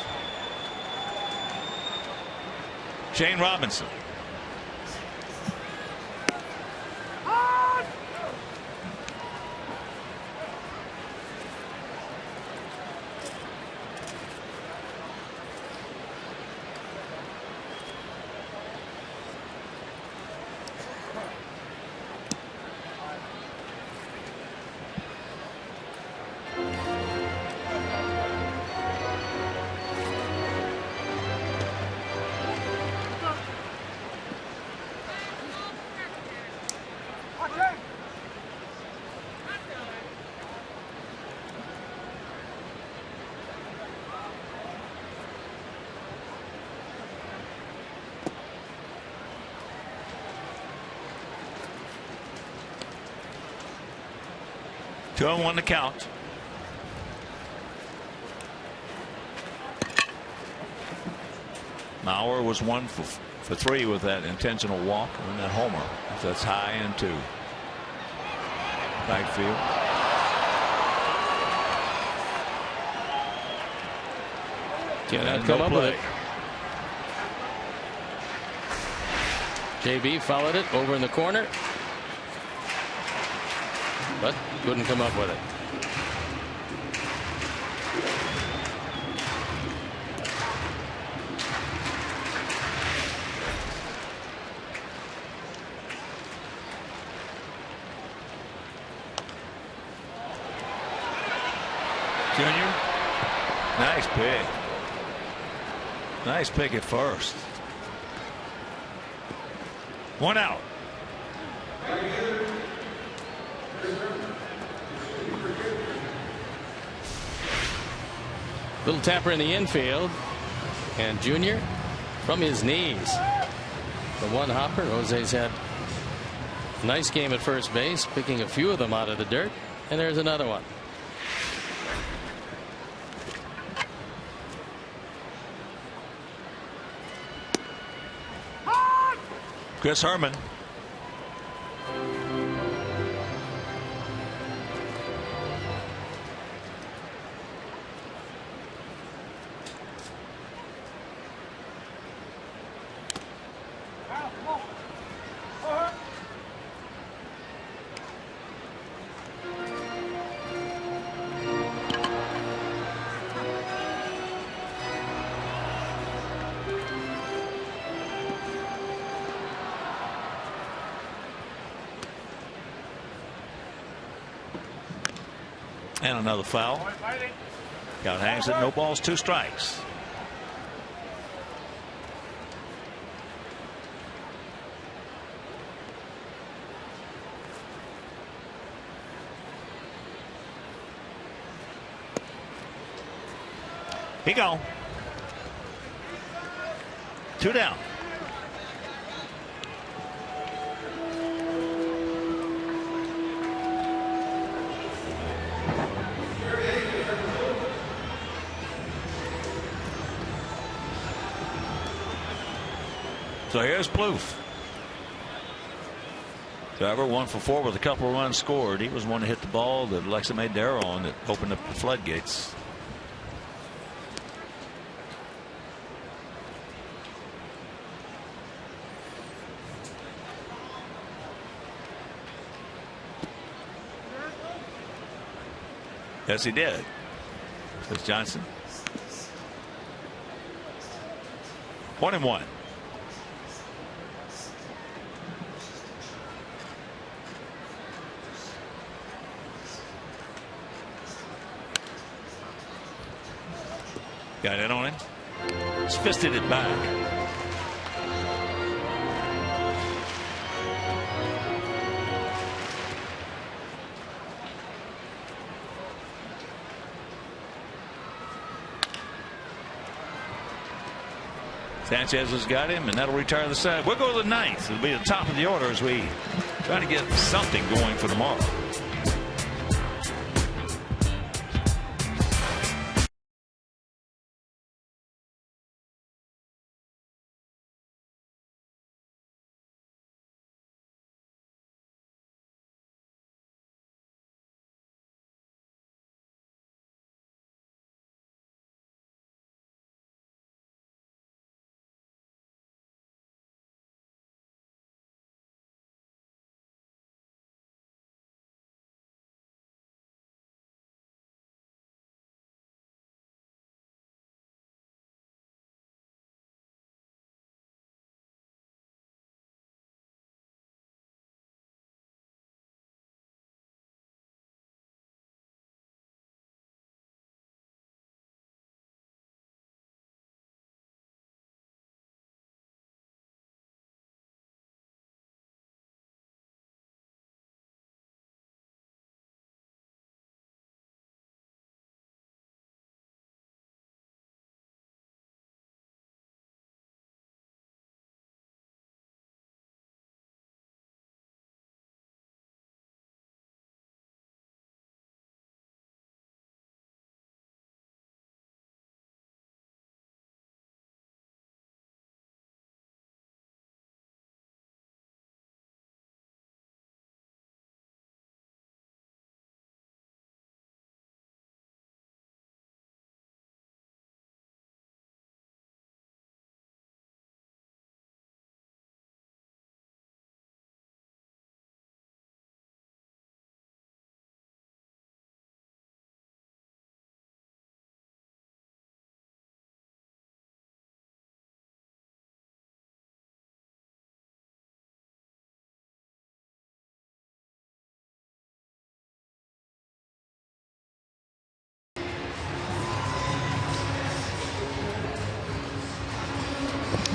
Shane Robinson. Two on one to count. Mauer was 1 for 3 with that intentional walk and that homer. So that's high and 2. Right field. Cannot come up with it. JB followed it over in the corner, but couldn't come up with it. Junior, nice pick. Nice pick at first. 1 out. Little tapper in the infield, and Junior from his knees the one hopper. Jose's had a nice game at first base, picking a few of them out of the dirt. And there's another one. Chris Herman. And another foul. Count hangs it, no balls, 2 strikes. He gone. 2 down. So here's Plouffe. Driver 1 for 4 with a couple of runs scored. He was one to hit the ball that Alexa made their on that opened up the floodgates. Yes, he did. Says Johnson. 1-1. Got it on him. He's fisted it back. Sanchez has got him, and that'll retire the side. We'll go to the 9th. It'll be the top of the order as we try to get something going for tomorrow.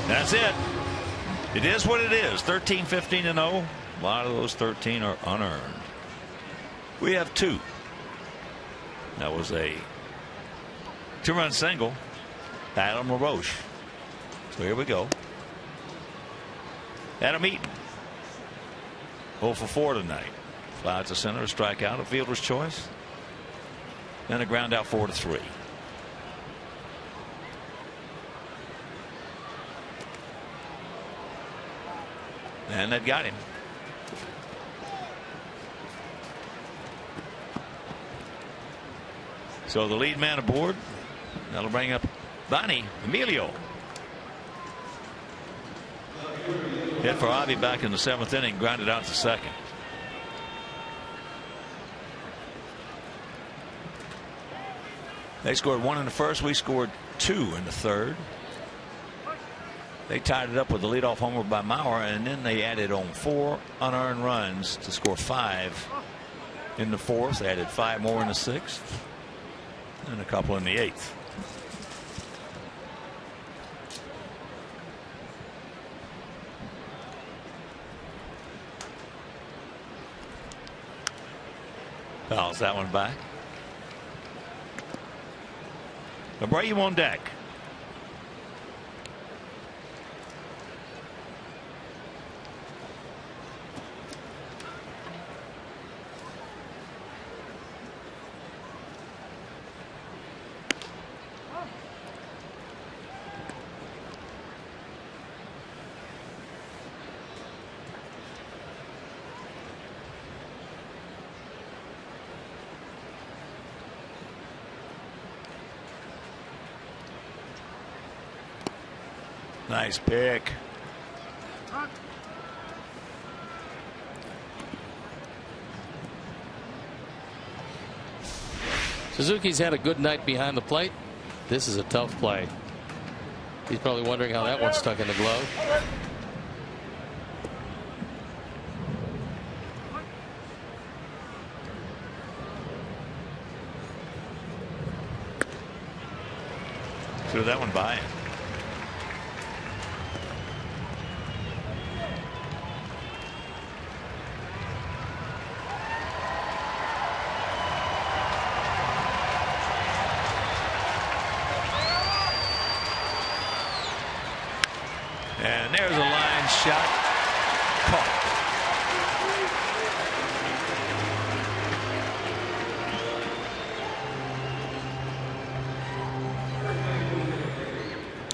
That's it. It is what it is. 13, 15, and 0. A lot of those 13 are unearned. We have 2. That was a 2-run single. Adam LaRoche. So here we go. Adam Eaton, 0 for 4 tonight. Fly out to center, a strikeout, a fielder's choice, and a ground out 4-3. And that got him. So the lead man aboard. That'll bring up Bonnie Emilio. Hit for Avi back in the 7th inning, grounded out to second. They scored 1 in the first. We scored 2 in the third. They tied it up with the leadoff homer by Mauer, and then they added on 4 unearned runs to score 5 in the 4th. They added 5 more in the 6th and a couple in the 8th. Fouls that one back. Abreu on deck. Nice pick. Suzuki's had a good night behind the plate. This is a tough play. He's probably wondering how that one stuck in the glove. Threw that one by him. And there's a line shot caught.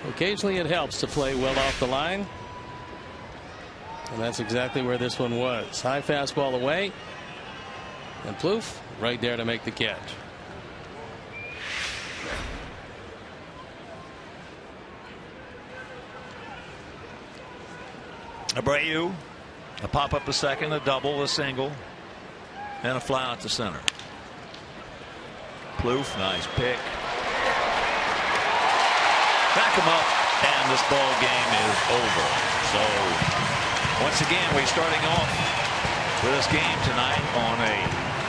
Occasionally it helps to play well off the line. And that's exactly where this one was. High fastball away. And Plouffe right there to make the catch. Abreu, a pop up to second, a double, a single, and a fly out to center. Plouffe, nice pick. Back him up, and this ball game is over. So once again, we're starting off with this game tonight on a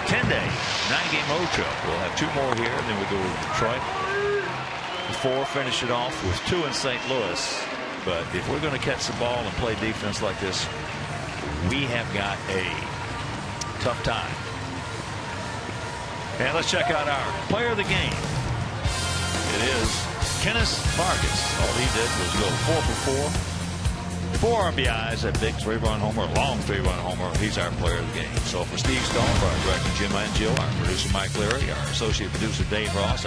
10-day, 9-game road trip. We'll have 2 more here, and then we go to Detroit. The 4 finish it off with 2 in St. Louis. But if we're going to catch the ball and play defense like this, we have got a tough time. And let's check out our player of the game. It is Kenneth Vargas. All he did was go 4 for 4. 4 RBIs, that big 3-run homer, long 3-run homer. He's our player of the game. So for Steve Stone, for our director Jim Angel, our producer Mike Leary, our associate producer Dave Ross.